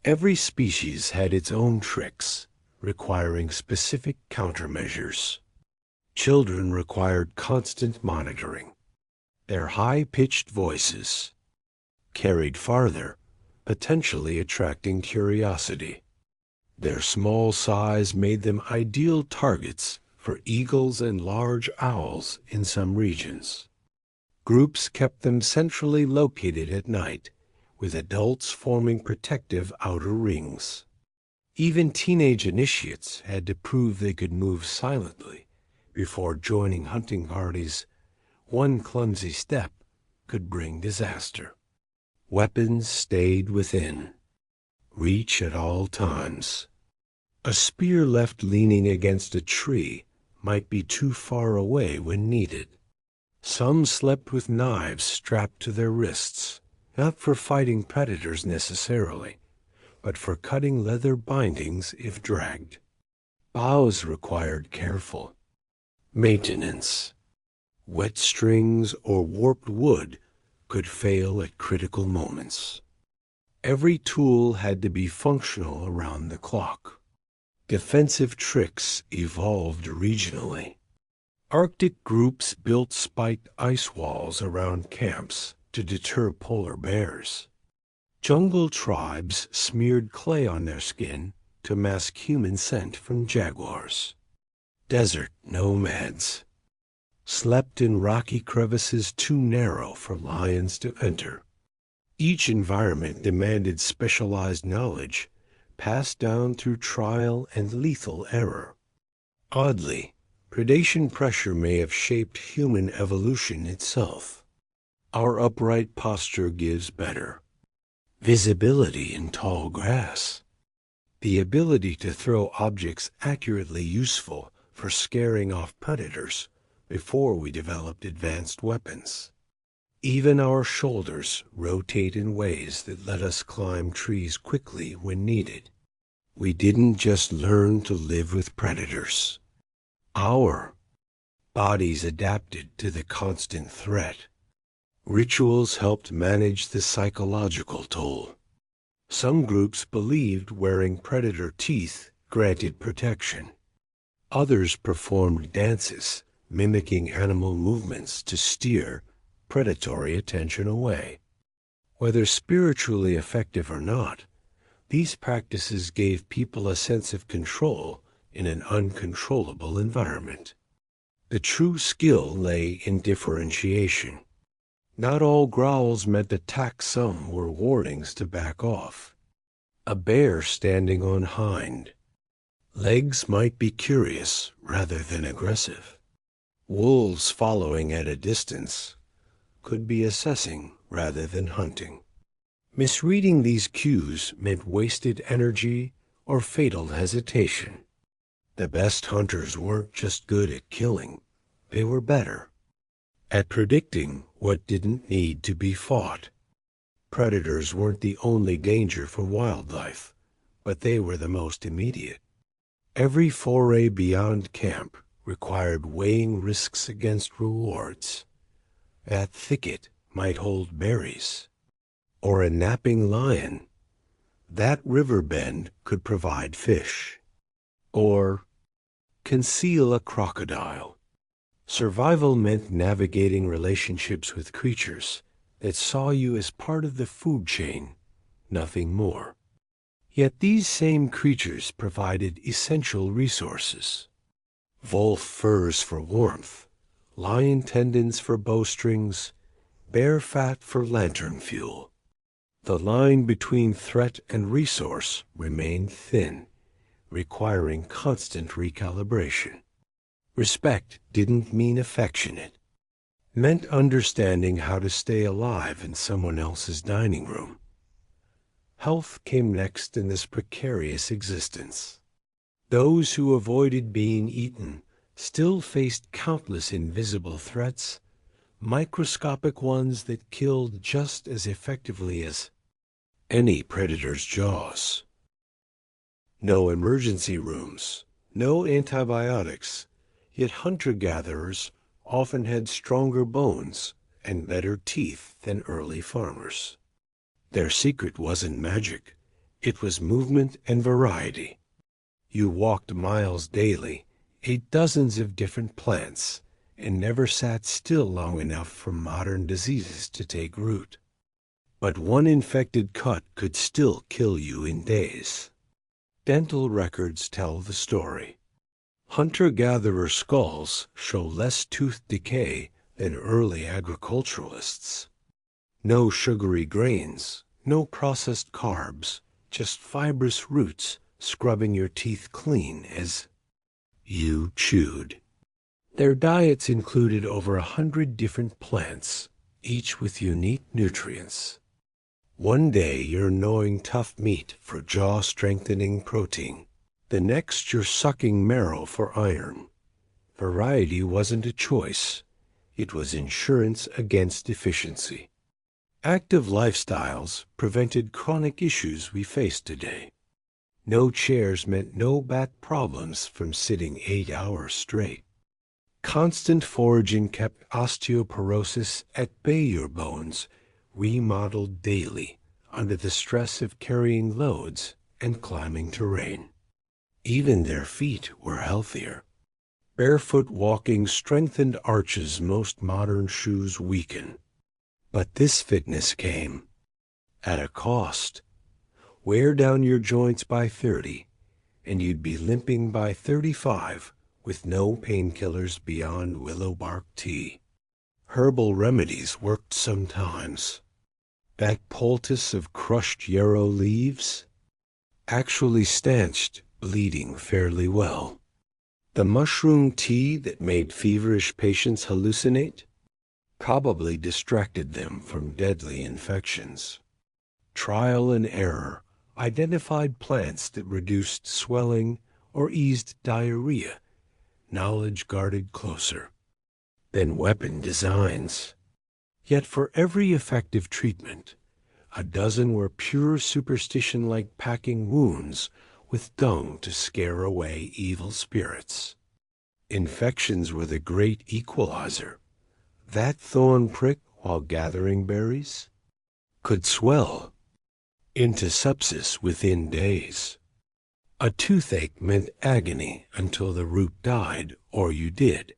Every species had its own tricks, requiring specific countermeasures. Children required constant monitoring. Their high-pitched voices carried farther, potentially attracting curiosity. Their small size made them ideal targets for eagles and large owls in some regions. Groups kept them centrally located at night, with adults forming protective outer rings. Even teenage initiates had to prove they could move silently before joining hunting parties. One clumsy step could bring disaster. Weapons stayed within reach at all times. A spear left leaning against a tree might be too far away when needed. Some slept with knives strapped to their wrists, not for fighting predators necessarily, but for cutting leather bindings if dragged. Bows required careful maintenance. Wet strings or warped wood could fail at critical moments. Every tool had to be functional around the clock. Defensive tricks evolved regionally. Arctic groups built spiked ice walls around camps to deter polar bears. Jungle tribes smeared clay on their skin to mask human scent from jaguars. Desert nomads slept in rocky crevices too narrow for lions to enter. Each environment demanded specialized knowledge passed down through trial and lethal error. Oddly, predation pressure may have shaped human evolution itself. Our upright posture gives better visibility in tall grass. The ability to throw objects accurately useful for scaring off predators before we developed advanced weapons. Even our shoulders rotate in ways that let us climb trees quickly when needed. We didn't just learn to live with predators. Our bodies adapted to the constant threat. Rituals helped manage the psychological toll. Some groups believed wearing predator teeth granted protection. Others performed dances, mimicking animal movements to steer predatory attention away. Whether spiritually effective or not, these practices gave people a sense of control in an uncontrollable environment. The true skill lay in differentiation. Not all growls meant attack, some were warnings to back off. A bear standing on hind legs might be curious rather than aggressive. Wolves following at a distance could be assessing rather than hunting. Misreading these cues meant wasted energy or fatal hesitation. The best hunters weren't just good at killing, they were better at predicting what didn't need to be fought. Predators weren't the only danger for wildlife, but they were the most immediate. Every foray beyond camp required weighing risks against rewards. That thicket might hold berries, or a napping lion. That river bend could provide fish, or conceal a crocodile. Survival meant navigating relationships with creatures that saw you as part of the food chain, nothing more. Yet these same creatures provided essential resources. wolf furs for warmth, lion tendons for bowstrings, bear fat for lantern fuel. The line between threat and resource remained thin, requiring constant recalibration. Respect didn't mean affectionate. It meant understanding how to stay alive in someone else's dining room. Health came next in this precarious existence. Those who avoided being eaten still faced countless invisible threats, microscopic ones that killed just as effectively as any predator's jaws. No emergency rooms, no antibiotics, yet hunter-gatherers often had stronger bones and better teeth than early farmers. Their secret wasn't magic, it was movement and variety. You walked miles daily, ate dozens of different plants, and never sat still long enough for modern diseases to take root. But one infected cut could still kill you in days. Dental records tell the story. Hunter-gatherer skulls show less tooth decay than early agriculturalists. No sugary grains, no processed carbs, just fibrous roots scrubbing your teeth clean as you chewed. Their diets included over 100 different plants, each with unique nutrients. One day you're gnawing tough meat for jaw-strengthening protein. The next you're sucking marrow for iron. Variety wasn't a choice. It was insurance against deficiency. Active lifestyles prevented chronic issues we face today. No chairs meant no back problems from sitting 8 hours straight. Constant foraging kept osteoporosis at bay. Your bones remodeled daily under the stress of carrying loads and climbing terrain. Even their feet were healthier. Barefoot walking strengthened arches most modern shoes weaken. But this fitness came at a cost. Wear down your joints by 30, and you'd be limping by 35 with no painkillers beyond willow bark tea. Herbal remedies worked sometimes. That poultice of crushed yarrow leaves actually stanched bleeding fairly well. The mushroom tea that made feverish patients hallucinate probably distracted them from deadly infections. Trial and error identified plants that reduced swelling or eased diarrhea. Knowledge guarded closer than weapon designs. Yet for every effective treatment, a dozen were pure superstition, like packing wounds with dung to scare away evil spirits. Infections were the great equalizer. That thorn prick while gathering berries could swell into sepsis within days. A toothache meant agony until the root died, or you did.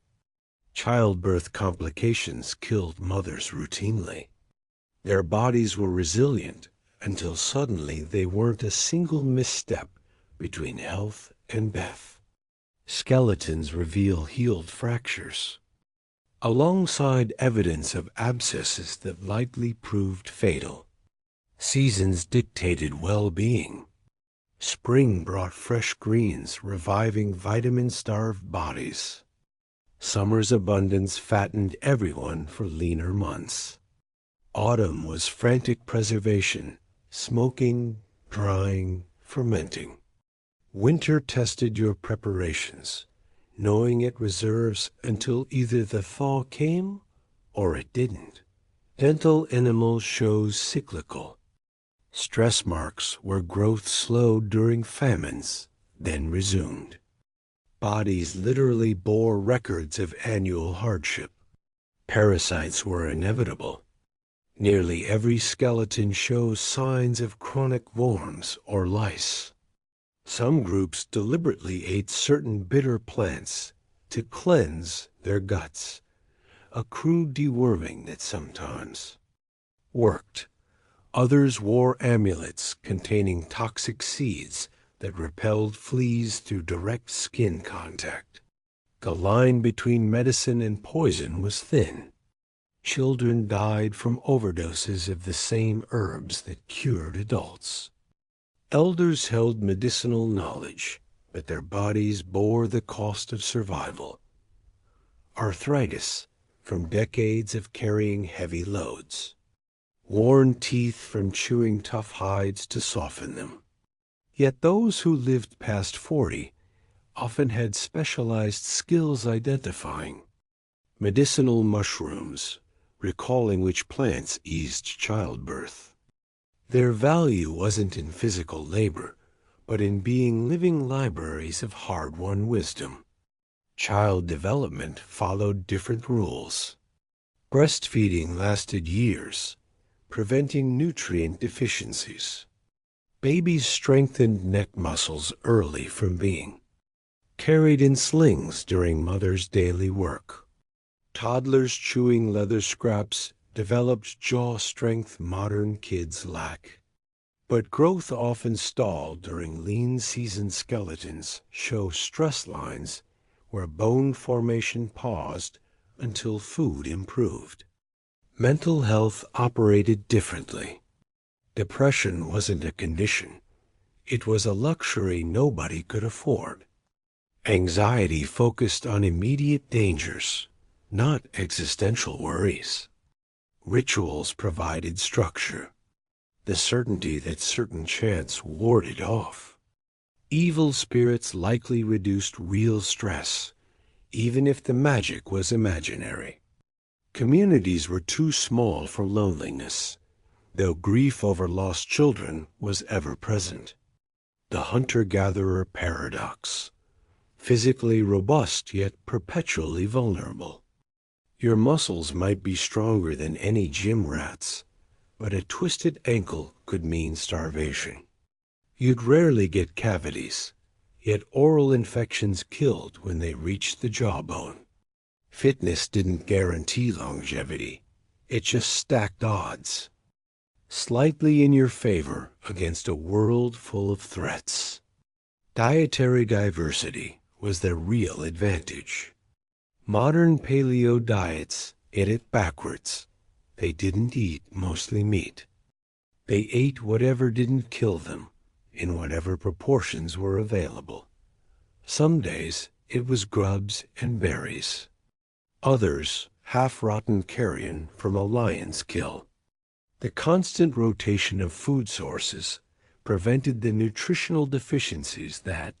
Childbirth complications killed mothers routinely. Their bodies were resilient until suddenly they weren't a single misstep between health and death. Skeletons reveal healed fractures, alongside evidence of abscesses that likely proved fatal. Seasons dictated well-being. Spring brought fresh greens, reviving vitamin-starved bodies. Summer's abundance fattened everyone for leaner months. Autumn was frantic preservation, smoking, drying, fermenting. Winter tested your preparations, knowing it reserves until either the thaw came or it didn't. Dental enamel shows cyclical. Stress marks where growth slowed during famines, then resumed. Bodies literally bore records of annual hardship. Parasites were inevitable. Nearly every skeleton shows signs of chronic worms or lice. Some groups deliberately ate certain bitter plants to cleanse their guts, a crude deworming that sometimes worked. Others wore amulets containing toxic seeds that repelled fleas through direct skin contact. The line between medicine and poison was thin. Children died from overdoses of the same herbs that cured adults. Elders held medicinal knowledge, but their bodies bore the cost of survival. Arthritis from decades of carrying heavy loads. Worn teeth from chewing tough hides to soften them. Yet those who lived past 40 often had specialized skills identifying medicinal mushrooms, recalling which plants eased childbirth. Their value wasn't in physical labor, but in being living libraries of hard-won wisdom. Child development followed different rules. Breastfeeding lasted years, preventing nutrient deficiencies. Babies strengthened neck muscles early from being carried in slings during mother's daily work. Toddlers chewing leather scraps developed jaw strength modern kids lack. But growth often stalled during lean seasoned skeletons show stress lines where bone formation paused until food improved. Mental health operated differently. Depression wasn't a condition. It was a luxury nobody could afford. Anxiety focused on immediate dangers, not existential worries. Rituals provided structure, the certainty that certain chants warded off. Evil spirits likely reduced real stress, even if the magic was imaginary. Communities were too small for loneliness, though grief over lost children was ever present. The hunter-gatherer paradox. Physically robust yet perpetually vulnerable. Your muscles might be stronger than any gym rats, but a twisted ankle could mean starvation. You'd rarely get cavities, yet oral infections killed when they reached the jawbone. Fitness didn't guarantee longevity, it just stacked odds. Slightly in your favor against a world full of threats. Dietary diversity was their real advantage. Modern paleo diets ate it backwards. They didn't eat mostly meat. They ate whatever didn't kill them, in whatever proportions were available. Some days it was grubs and berries. Others, half-rotten carrion from a lion's kill. The constant rotation of food sources prevented the nutritional deficiencies that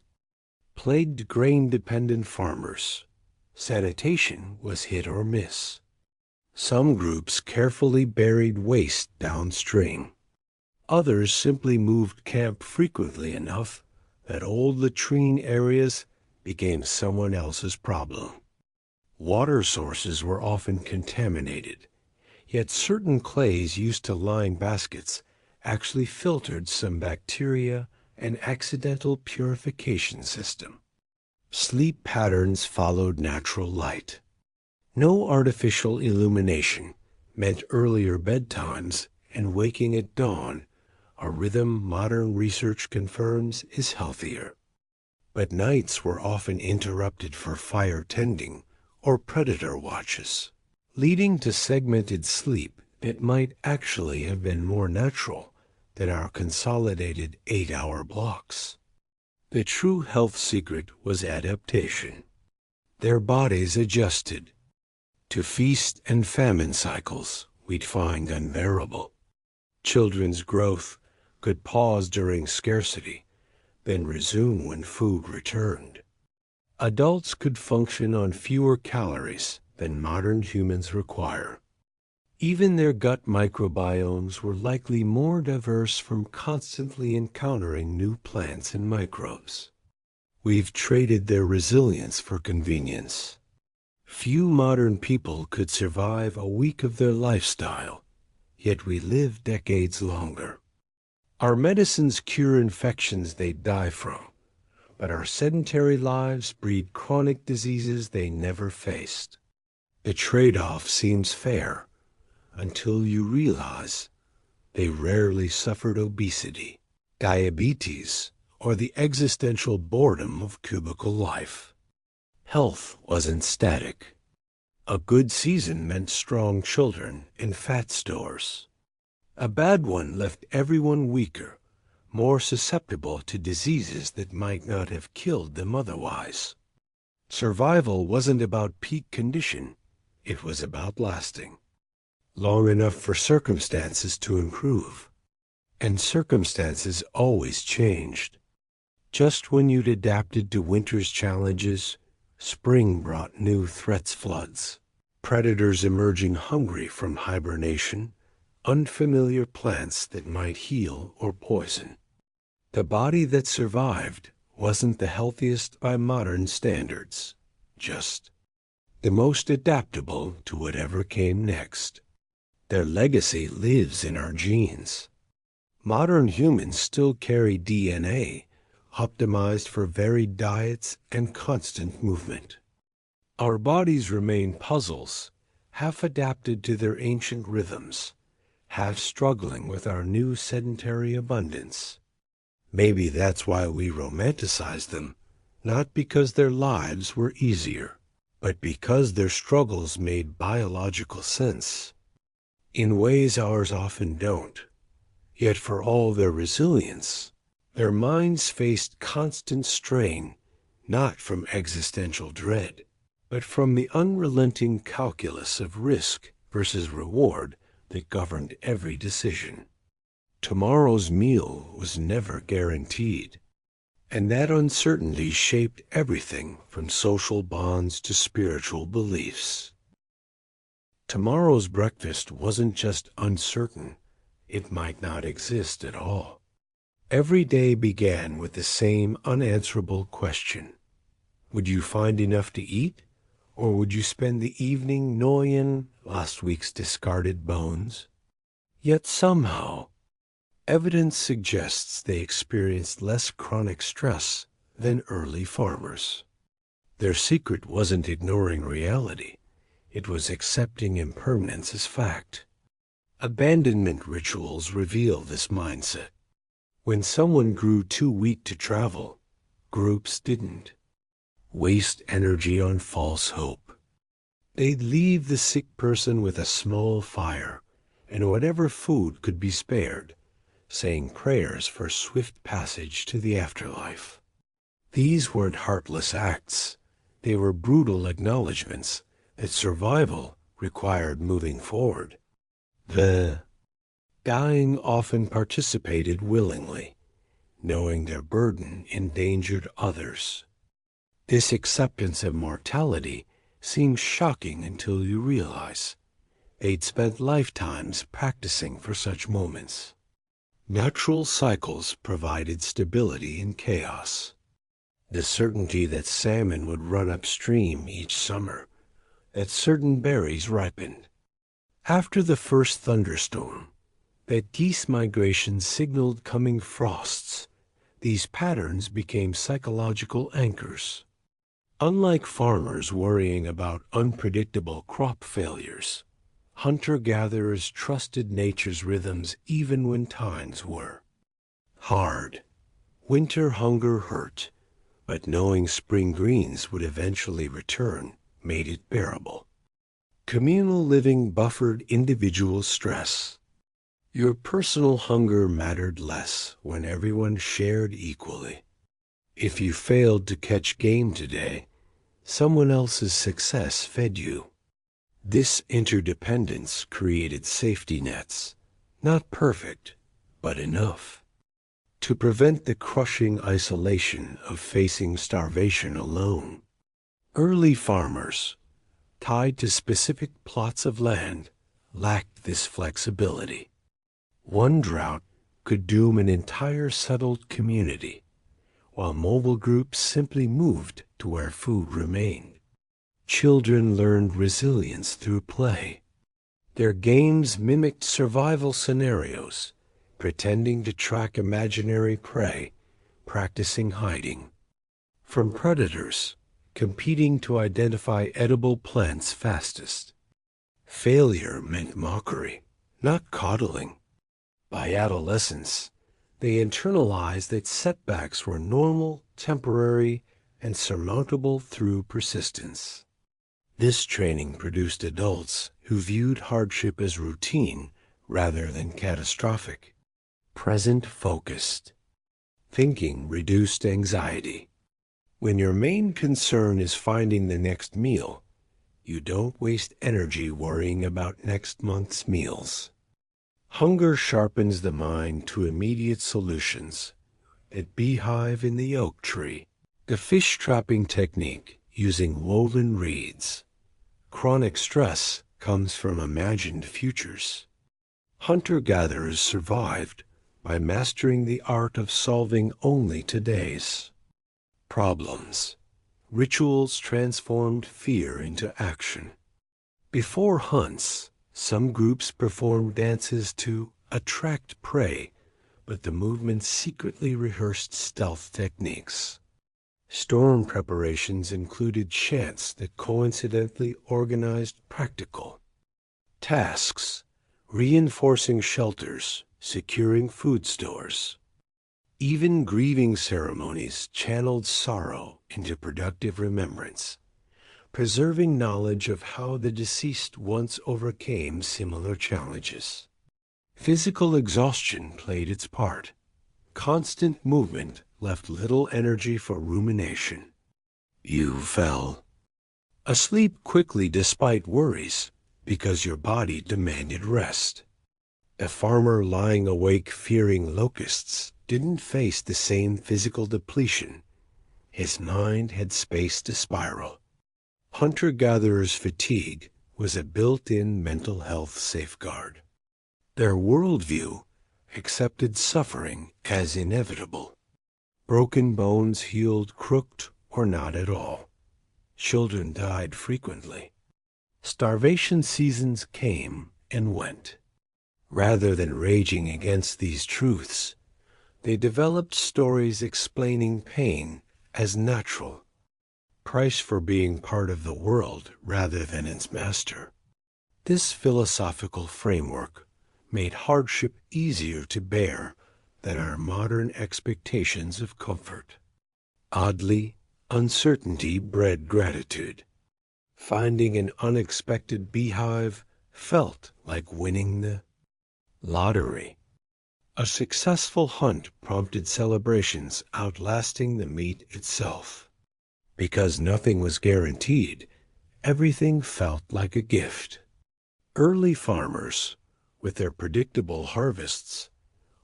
plagued grain-dependent farmers. Sanitation was hit or miss. Some groups carefully buried waste downstream. Others simply moved camp frequently enough that old latrine areas became someone else's problem. Water sources were often contaminated, yet certain clays used to line baskets actually filtered some bacteria and accidental purification system. Sleep patterns followed natural light. No artificial illumination meant earlier bedtimes and waking at dawn, a rhythm modern research confirms is healthier. But nights were often interrupted for fire tending or predator watches, leading to segmented sleep that might actually have been more natural than our consolidated 8-hour blocks. The true health secret was adaptation. Their bodies adjusted to feast and famine cycles we'd find unbearable. Children's growth could pause during scarcity, then resume when food returned. Adults could function on fewer calories than modern humans require. Even their gut microbiomes were likely more diverse from constantly encountering new plants and microbes. We've traded their resilience for convenience. Few modern people could survive a week of their lifestyle, yet we live decades longer. Our medicines cure infections they die from, but our sedentary lives breed chronic diseases they never faced. The trade-off seems fair, until you realize they rarely suffered obesity, diabetes, or the existential boredom of cubicle life. Health wasn't static. A good season meant strong children and fat stores. A bad one left everyone weaker, more susceptible to diseases that might not have killed them otherwise. Survival wasn't about peak condition, it was about lasting. Long enough for circumstances to improve. And circumstances always changed. Just when you'd adapted to winter's challenges, spring brought new threats floods. Predators emerging hungry from hibernation, unfamiliar plants that might heal or poison. The body that survived wasn't the healthiest by modern standards, just the most adaptable to whatever came next. Their legacy lives in our genes. Modern humans still carry DNA, optimized for varied diets and constant movement. Our bodies remain puzzles, half adapted to their ancient rhythms, half struggling with our new sedentary abundance. Maybe that's why we romanticize them, not because their lives were easier, but because their struggles made biological sense, in ways ours often don't. Yet for all their resilience, their minds faced constant strain, not from existential dread, but from the unrelenting calculus of risk versus reward that governed every decision. Tomorrow's meal was never guaranteed, and that uncertainty shaped everything from social bonds to spiritual beliefs. Tomorrow's breakfast wasn't just uncertain, it might not exist at all. Every day began with the same unanswerable question. Would you find enough to eat, or would you spend the evening gnawing last week's discarded bones? Yet somehow, evidence suggests they experienced less chronic stress than early farmers. Their secret wasn't ignoring reality, it was accepting impermanence as fact. Abandonment rituals reveal this mindset. When someone grew too weak to travel, groups didn't waste energy on false hope. They'd leave the sick person with a small fire and whatever food could be spared, saying prayers for swift passage to the afterlife. These weren't heartless acts. They were brutal acknowledgments that survival required moving forward. The dying often participated willingly, knowing their burden endangered others. This acceptance of mortality seems shocking until you realize they'd spent lifetimes practicing for such moments. Natural cycles provided stability in chaos. The certainty that salmon would run upstream each summer, that certain berries ripened. After the first thunderstorm, that geese migration signaled coming frosts. These patterns became psychological anchors. Unlike farmers worrying about unpredictable crop failures, hunter-gatherers trusted nature's rhythms even when times were hard. Winter hunger hurt, but knowing spring greens would eventually return made it bearable. Communal living buffered individual stress. Your personal hunger mattered less when everyone shared equally. If you failed to catch game today, someone else's success fed you. This interdependence created safety nets, not perfect, but enough to prevent the crushing isolation of facing starvation alone. Early farmers, tied to specific plots of land, lacked this flexibility. One drought could doom an entire settled community, while mobile groups simply moved to where food remained. Children learned resilience through play. Their games mimicked survival scenarios, pretending to track imaginary prey, practicing hiding from predators, competing to identify edible plants fastest. Failure meant mockery, not coddling. By adolescence, they internalized that setbacks were normal, temporary, and surmountable through persistence. This training produced adults who viewed hardship as routine rather than catastrophic. Present-focused. Thinking reduced anxiety. When your main concern is finding the next meal, you don't waste energy worrying about next month's meals. Hunger sharpens the mind to immediate solutions. At Beehive in the Oak Tree, the fish trapping technique using woven reeds. Chronic stress comes from imagined futures. Hunter-gatherers survived by mastering the art of solving only today's problems. Rituals transformed fear into action. Before hunts, some groups performed dances to attract prey, but the movements secretly rehearsed stealth techniques. Storm preparations included chants that coincidentally organized practical tasks, reinforcing shelters, securing food stores. Even grieving ceremonies channeled sorrow into productive remembrance, preserving knowledge of how the deceased once overcame similar challenges. Physical exhaustion played its part. Constant movement left little energy for rumination. You fell asleep quickly despite worries because your body demanded rest. A farmer lying awake fearing locusts didn't face the same physical depletion. His mind had space to spiral. Hunter-gatherers' fatigue was a built-in mental health safeguard. Their worldview accepted suffering as inevitable. Broken bones healed crooked or not at all. Children died frequently. Starvation seasons came and went. Rather than raging against these truths, they developed stories explaining pain as natural. Price for being part of the world rather than its master. This philosophical framework made hardship easier to bear than our modern expectations of comfort. Oddly, uncertainty bred gratitude. Finding an unexpected beehive felt like winning the lottery. A successful hunt prompted celebrations outlasting the meat itself. Because nothing was guaranteed, everything felt like a gift. Early farmers, with their predictable harvests,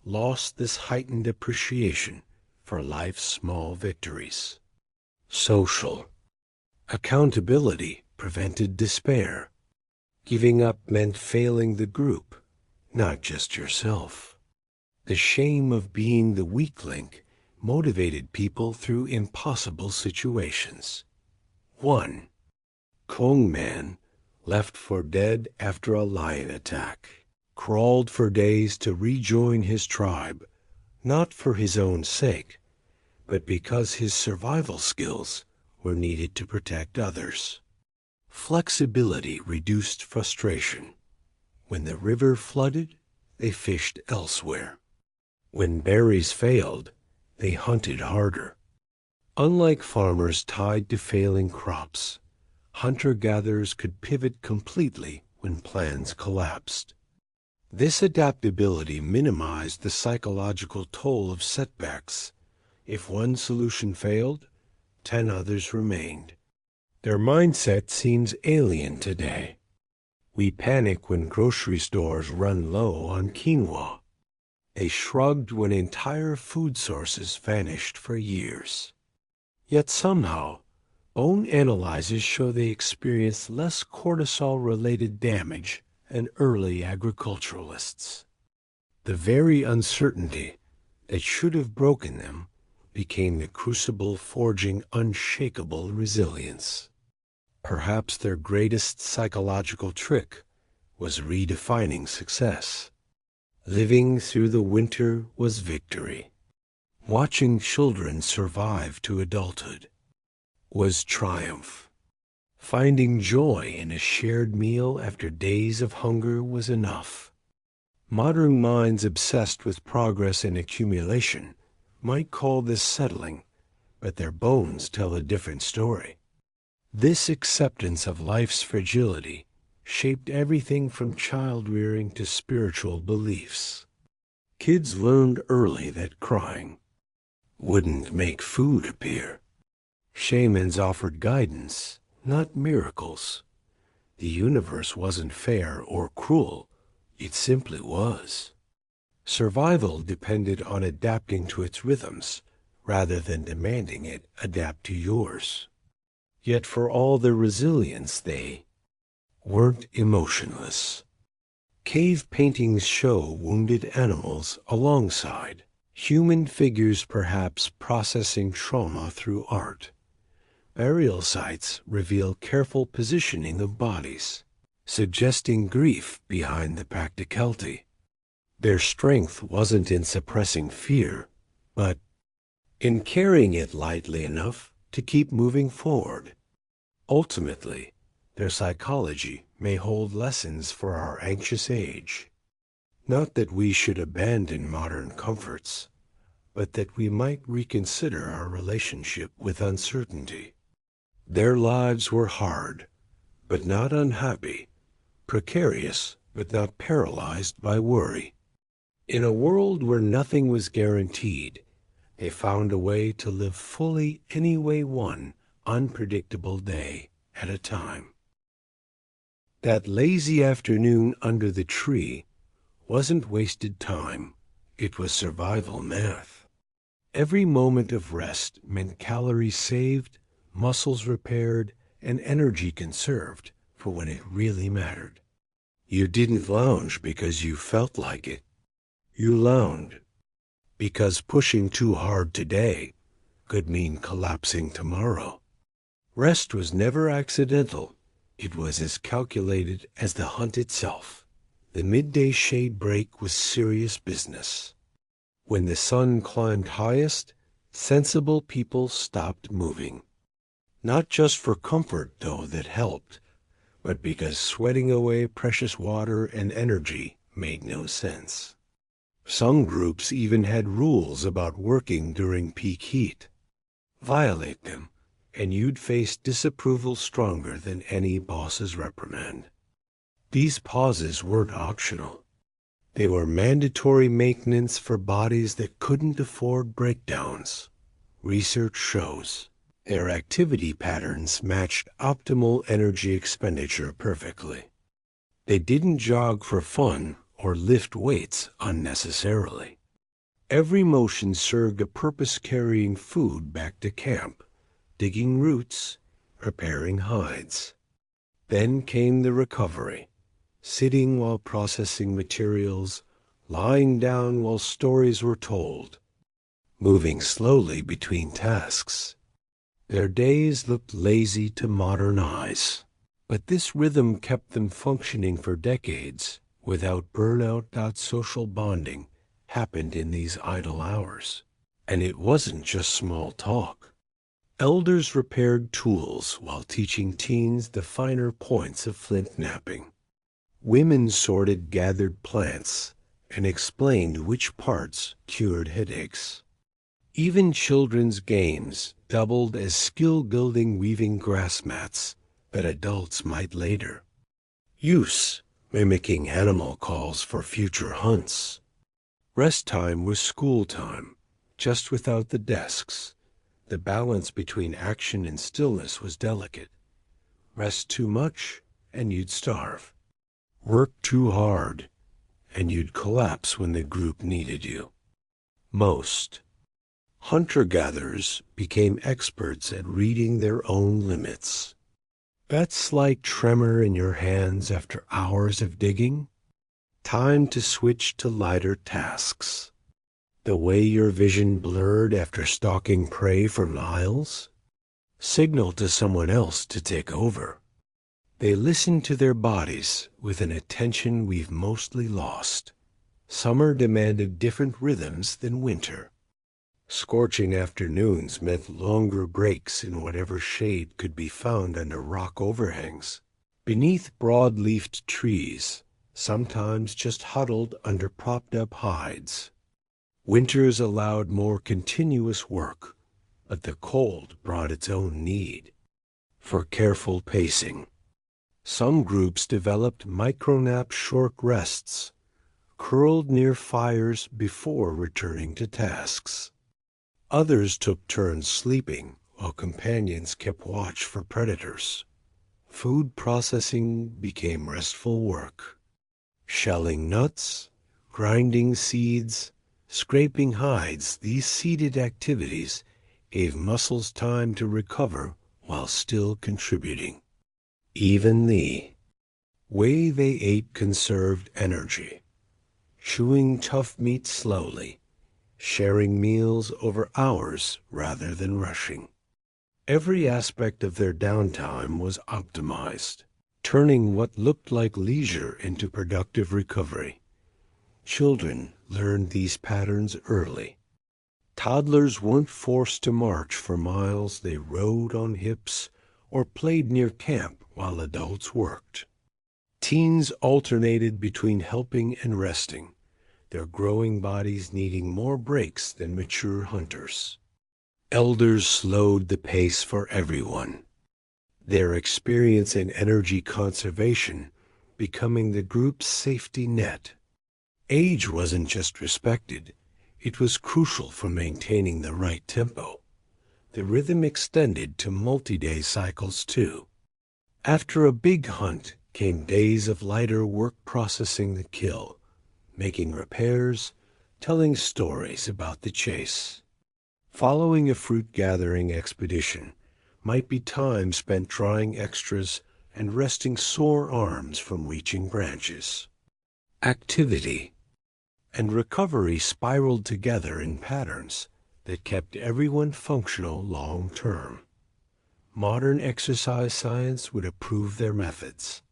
lost this heightened appreciation for life's small victories. Social accountability prevented despair. Giving up meant failing the group, not just yourself. The shame of being the weak link motivated people through impossible situations. 1. Kong Man, left for dead after a lion attack, crawled for days to rejoin his tribe, not for his own sake, but because his survival skills were needed to protect others. Flexibility reduced frustration. When the river flooded, they fished elsewhere. When berries failed, they hunted harder. Unlike farmers tied to failing crops, hunter-gatherers could pivot completely when plans collapsed. This adaptability minimized the psychological toll of setbacks. If one solution failed, 10 others remained. Their mindset seems alien today. We panic when grocery stores run low on quinoa. They shrugged when entire food sources vanished for years. Yet somehow, bone analyses show they experienced less cortisol-related damage than early agriculturalists. The very uncertainty that should have broken them became the crucible forging unshakable resilience. Perhaps their greatest psychological trick was redefining success. Living through the winter was victory. Watching children survive to adulthood was triumph. Finding joy in a shared meal after days of hunger was enough. Modern minds obsessed with progress and accumulation might call this settling, but their bones tell a different story. This acceptance of life's fragility shaped everything from child rearing to spiritual beliefs. Kids learned early that crying wouldn't make food appear. Shamans offered guidance, not miracles. The universe wasn't fair or cruel, it simply was. Survival depended on adapting to its rhythms, rather than demanding it adapt to yours. Yet for all their resilience, they weren't emotionless. Cave paintings show wounded animals alongside human figures, perhaps processing trauma through art. Burial sites reveal careful positioning of bodies, suggesting grief behind the practicality. Their strength wasn't in suppressing fear, but in carrying it lightly enough to keep moving forward. Ultimately, their psychology may hold lessons for our anxious age. Not that we should abandon modern comforts, but that we might reconsider our relationship with uncertainty. Their lives were hard, but not unhappy, precarious, but not paralyzed by worry. In a world where nothing was guaranteed, they found a way to live fully anyway, one unpredictable day at a time. That lazy afternoon under the tree wasn't wasted time, it was survival math. Every moment of rest meant calories saved, muscles repaired, and energy conserved for when it really mattered. You didn't lounge because you felt like it. You lounged because pushing too hard today could mean collapsing tomorrow. Rest was never accidental. It was as calculated as the hunt itself. The midday shade break was serious business. When the sun climbed highest, sensible people stopped moving. Not just for comfort, though, that helped, but because sweating away precious water and energy made no sense. Some groups even had rules about working during peak heat. Violate them, and you'd face disapproval stronger than any boss's reprimand. These pauses weren't optional. They were mandatory maintenance for bodies that couldn't afford breakdowns. Research shows their activity patterns matched optimal energy expenditure perfectly. They didn't jog for fun or lift weights unnecessarily. Every motion served a purpose, carrying food back to camp, digging roots, preparing hides. Then came the recovery, sitting while processing materials, lying down while stories were told, moving slowly between tasks. Their days looked lazy to modern eyes, but this rhythm kept them functioning for decades without burnout. Social bonding happened in these idle hours, and it wasn't just small talk. Elders repaired tools while teaching teens the finer points of flint knapping. Women sorted gathered plants and explained which parts cured headaches. Even children's games doubled as skill-building, weaving grass mats that adults might later use, mimicking animal calls for future hunts. Rest time was school time, just without the desks. The balance between action and stillness was delicate. Rest too much, and you'd starve. Work too hard, and you'd collapse when the group needed you most. Hunter-gatherers became experts at reading their own limits. That slight tremor in your hands after hours of digging? Time to switch to lighter tasks. The way your vision blurred after stalking prey for miles? Signal to someone else to take over. They listened to their bodies with an attention we've mostly lost. Summer demanded different rhythms than winter. Scorching afternoons meant longer breaks in whatever shade could be found under rock overhangs, beneath broad-leafed trees, sometimes just huddled under propped-up hides. Winters allowed more continuous work, But the cold brought its own need for careful pacing. Some groups developed micronap short rests, curled near fires before returning to tasks. Others took turns sleeping while companions kept watch for predators. Food processing became restful work. Shelling nuts, grinding seeds, scraping hides, these seeded activities gave muscles time to recover while still contributing. Even the way they ate conserved energy, chewing tough meat slowly, sharing meals over hours rather than rushing. Every aspect of their downtime was optimized, turning what looked like leisure into productive recovery. Children learned these patterns early. Toddlers weren't forced to march for miles. They rode on hips or played near camp while adults worked. Teens alternated between helping and resting, their growing bodies needing more breaks than mature hunters. Elders slowed the pace for everyone, their experience in energy conservation becoming the group's safety net. Age wasn't just respected, it was crucial for maintaining the right tempo. The rhythm extended to multi-day cycles too. After a big hunt came days of lighter work processing the kill, making repairs, telling stories about the chase. Following a fruit-gathering expedition might be time spent drying extras and resting sore arms from reaching branches. Activity and recovery spiraled together in patterns that kept everyone functional long-term. Modern exercise science would approve their methods.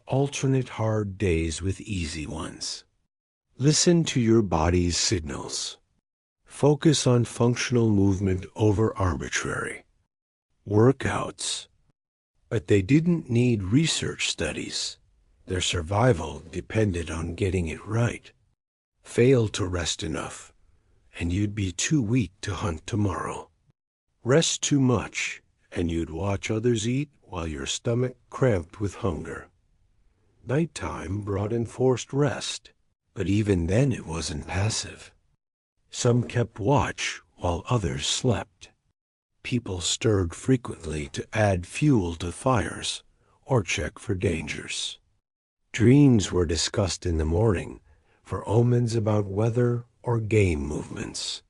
Alternate hard days with easy ones. Listen to your body's signals. Focus on functional movement over arbitrary workouts. But they didn't need research studies. Their survival depended on getting it right. Fail to rest enough, and you'd be too weak to hunt tomorrow. Rest too much, and you'd watch others eat while your stomach cramped with hunger. Nighttime brought enforced rest, but even then it wasn't passive. Some kept watch while others slept. People stirred frequently to add fuel to fires or check for dangers. Dreams were discussed in the morning for omens about weather or game movements.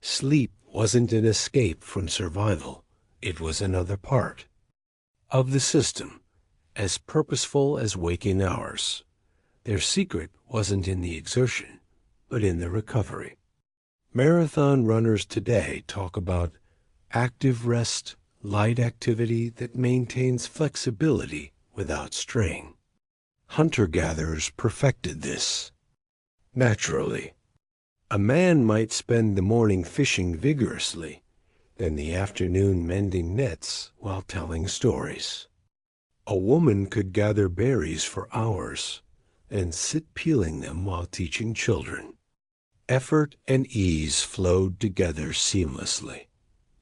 Sleep wasn't an escape from survival. It was another part of the system, as purposeful as waking hours. Their secret wasn't in the exertion, but in the recovery. Marathon runners today talk about active rest, light activity that maintains flexibility without strain. Hunter-gatherers perfected this. Naturally, a man might spend the morning fishing vigorously, then the afternoon mending nets while telling stories. A woman could gather berries for hours and sit peeling them while teaching children. Effort and ease flowed together seamlessly.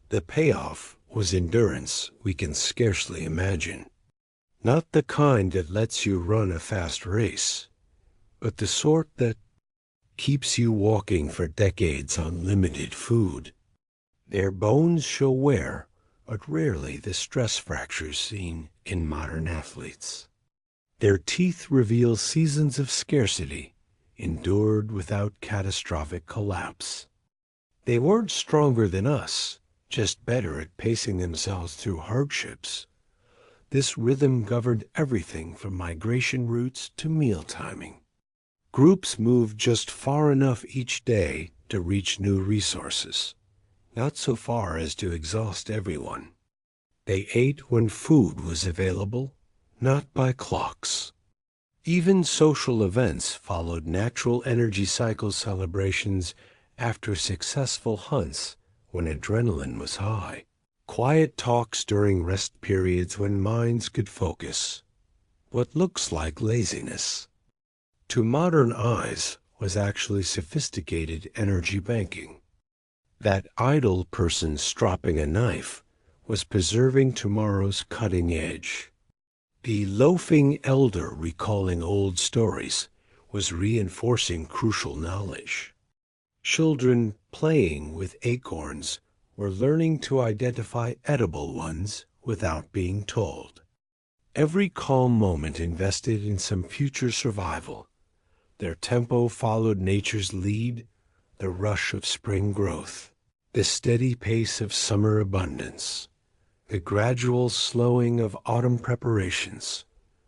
The payoff was endurance we can scarcely imagine. Not the kind that lets you run a fast race, but the sort that keeps you walking for decades on limited food. Their bones show wear, but rarely the stress fractures seen in modern athletes. Their teeth reveal seasons of scarcity, endured without catastrophic collapse. They weren't stronger than us, just better at pacing themselves through hardships. This rhythm governed everything from migration routes to meal timing. Groups moved just far enough each day to reach new resources, not so far as to exhaust everyone. They ate when food was available, not by clocks. Even social events followed natural energy cycle celebrations after successful hunts when adrenaline was high. Quiet talks during rest periods when minds could focus. What looks like laziness, to modern eyes, was actually sophisticated energy banking. That idle person stropping a knife was preserving tomorrow's cutting edge. The loafing elder recalling old stories was reinforcing crucial knowledge. Children playing with acorns were learning to identify edible ones without being told. Every calm moment invested in some future survival. Their tempo followed nature's lead, the rush of spring growth, the steady pace of summer abundance, the gradual slowing of autumn preparations,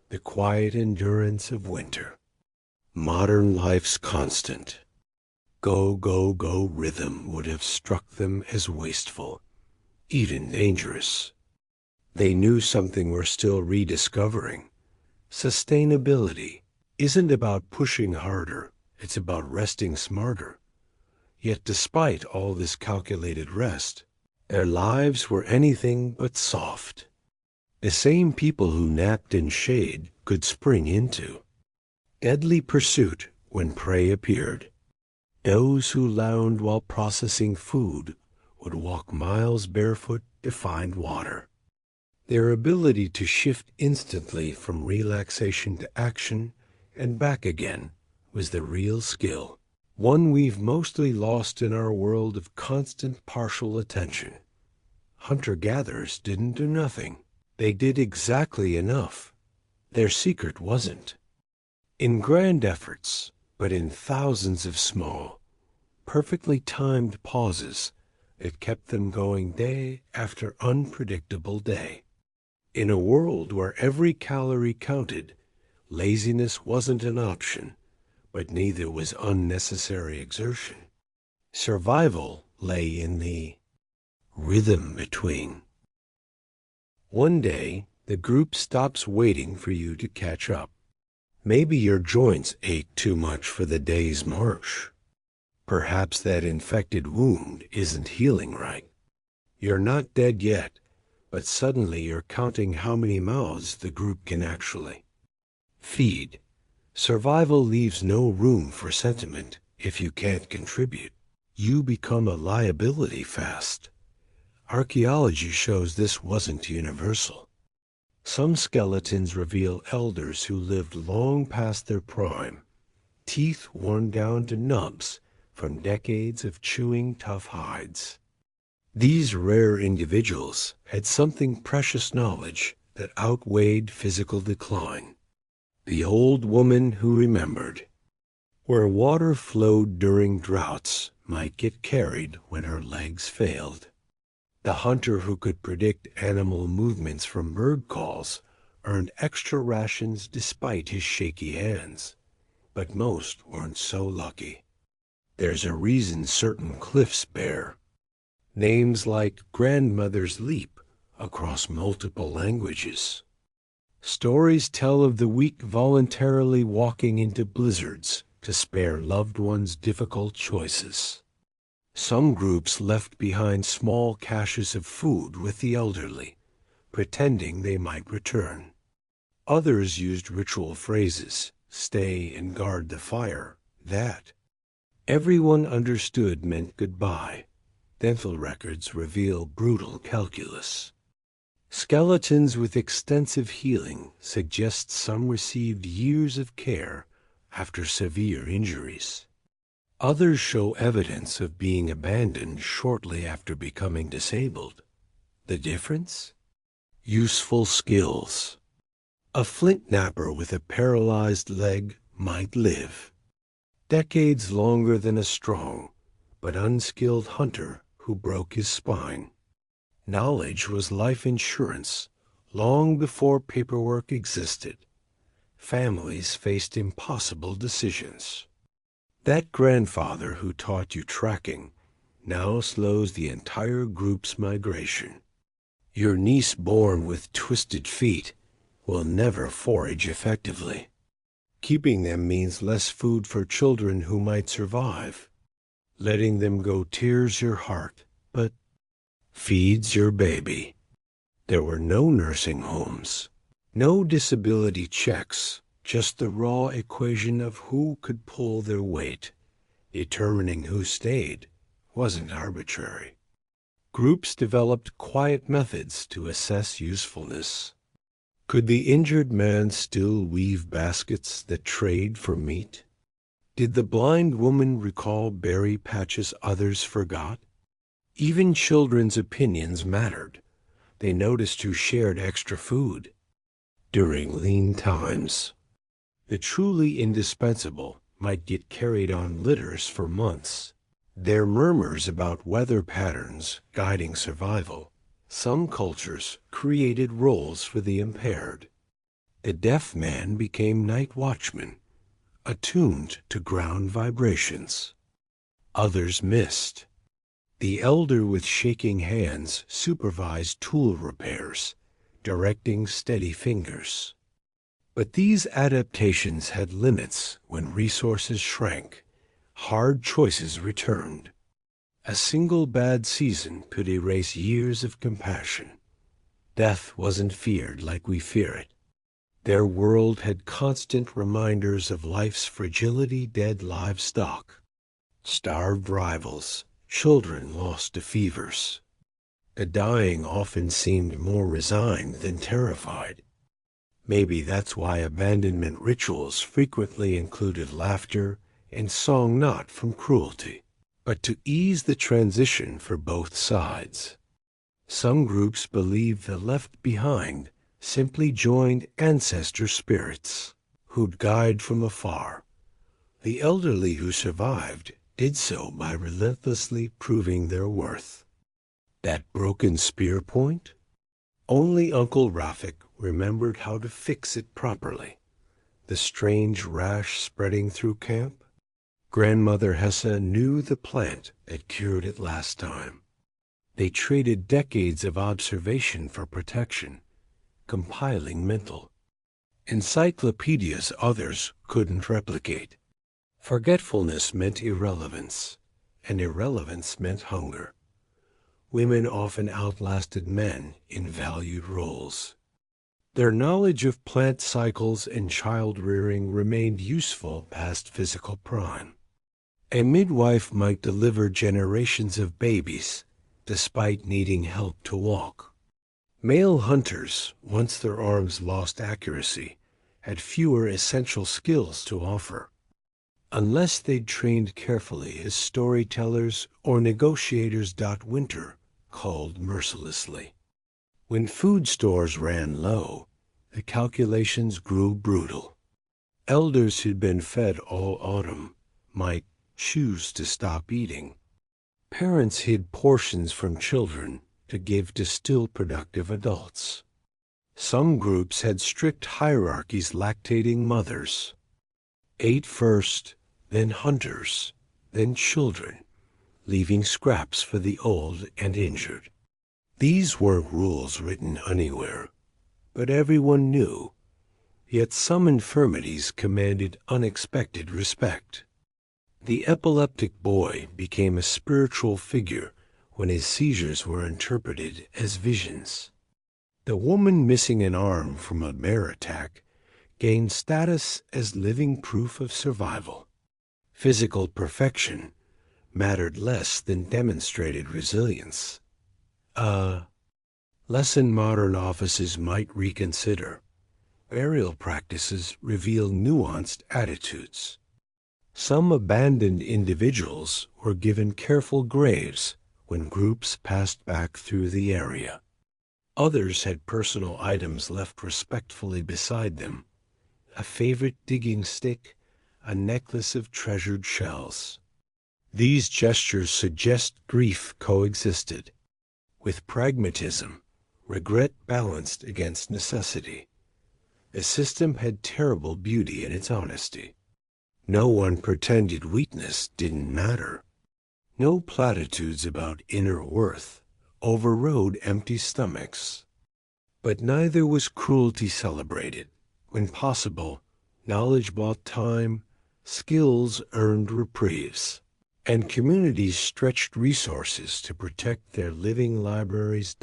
the quiet endurance of winter. Modern life's constant, go, go, go rhythm would have struck them as wasteful, even dangerous. They knew something we're still rediscovering. Sustainability isn't about pushing harder, it's about resting smarter. Yet despite all this calculated rest, their lives were anything but soft. The same people who napped in shade could spring into deadly pursuit when prey appeared. Those who lounged while processing food would walk miles barefoot to find water. Their ability to shift instantly from relaxation to action and back again was the real skill, one we've mostly lost in our world of constant partial attention. Hunter-gatherers didn't do nothing. They did exactly enough. Their secret wasn't in grand efforts, but in thousands of small, perfectly timed pauses that kept them going day after unpredictable day. In a world where every calorie counted, laziness wasn't an option, but neither was unnecessary exertion. Survival lay in the rhythm between. One day, the group stops waiting for you to catch up. Maybe your joints ache too much for the day's march. Perhaps that infected wound isn't healing right. You're not dead yet, but suddenly you're counting how many mouths the group can actually feed. Survival leaves no room for sentiment if you can't contribute. You become a liability fast. Archaeology shows this wasn't universal. Some skeletons reveal elders who lived long past their prime, teeth worn down to nubs from decades of chewing tough hides. These rare individuals had something precious knowledge that outweighed physical decline. The old woman who remembered. Where water flowed during droughts might get carried when her legs failed. The hunter who could predict animal movements from bird calls earned extra rations despite his shaky hands. But most weren't so lucky. There's a reason certain cliffs bear names like Grandmother's Leap across multiple languages. Stories tell of the weak voluntarily walking into blizzards to spare loved ones difficult choices. Some groups left behind small caches of food with the elderly, pretending they might return. Others used ritual phrases, stay and guard the fire, that everyone understood meant goodbye. Dental records reveal brutal calculus. Skeletons with extensive healing suggest some received years of care after severe injuries. Others show evidence of being abandoned shortly after becoming disabled. The difference? Useful skills. A flint knapper with a paralyzed leg might live decades longer than a strong but unskilled hunter who broke his spine. Knowledge was life insurance long before paperwork existed. Families faced impossible decisions. That grandfather who taught you tracking now slows the entire group's migration. Your niece born with twisted feet will never forage effectively. Keeping them means less food for children who might survive. Letting them go tears your heart, but feeds your baby. There were no nursing homes, no disability checks, just the raw equation of who could pull their weight, determining who stayed wasn't arbitrary. Groups developed quiet methods to assess usefulness. Could the injured man still weave baskets that trade for meat? Did the blind woman recall berry patches others forgot? Even children's opinions mattered. They noticed who shared extra food. During lean times, the truly indispensable might get carried on litters for months. Their murmurs about weather patterns guiding survival. Some cultures created roles for the impaired. The deaf man became night watchman, attuned to ground vibrations. Others missed. The elder with shaking hands supervised tool repairs, directing steady fingers. But these adaptations had limits when resources shrank. Hard choices returned. A single bad season could erase years of compassion. Death wasn't feared like we fear it. Their world had constant reminders of life's fragility, dead livestock, starved rivals, children lost to fevers. The dying often seemed more resigned than terrified. Maybe that's why abandonment rituals frequently included laughter and song, not from cruelty, but to ease the transition for both sides. Some groups believed the left behind simply joined ancestor spirits who'd guide from afar. The elderly who survived did so by relentlessly proving their worth. That broken spear point? Only Uncle Rafik remembered how to fix it properly. The strange rash spreading through camp? Grandmother Hesse knew the plant that cured it last time. They traded decades of observation for protection, compiling mental encyclopedias others couldn't replicate. Forgetfulness meant irrelevance, and irrelevance meant hunger. Women often outlasted men in valued roles. Their knowledge of plant cycles and child-rearing remained useful past physical prime. A midwife might deliver generations of babies despite needing help to walk. Male hunters, once their arms lost accuracy, had fewer essential skills to offer. Unless they'd trained carefully as storytellers or negotiators. Winter called mercilessly. When food stores ran low, the calculations grew brutal. Elders who'd been fed all autumn might choose to stop eating. Parents hid portions from children to give to still productive adults. Some groups had strict hierarchies lactating mothers. Ate first, then hunters, then children, leaving scraps for the old and injured. These weren't rules written anywhere, but everyone knew. Yet some infirmities commanded unexpected respect. The epileptic boy became a spiritual figure when his seizures were interpreted as visions. The woman missing an arm from a bear attack gained status as living proof of survival. Physical perfection mattered less than demonstrated resilience. A lesson modern offices might reconsider. Burial practices reveal nuanced attitudes. Some abandoned individuals were given careful graves when groups passed back through the area. Others had personal items left respectfully beside them, a favorite digging stick, a necklace of treasured shells. These gestures suggest grief coexisted. With pragmatism, regret balanced against necessity. The system had terrible beauty in its honesty. No one pretended weakness didn't matter. No platitudes about inner worth overrode empty stomachs. But neither was cruelty celebrated. When possible, knowledge bought time, skills earned reprieves, and communities stretched resources to protect their living libraries.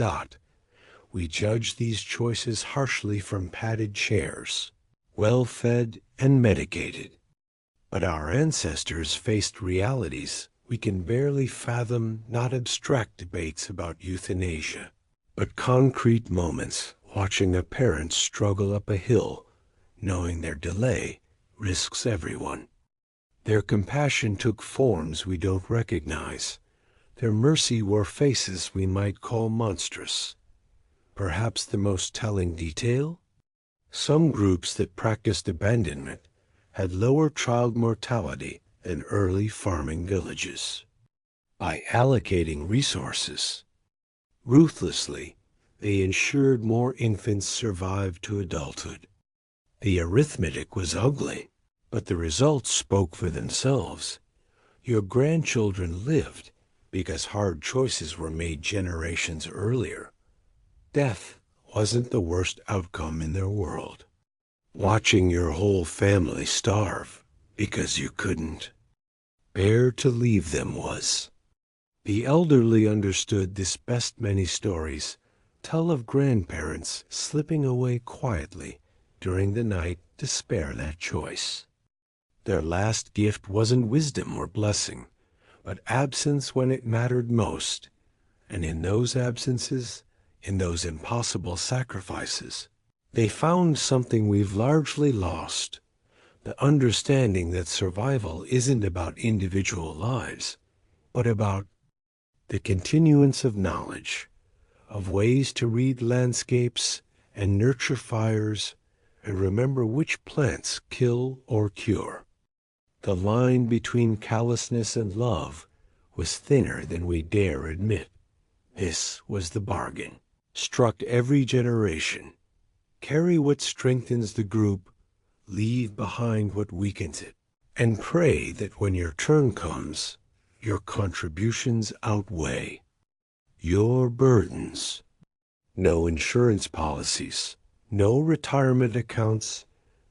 We judge these choices harshly from padded chairs, well-fed and medicated. But our ancestors faced realities We can barely fathom not abstract debates about euthanasia, but concrete moments watching a parent struggle up a hill, knowing their delay risks everyone. Their compassion took forms we don't recognize. Their mercy wore faces we might call monstrous. Perhaps the most telling detail? Some groups that practiced abandonment had lower child mortality than early farming villages. By allocating resources ruthlessly, they ensured more infants survived to adulthood. The arithmetic was ugly, but the results spoke for themselves. Your grandchildren lived because hard choices were made generations earlier. Death wasn't the worst outcome in their world. Watching your whole family starve because you couldn't bear to leave them was. The elderly understood this best. Many stories tell of grandparents slipping away quietly during the night to spare that choice. Their last gift wasn't wisdom or blessing, but absence when it mattered most. And in those absences, in those impossible sacrifices, they found something we've largely lost: the understanding that survival isn't about individual lives, but about the continuance of knowledge, of ways to read landscapes and nurture fires and remember which plants kill or cure. The line between callousness and love was thinner than we dare admit. This was the bargain, struck every generation. Carry what strengthens the group, leave behind what weakens it, and pray that when your turn comes, your contributions outweigh your burdens. No insurance policies, no retirement accounts,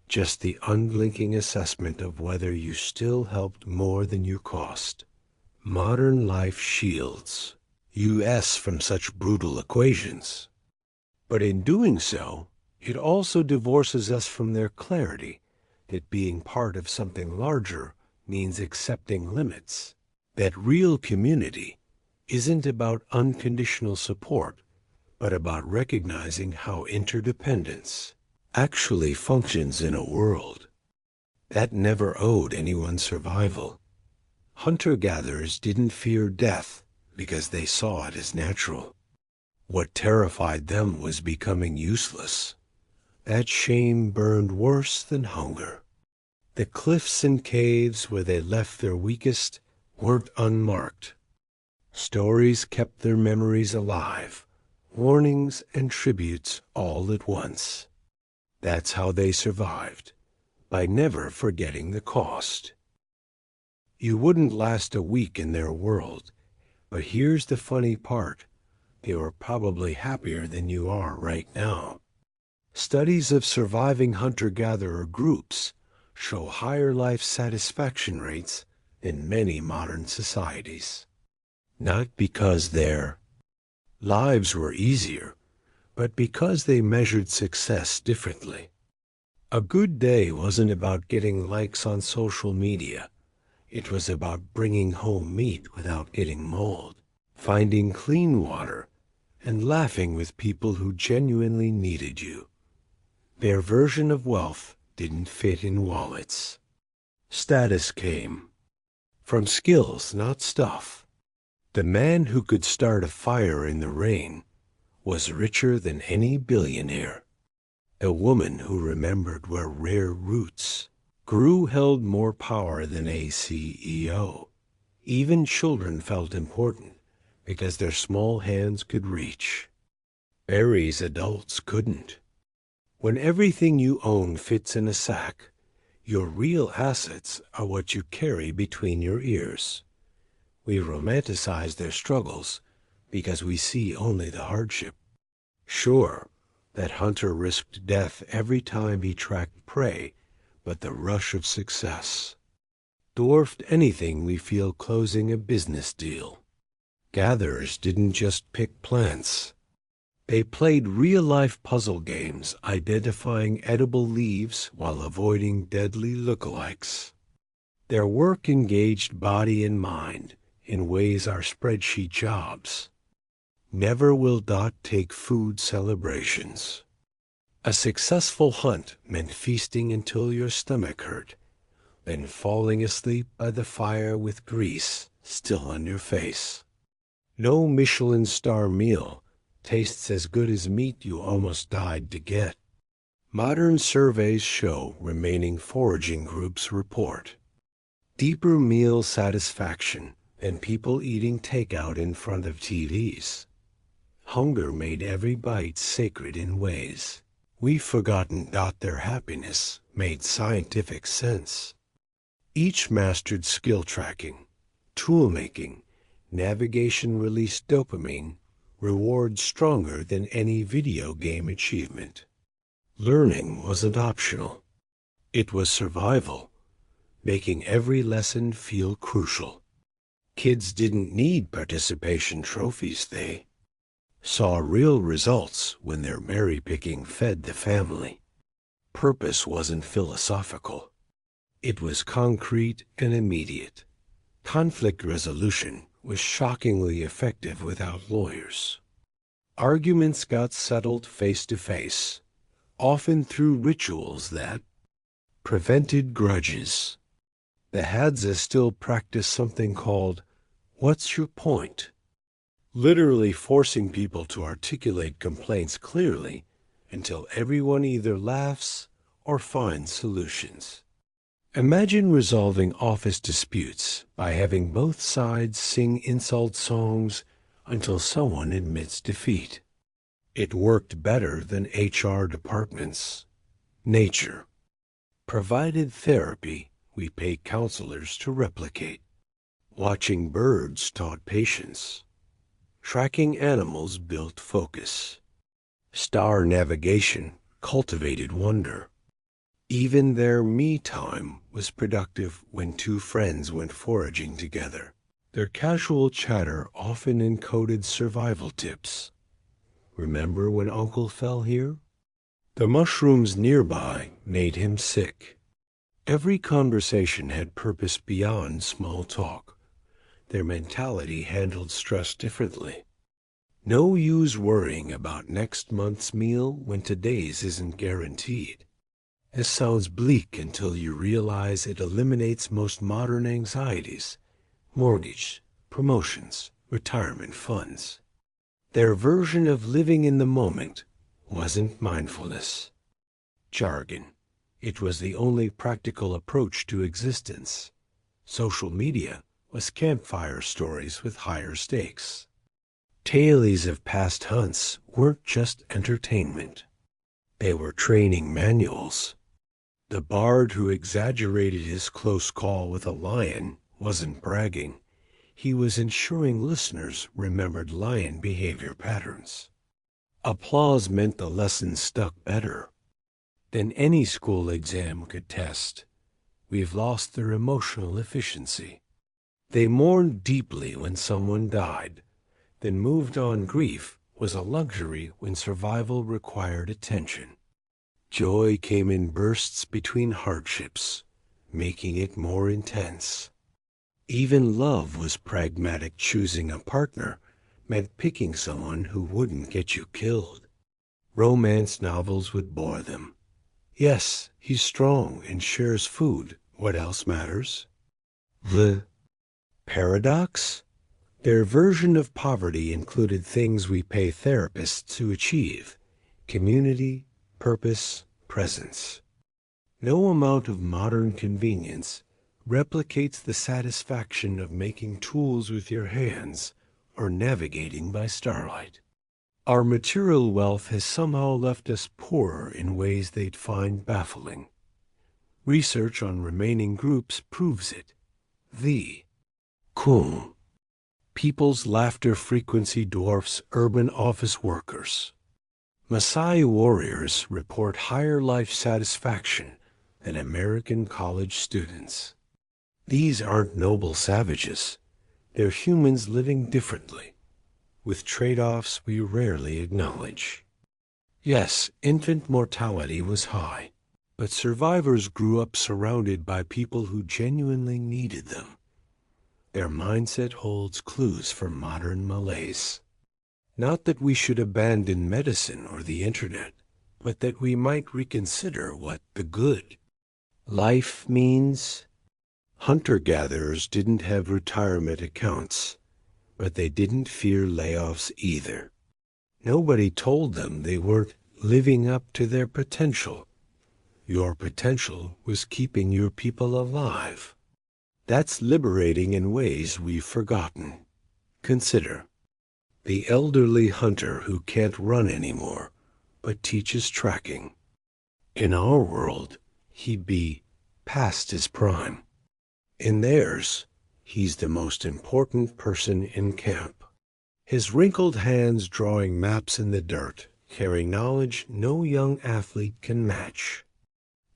just the unblinking assessment of whether you still helped more than you cost. Modern life shields us from such brutal equations. But in doing so, it also divorces us from their clarity that being part of something larger means accepting limits. That real community isn't about unconditional support, but about recognizing how interdependence actually functions in a world that never owed anyone survival. Hunter-gatherers didn't fear death because they saw it as natural. What terrified them was becoming useless. That shame burned worse than hunger. The cliffs and caves where they left their weakest weren't unmarked. Stories kept their memories alive, warnings and tributes all at once. That's how they survived, by never forgetting the cost. You wouldn't last a week in their world, but here's the funny part. They were probably happier than you are right now. Studies of surviving hunter-gatherer groups show higher life satisfaction rates in many modern societies. Not because their lives were easier, but because they measured success differently. A good day wasn't about getting likes on social media. It was about bringing home meat without getting mold, finding clean water, and laughing with people who genuinely needed you. Their version of wealth didn't fit in wallets. Status came from skills, not stuff. The man who could start a fire in the rain was richer than any billionaire. A woman who remembered where rare roots grew held more power than a CEO. Even children felt important because their small hands could reach berries adults couldn't. When everything you own fits in a sack, your real assets are what you carry between your ears. We romanticize their struggles because we see only the hardship. Sure, that hunter risked death every time he tracked prey, but the rush of success dwarfed anything we feel closing a business deal. Gatherers didn't just pick plants. They played real-life puzzle games, identifying edible leaves while avoiding deadly lookalikes. Their work engaged body and mind, in ways our spreadsheet jobs never will. Take food celebrations. A successful hunt meant feasting until your stomach hurt, then falling asleep by the fire with grease still on your face. No Michelin star meal tastes as good as meat you almost died to get. Modern surveys show remaining foraging groups report deeper meal satisfaction than people eating takeout in front of TVs. Hunger made every bite sacred in ways we've forgotten. Their happiness made scientific sense. Each mastered skill tracking, tool making, navigation released dopamine, rewards stronger than any video game achievement. Learning wasn't optional. It was survival, making every lesson feel crucial. Kids didn't need participation trophies. They saw real results when their berry picking fed the family. Purpose wasn't philosophical. It was concrete and immediate. Conflict resolution was shockingly effective without lawyers. Arguments got settled face to face, often through rituals that prevented grudges. The Hadza still practice something called, "What's your point?" literally forcing people to articulate complaints clearly until everyone either laughs or finds solutions. Imagine resolving office disputes by having both sides sing insult songs until someone admits defeat. It worked better than HR departments. Nature provided therapy we pay counselors to replicate. Watching birds taught patience. Tracking animals built focus. Star navigation cultivated wonder. Even their me time was productive when two friends went foraging together. Their casual chatter often encoded survival tips. Remember when Uncle fell here? The mushrooms nearby made him sick. Every conversation had purpose beyond small talk. Their mentality handled stress differently. No use worrying about next month's meal when today's isn't guaranteed. This sounds bleak until you realize it eliminates most modern anxieties: mortgage, promotions, retirement funds. Their version of living in the moment wasn't mindfulness. Jargon. It was the only practical approach to existence. Social media was campfire stories with higher stakes. Tales of past hunts weren't just entertainment. They were training manuals. The bard who exaggerated his close call with a lion wasn't bragging. He was ensuring listeners remembered lion behavior patterns. Applause meant the lesson stuck better than any school exam could test. We've lost their emotional efficiency. They mourned deeply when someone died, then moved on. Grief was a luxury when survival required attention. Joy came in bursts between hardships, making it more intense. Even love was pragmatic. Choosing a partner meant picking someone who wouldn't get you killed. Romance novels would bore them. Yes, he's strong and shares food. What else matters? The paradox? Their version of poverty included things we pay therapists to achieve: community, purpose, presence. No amount of modern convenience replicates the satisfaction of making tools with your hands or navigating by starlight. Our material wealth has somehow left us poorer in ways they'd find baffling. Research on remaining groups proves it. The Kung. People's laughter frequency dwarfs urban office workers. Maasai warriors report higher life satisfaction than American college students. These aren't noble savages. They're humans living differently, with trade-offs we rarely acknowledge. Yes, infant mortality was high, but survivors grew up surrounded by people who genuinely needed them. Their mindset holds clues for modern malaise. Not that we should abandon medicine or the internet, but that we might reconsider what the good life means. Hunter-gatherers didn't have retirement accounts, but they didn't fear layoffs either. Nobody told them they weren't living up to their potential. Your potential was keeping your people alive. That's liberating in ways we've forgotten. Consider the elderly hunter who can't run anymore, but teaches tracking. In our world, he'd be past his prime. In theirs, he's the most important person in camp. His wrinkled hands drawing maps in the dirt, carrying knowledge no young athlete can match.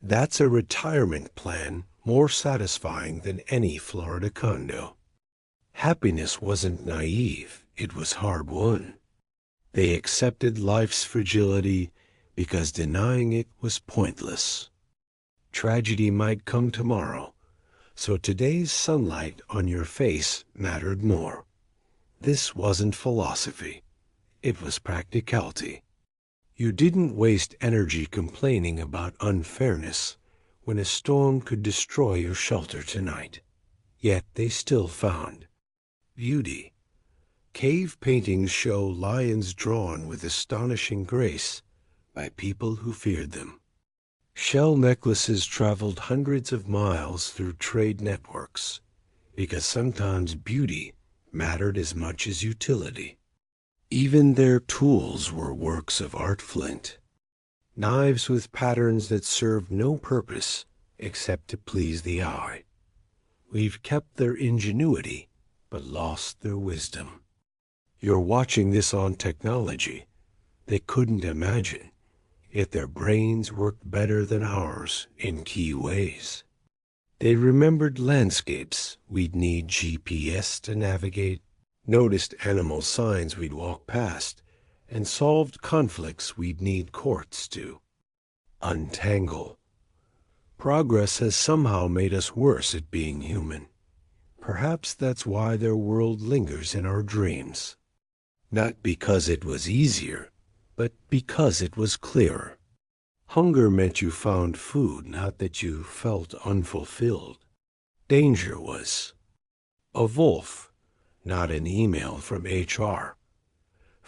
That's a retirement plan more satisfying than any Florida condo. Happiness wasn't naive, it was hard-won. They accepted life's fragility because denying it was pointless. Tragedy might come tomorrow, so today's sunlight on your face mattered more. This wasn't philosophy, it was practicality. You didn't waste energy complaining about unfairness when a storm could destroy your shelter tonight. Yet they still found beauty. Cave paintings show lions drawn with astonishing grace by people who feared them. Shell necklaces traveled hundreds of miles through trade networks because sometimes beauty mattered as much as utility. Even their tools were works of art flint. Knives with patterns that served no purpose except to please the eye. We've kept their ingenuity, but lost their wisdom. You're watching this on technology. They couldn't imagine, yet their brains worked better than ours in key ways. They remembered landscapes we'd need GPS to navigate, noticed animal signs we'd walk past, and solved conflicts we'd need courts to untangle. Progress has somehow made us worse at being human. Perhaps that's why their world lingers in our dreams. Not because it was easier, but because it was clearer. Hunger meant you found food, not that you felt unfulfilled. Danger was a wolf, not an email from HR.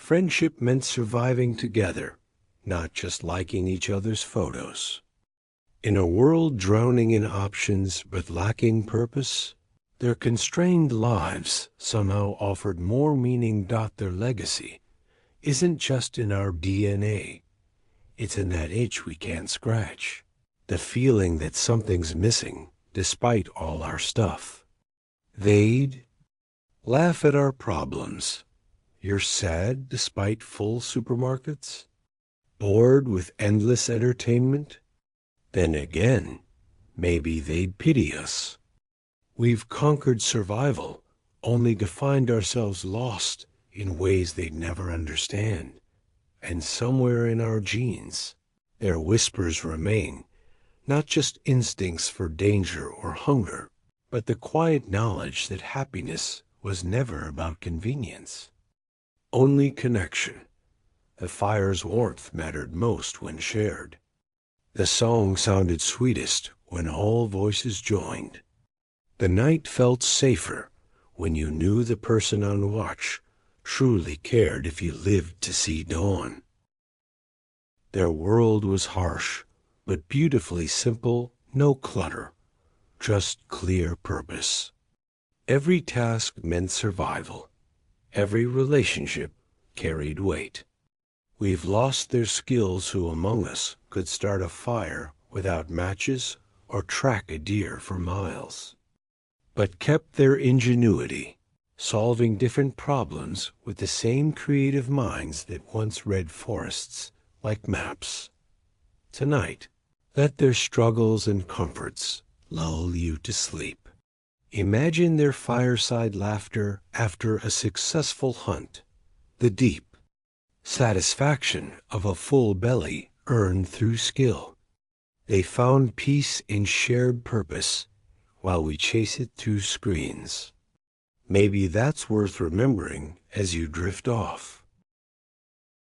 Friendship meant surviving together, not just liking each other's photos. In a world drowning in options but lacking purpose, their constrained lives somehow offered more meaning. Their legacy isn't just in our DNA. It's in that itch we can't scratch. The feeling that something's missing despite all our stuff. They'd laugh at our problems. You're sad despite full supermarkets? Bored with endless entertainment? Then again, maybe they'd pity us. We've conquered survival, only to find ourselves lost in ways they'd never understand. And somewhere in our genes, their whispers remain, not just instincts for danger or hunger, but the quiet knowledge that happiness was never about convenience. Only connection. The fire's warmth mattered most when shared. The song sounded sweetest when all voices joined. The night felt safer when you knew the person on watch truly cared if you lived to see dawn. Their world was harsh, but beautifully simple, no clutter, just clear purpose. Every task meant survival. Every relationship carried weight. We've lost their skills. Who among us could start a fire without matches or track a deer for miles? But kept their ingenuity, solving different problems with the same creative minds that once read forests like maps. Tonight, let their struggles and comforts lull you to sleep. Imagine their fireside laughter after a successful hunt, the deep satisfaction of a full belly earned through skill. They found peace in shared purpose while we chase it through screens. Maybe that's worth remembering as you drift off.